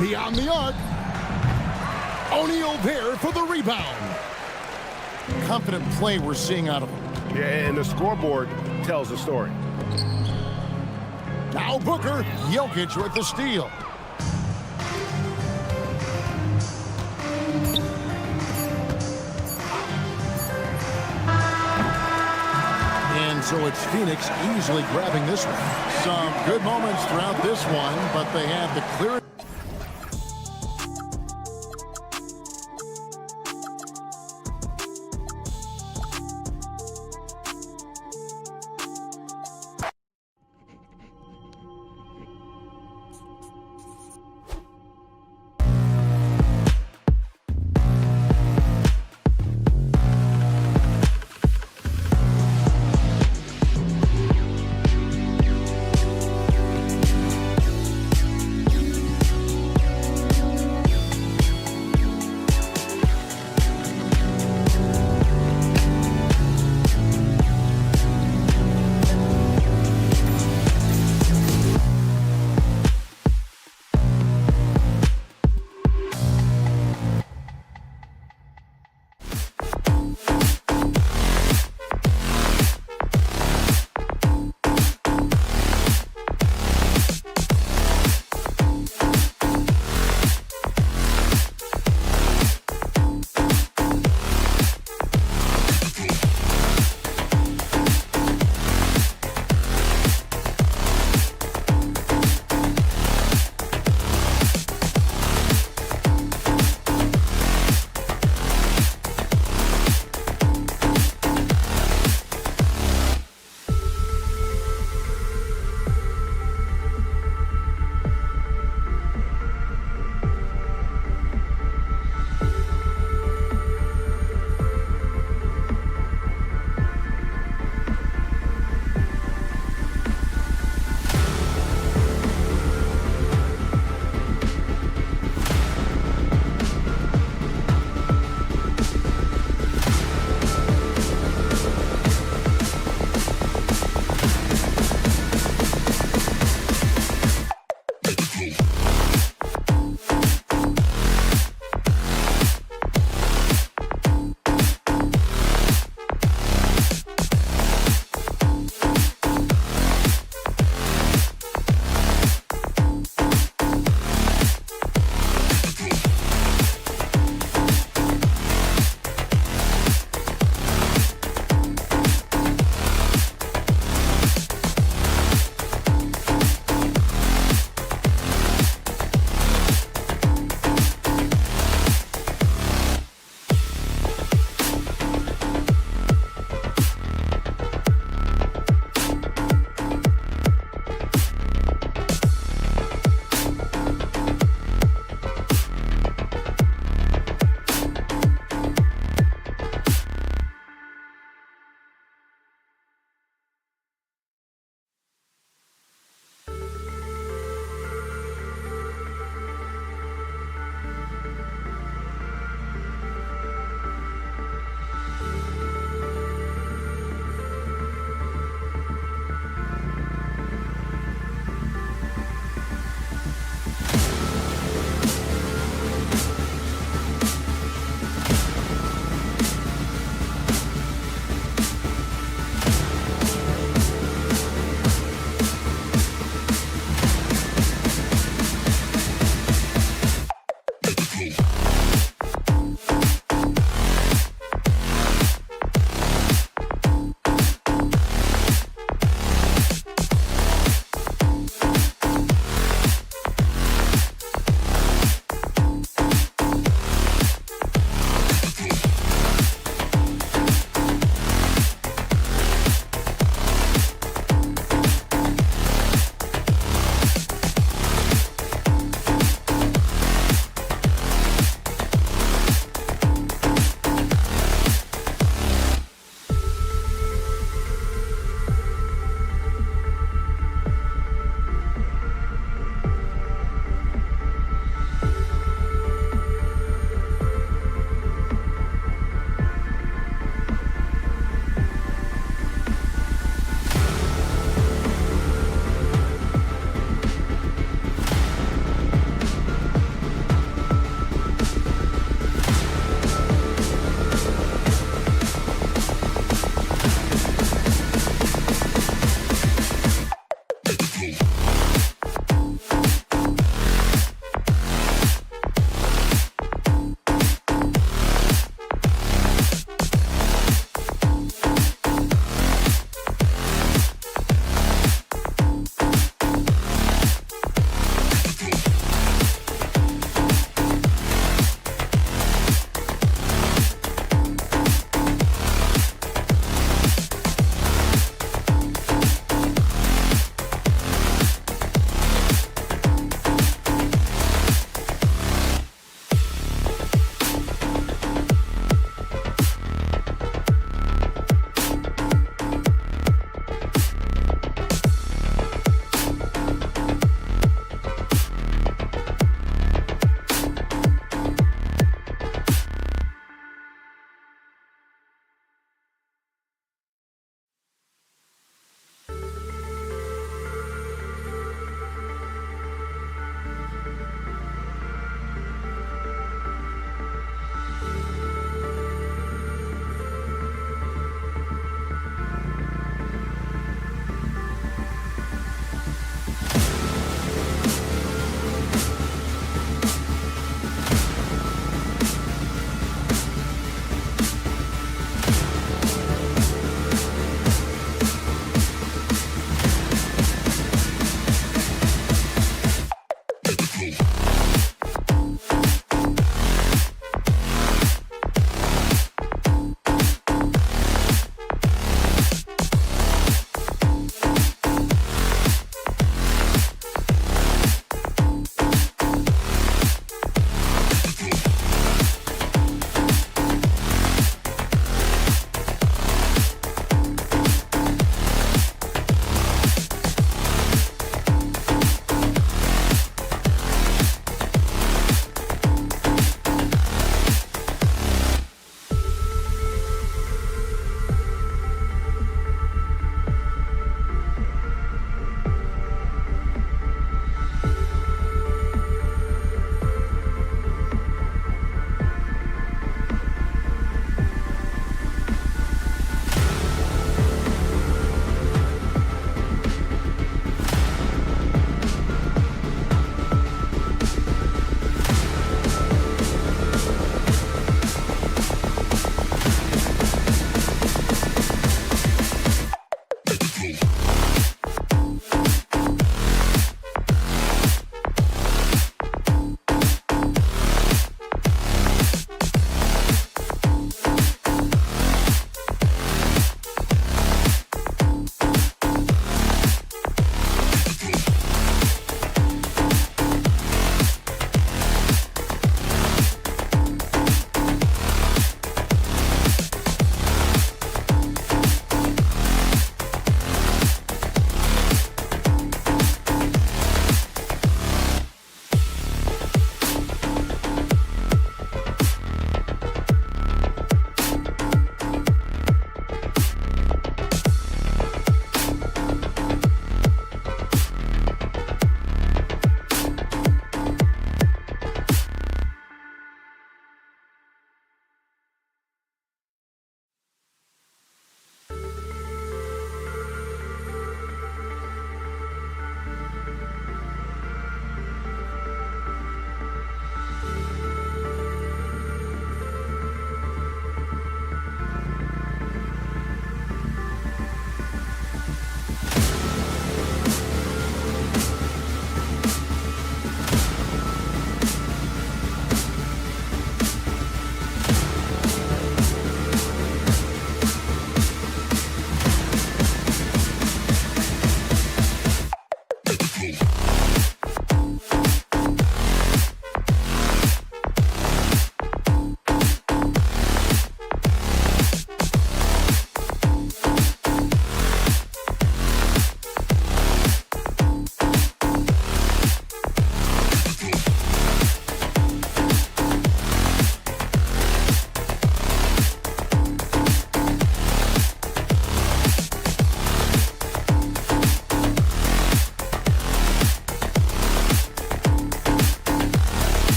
Beyond the arc. O'Neal there for the rebound. Confident play we're seeing out of him. Yeah, and the scoreboard tells the story. Now Booker, Jokic with the steal. And so it's Phoenix easily grabbing this one. Some good moments throughout this one, but they have the clear.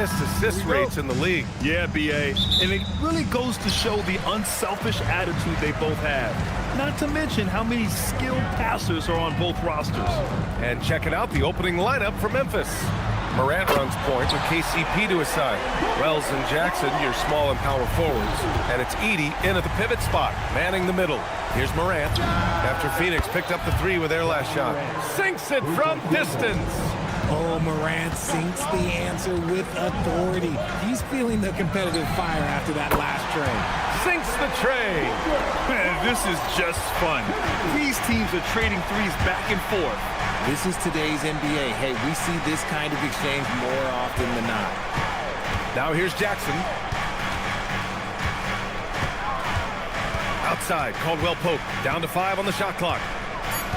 highest assist rates in the league. Yeah, B.A. And it really goes to show the unselfish attitude they both have. Not to mention how many skilled passers are on both rosters. And checking out the opening lineup for Memphis. Morant runs point with KCP to his side. Wells and Jackson, your small and power forwards. And it's Edey in at the pivot spot, manning the middle. Here's Morant. After Phoenix picked up the three with their last shot. Sinks it from distance. Oh, Morant sinks the answer with authority. He's feeling the competitive fire after that last tray. Sinks the tray. Man, this is just fun. These teams are trading threes back and forth. This is today's NBA. Hey, we see this kind of exchange more often than not. Now here's Jackson. Outside, Caldwell Pope down to 5 on the shot clock.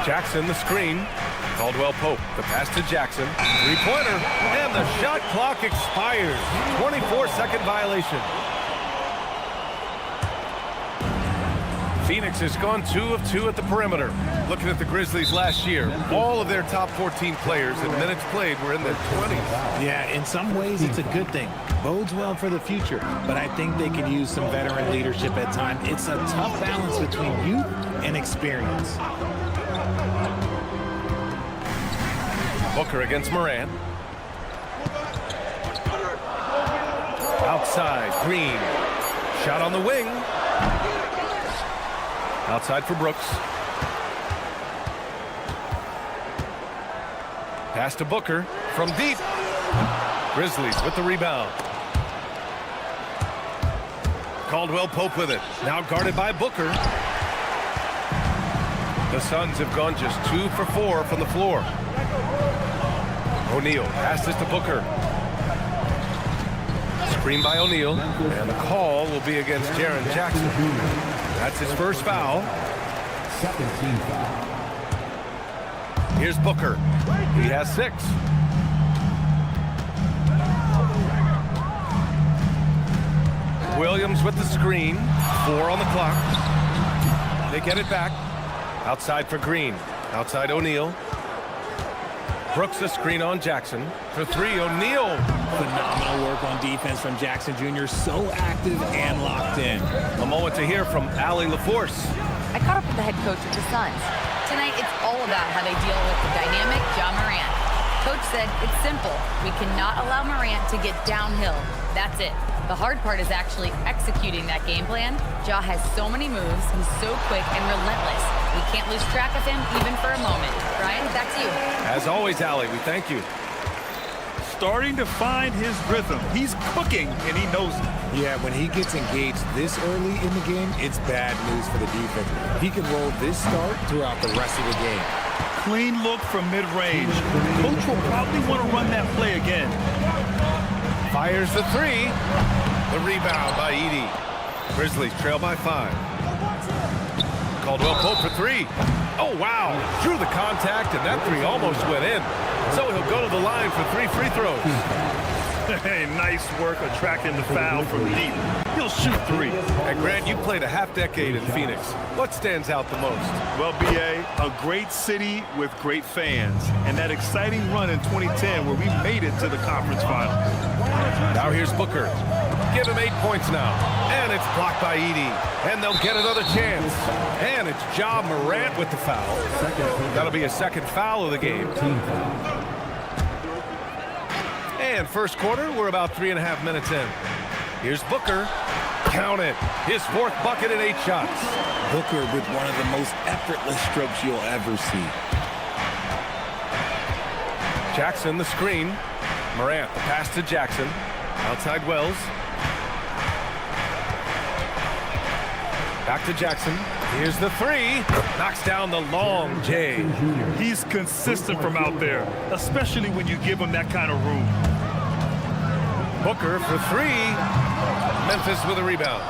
Jackson, the screen. Caldwell Pope, the pass to Jackson. Three-pointer, and the shot clock expires. 24-second violation. Phoenix has gone 2 of 2 at the perimeter. Looking at the Grizzlies last year, all of their top 14 players in minutes played were in their 20s. Yeah, in some ways it's a good thing. Bodes well for the future, but I think they can use some veteran leadership at times. It's a tough balance between youth and experience. Booker against Morant. Outside, Green. Shot on the wing. Outside for Brooks. Pass to Booker from deep. Grizzlies with the rebound. Caldwell Pope with it. Now guarded by Booker. The Suns have gone just 2 for 4 from the floor. O'Neal passes to Booker. Screen by O'Neal. And the call will be against Jaren Jackson. That's his first foul. Second team foul. Here's Booker. He has 6. Williams with the screen. 4 on the clock. They get it back. Outside for Green. Outside O'Neal. Brooks a screen on Jackson. For 3, O'Neal. Phenomenal work on defense from Jackson Jr. So active and locked in. A moment to hear from Allie LaForce. I caught up with the head coach of the Suns. Tonight, it's all about how they deal with the dynamic Ja Morant. Coach said it's simple. We cannot allow Morant to get downhill. That's it. The hard part is actually executing that game plan. Ja has so many moves. He's so quick and relentless. We can't lose track of him even for a moment. Brian, back to you. As always, Allie, we thank you. Starting to find his rhythm. He's cooking, and he knows it. Yeah, when he gets engaged this early in the game, it's bad news for the defense. He can roll this start throughout the rest of the game. Clean look from mid-range. Coach will probably want to run that play again. Fires the 3. The rebound by Edey. Grizzlies trail by 5. Caldwell Pope for 3. Oh, wow. Through the contact, and that 3 almost went in. So he'll go to the line for 3 free throws. Hey, nice work attracting the foul from deep. He'll shoot 3. And Grant, you played a half-decade in Phoenix. What stands out the most? Well, B.A., a great city with great fans. And that exciting run in 2010 where we made it to the conference finals. Now here's Booker. Give him 8 points now. And it's blocked by Edey. And they'll get another chance. And it's Ja Morant with the foul. That'll be a second foul of the game. And first quarter, we're about 3.5 minutes in. Here's Booker. Count it. His 4th bucket in 8 shots. Booker with one of the most effortless strokes you'll ever see. Jackson, the screen. Morant, the pass to Jackson. Outside Wells. Back to Jackson. Here's the 3. Knocks down the long J. He's consistent from out there, especially when you give him that kind of room. Booker for 3. Memphis with a rebound.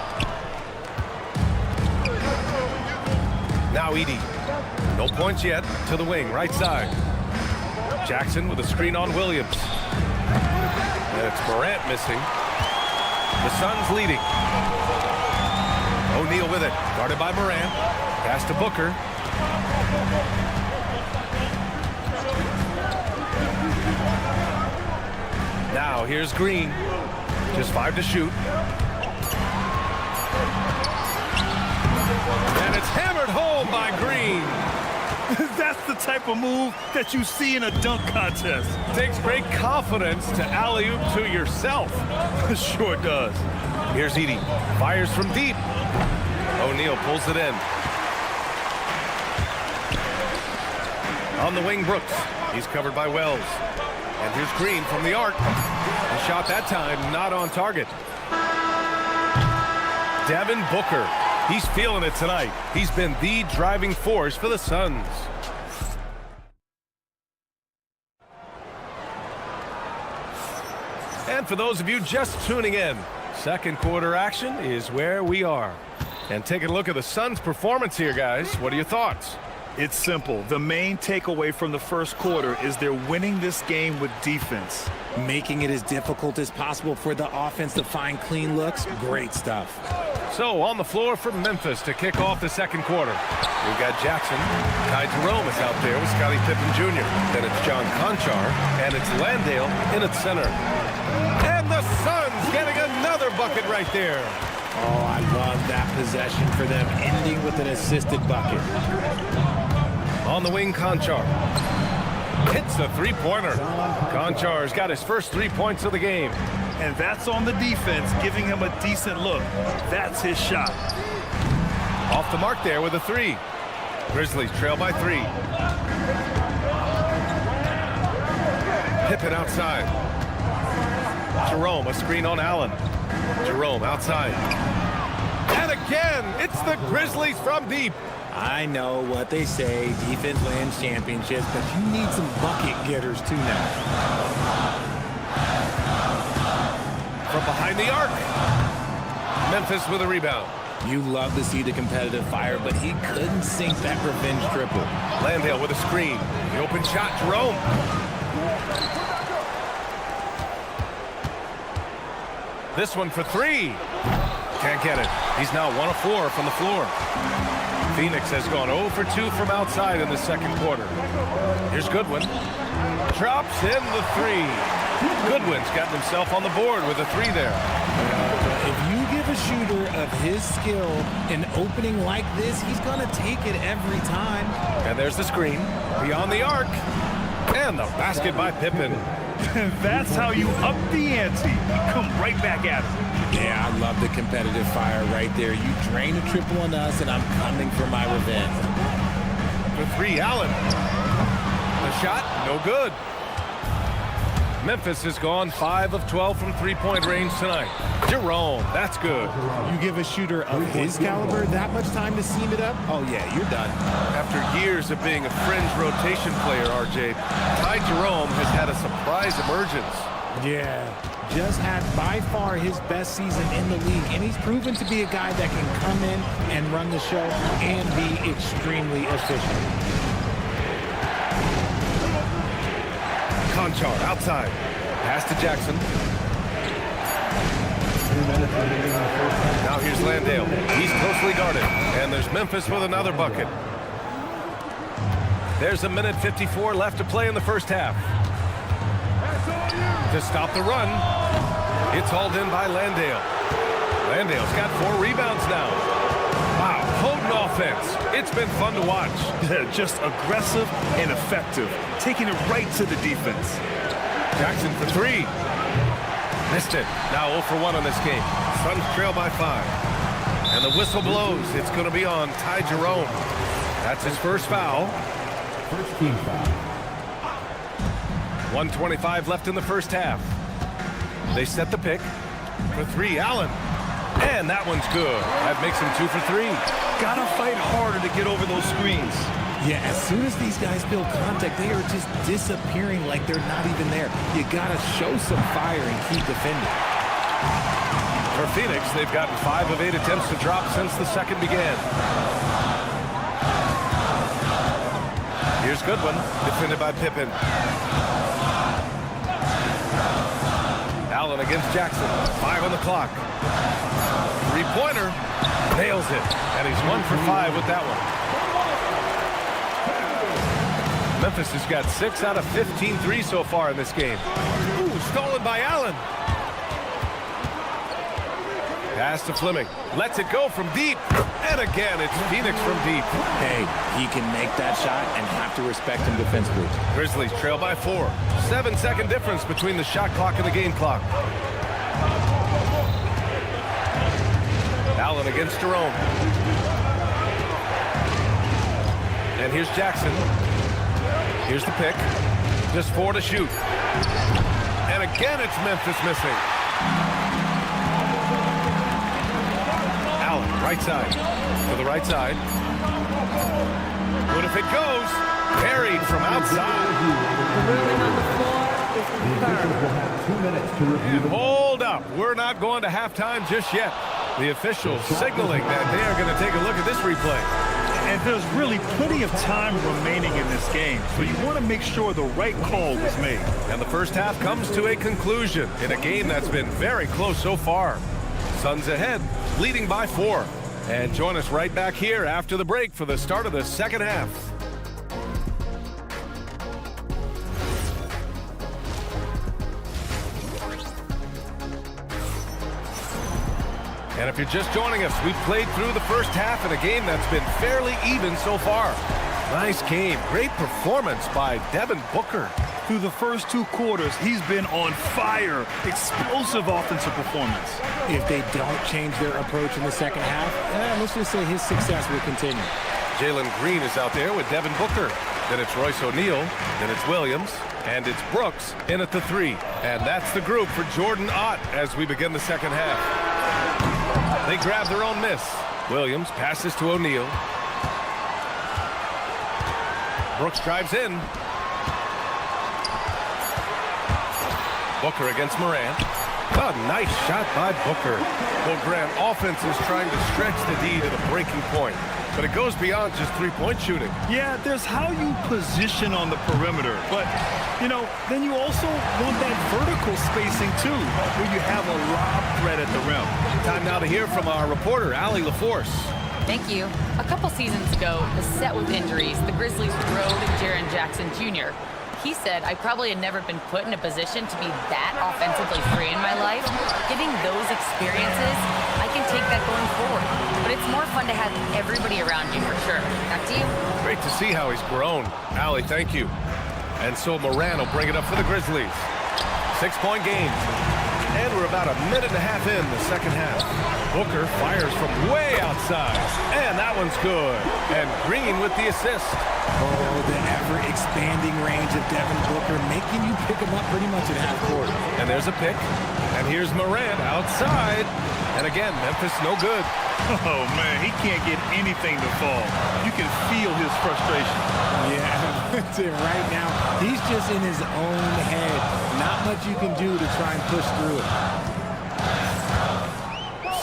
Now Edey. No points yet. To the wing, right side. Jackson with a screen on Williams. And it's Morant missing. The Suns leading. O'Neal with it. Guarded by Morant. Pass to Booker. Now Now here's Green. Just 5 to shoot. And it's hammered home by Green. That's the type of move that you see in a dunk contest. Takes great confidence to alley-oop to yourself. Sure does. Here's Edey. Fires from deep. O'Neal pulls it in. On the wing, Brooks. He's covered by Wells. And here's Green from the arc. The shot that time not on target. Devin Booker. He's feeling it tonight. He's been the driving force for the Suns. And for those of you just tuning in, second quarter action is where we are. And taking a look at the Suns' performance here, guys. What are your thoughts? It's simple. The main takeaway from the first quarter is they're winning this game with defense. Making it as difficult as possible for the offense to find clean looks. Great stuff. So on the floor for Memphis to kick off the second quarter. We've got Jackson. Ty Jerome is out there with Scottie Pippen Jr. Then it's John Conchar. And it's Landale in its center. And the Suns getting another bucket right there. Oh, I love that possession for them, ending with an assisted bucket. On the wing, Conchar. Hits a three-pointer. Conchar's got his first 3 points of the game. And that's on the defense, giving him a decent look. That's his shot. Off the mark there with a 3. Grizzlies trail by 3. Pippen outside. Jerome, a screen on Allen. Jerome outside. And again, it's the Grizzlies from deep. I know what they say, defense wins championships, but you need some bucket getters too now. From behind the arc. Memphis with a rebound. You love to see the competitive fire, but he couldn't sink that revenge triple. Landale with a screen. The open shot, Jerome. This one for 3. Can't get it. He's now 1 of 4 from the floor. Phoenix has gone 0 for 2 from outside in the second quarter. Here's Goodwin. Drops in the 3. Goodwin's gotten himself on the board with a 3 there. If you give a shooter of his skill an opening like this, he's going to take it every time. And there's the screen. Beyond the arc. And the basket by Pippen. That's how you up the ante. Come right back at him. Yeah, I love the competitive fire right there. You drain a triple on us, and I'm coming for my revenge. For 3, Allen. The shot, no good. Memphis has gone 5 of 12 from three-point range tonight. Jerome, that's good. You give a shooter of his caliber that much time to seam it up? Oh, yeah, you're done. After years of being a fringe rotation player, RJ, Ty Jerome has had a surprise emergence. Yeah, just had by far his best season in the league, and he's proven to be a guy that can come in and run the show and be extremely efficient. Conchar outside. Pass to Jackson. Now here's Landale. He's closely guarded. And there's Memphis with another bucket. There's 1:54 left to play in the first half. To stop the run, it's hauled in by Landale. Landale's got 4 rebounds now. Wow, potent offense. It's been fun to watch. Just aggressive and effective, taking it right to the defense. Jackson for 3. Missed it. Now 0 for 1 on this game. Suns trail by 5. And the whistle blows. It's going to be on Ty Jerome. That's his first foul. First team foul. 1:25 left in the first half. They set the pick. For 3, Allen. And that one's good. That makes him 2 for 3. Gotta fight harder to get over those screens. Yeah, as soon as these guys feel contact, they are just disappearing like they're not even there. You gotta show some fire and keep defending. For Phoenix, they've gotten 5 of 8 attempts to drop since the second began. Here's Goodwin, defended by Pippen. Allen against Jackson. 5 on the clock. Three-pointer. Nails it. And he's 1 for 5 with that one. Memphis has got 6 out of 15 threes so far in this game. Ooh, stolen by Allen. Pass to Fleming. Lets it go from deep. And again, it's Phoenix from deep. Hey, he can make that shot and have to respect him defensively. Grizzlies trail by 4. 7-second difference between the shot clock and the game clock. Allen against Jerome. And here's Jackson. Here's the pick. Just 4 to shoot. And again, it's Memphis missing. Allen, right side. To the right side. What if it goes? Parried from outside. The ruling on the floor is confirmed. 2 minutes to review. And hold up. We're not going to halftime just yet. The officials signaling that they are going to take a look at this replay. And there's really plenty of time remaining in this game, so you want to make sure the right call was made. And the first half comes to a conclusion in a game that's been very close so far. Suns ahead, leading by 4. And join us right back here after the break for the start of the second half. And if you're just joining us, we've played through the first half in a game that's been fairly even so far. Nice game. Great performance by Devin Booker. Through the first 2 quarters, he's been on fire. Explosive offensive performance. If they don't change their approach in the second half, let's just say his success will continue. Jalen Green is out there with Devin Booker. Then it's Royce O'Neal. Then it's Williams. And it's Brooks in at the 3. And that's the group for Jordan Ott as we begin the second half. They grab their own miss. Williams passes to O'Neal. Brooks drives in. Booker against Morant. A nice shot by Booker. Well, Grant, offense is trying to stretch the D to the breaking point, but it goes beyond just three-point shooting. Yeah, there's how you position on the perimeter, but, you know, then you also want that vertical spacing, too, where you have a lob threat at the rim. Time now to hear from our reporter, Allie LaForce. Thank you. A couple seasons ago, beset with injuries, the Grizzlies rode Jaren Jackson Jr. He said, I probably had never been put in a position to be that offensively free in my life. Getting those experiences, I can take that going forward. But it's more fun to have everybody around you for sure. Back to you. Great to see how he's grown. Allie, thank you. And so Moran will bring it up for the Grizzlies. 6-point game. And we're about a minute and a half in the second half. Booker fires from way outside. And that one's good. And Green with the assist. Oh, the ever-expanding range of Devin Booker, making you pick him up pretty much at half court. And there's a pick. And here's Morant outside. And again, Memphis no good. Oh, man, he can't get anything to fall. You can feel his frustration. Yeah, that's it right now. He's just in his own head. Not much you can do to try and push through it.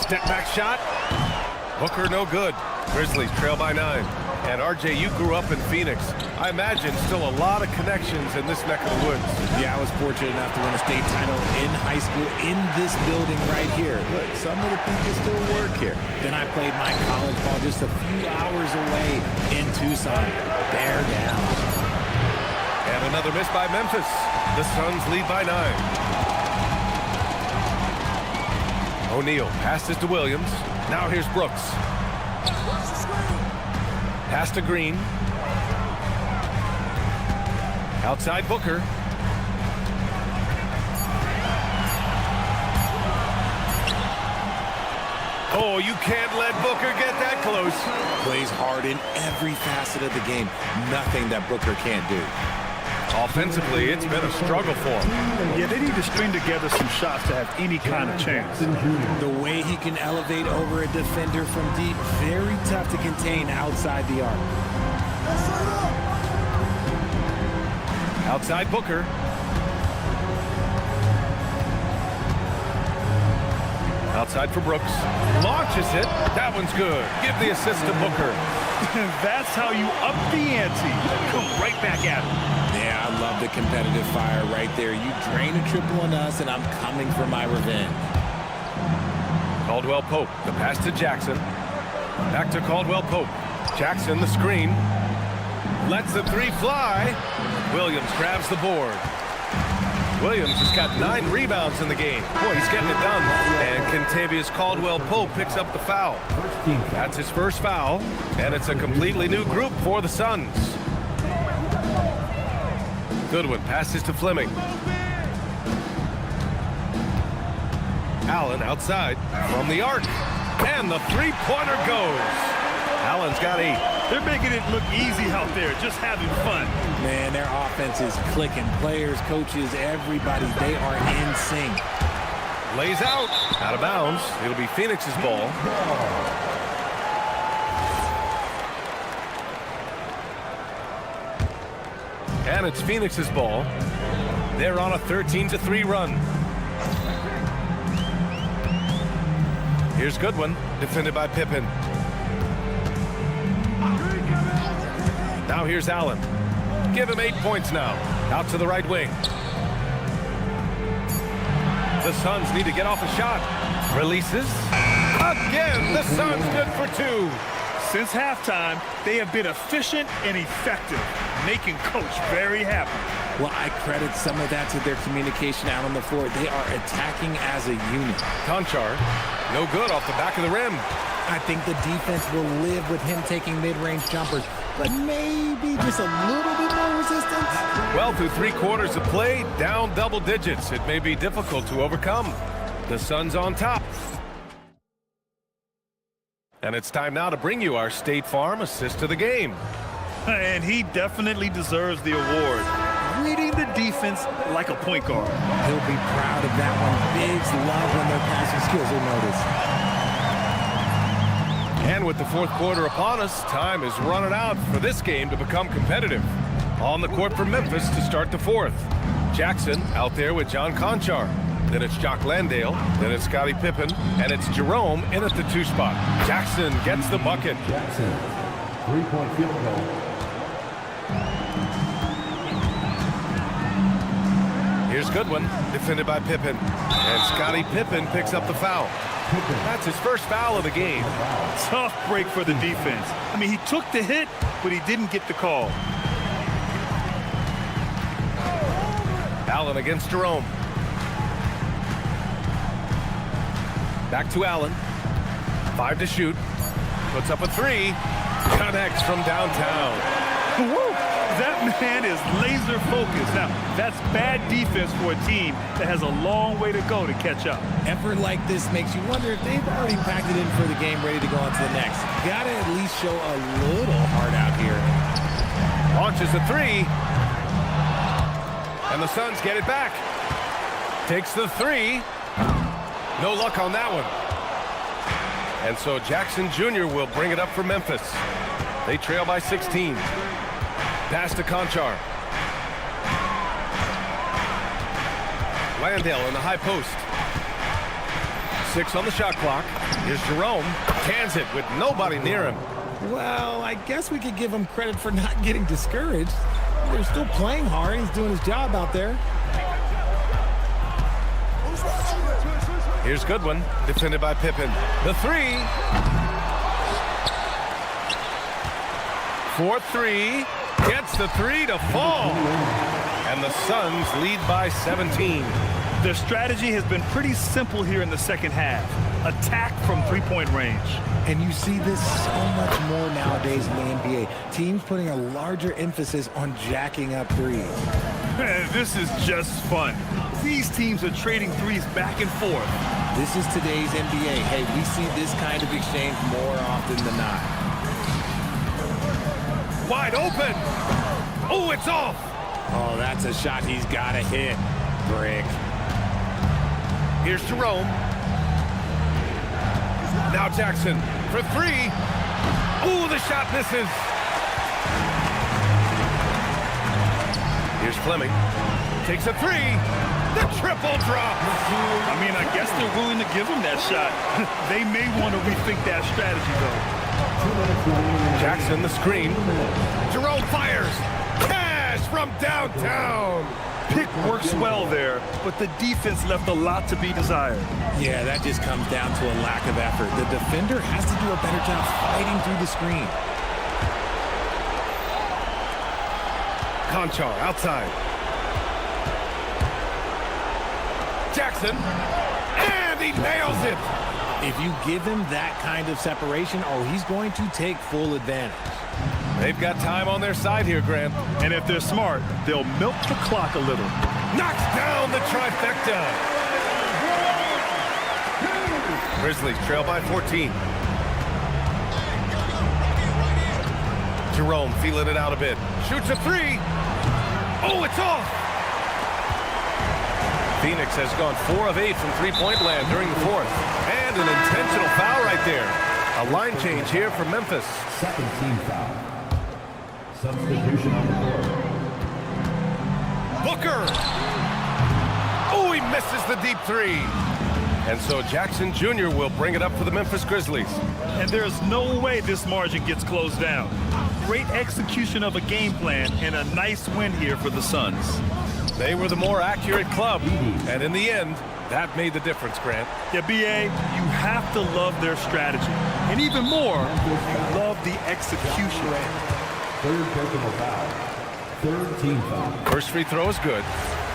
Step back shot. Booker no good. Grizzlies trail by 9. And RJ, you grew up in Phoenix. I imagine still a lot of connections in this neck of the woods. Yeah, I was fortunate enough to win a state title in high school in this building right here. Look, some of the people still work here. Then I played my college ball just a few hours away in Tucson. Bear down. And another miss by Memphis. The Suns lead by 9. O'Neal passes to Williams. Now here's Brooks. Pass to Green. Outside Booker. Oh, you can't let Booker get that close. Plays hard in every facet of the game. Nothing that Booker can't do. Offensively, it's been a struggle for him. Yeah, they need to string together some shots to have any kind of chance. The way he can elevate over a defender from deep, very tough to contain outside the arc. Outside Booker. Outside for Brooks. Launches it. That one's good. Give the assist to Booker. That's how you up the ante. Come right back at him. Yeah, I love the competitive fire right there. You drain a triple on us, and I'm coming for my revenge. Caldwell Pope, the pass to Jackson. Back to Caldwell Pope. Jackson, the screen. Lets the 3 fly. Williams grabs the board. Williams has got 9 rebounds in the game. Boy, he's getting it done. And Kentavious Caldwell-Pope picks up the foul. That's his first foul, and it's a completely new group for the Suns. Goodwin passes to Fleming. Allen outside from the arc, and the three-pointer goes. Allen's got 8. They're making it look easy out there, just having fun. Man, their offense is clicking. Players, coaches, everybody, they are in sync. Lays out of bounds. It'll be Phoenix's ball. And it's Phoenix's ball. They're on a 13-3 run. Here's Goodwin, defended by Pippen. Now here's Allen. Give him 8 points now. Out to the right wing. The Suns need to get off a shot. Releases. Again, the Suns good for 2. Since halftime, they have been efficient and effective, making Coach very happy. Well, I credit some of that to their communication out on the floor. They are attacking as a unit. Conchar, no good off the back of the rim. I think the defense will live with him taking mid-range jumpers, but maybe just a little bit more resistance. Well, through 3 quarters of play, down double digits. It may be difficult to overcome. The Suns on top. And it's time now to bring you our State Farm assist of the game. And he definitely deserves the award. Reading the defense like a point guard. He'll be proud of that one. Bigs love when their passing skills are noticed. And with the 4th quarter upon us, time is running out for this game to become competitive. On the court for Memphis to start the 4th. Jackson out there with John Conchar. Then it's Jock Landale. Then it's Scottie Pippen. And it's Jerome in at the 2 spot. Jackson gets the bucket. Jackson, 3-point field goal. Here's Goodwin, defended by Pippen. And Scottie Pippen picks up the foul. That's his first foul of the game. Tough break for the defense. I mean, he took the hit, but he didn't get the call. Allen against Jerome. Back to Allen. 5 to shoot. Puts up a 3. Connects from downtown. Woo! That man is laser focused. Now, that's bad defense for a team that has a long way to go to catch up. Effort like this makes you wonder if they've already packed it in for the game, ready to go on to the next. Gotta at least show a little heart out here. Launches a 3. And the Suns get it back. Takes the 3. No luck on that one. And so Jackson Jr. will bring it up for Memphis. They trail by 16. Pass to Conchar. Landale in the high post. 6 on the shot clock. Here's Jerome. Cans it with nobody near him. Well, I guess we could give him credit for not getting discouraged. They're still playing hard. He's doing his job out there. Here's Goodwin, defended by Pippen. The 3. 4-3. Gets the 3 to fall. And the Suns lead by 17. Their strategy has been pretty simple here in the second half. Attack from 3-point range. And you see this so much more nowadays in the NBA. Teams putting a larger emphasis on jacking up threes. This is just fun. These teams are trading threes back and forth. This is today's NBA. Hey, we see this kind of exchange more often than not. Wide open. Oh, it's off. Oh, that's a shot he's got to hit. Brick. Here's Jerome. Now Jackson for 3. Oh, the shot misses. Here's Fleming. Takes a 3. The triple drop. I mean, I guess they're willing to give him that shot. They may want to rethink that strategy, though. Jackson, the screen. Jerome fires. Cash from downtown. Pick works well there, but the defense left a lot to be desired. Yeah, that just comes down to a lack of effort. The defender has to do a better job fighting through the screen. Conchar outside. Jackson, and he nails it. If you give him that kind of separation, oh, he's going to take full advantage. They've got time on their side here, Grant. And if they're smart, they'll milk the clock a little. Knocks down the trifecta. Grizzlies trail by 14. Jerome feeling it out a bit. Shoots a three. Oh, it's off. Phoenix has gone 4 of 8 from three-point land during the fourth. And an intentional foul right there. A line change here for Memphis. Second team foul. Substitution on the court. Booker. Oh, he misses the deep three. And so Jackson Jr. will bring it up for the Memphis Grizzlies. And there's no way this margin gets closed down. Great execution of a game plan and a nice win here for the Suns. They were the more accurate club, and in the end, that made the difference, Grant. Yeah, B.A., you have to love their strategy. And even more, you love the execution. Third personal foul. Third team foul. First free throw is good.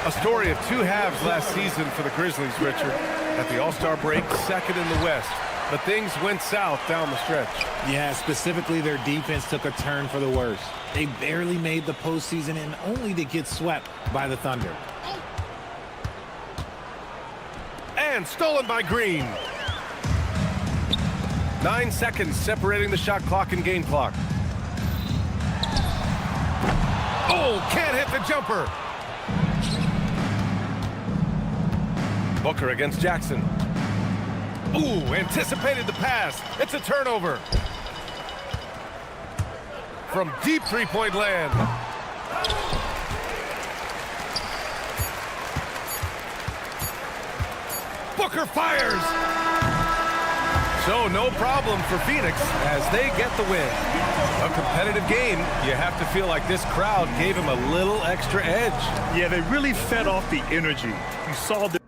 A story of 2 halves last season for the Grizzlies, Richard. At the All-Star break, second in the West. But things went south down the stretch. Yeah, specifically their defense took a turn for the worse. They barely made the postseason and only to get swept by the Thunder. And stolen by Green. 9 seconds separating the shot clock and game clock. Oh, can't hit the jumper. Booker against Jackson. Ooh, anticipated the pass. It's a turnover. From deep three-point land. Booker fires. So no problem for Phoenix as they get the win. A competitive game, you have to feel like this crowd gave him a little extra edge. Yeah, they really fed off the energy. You saw the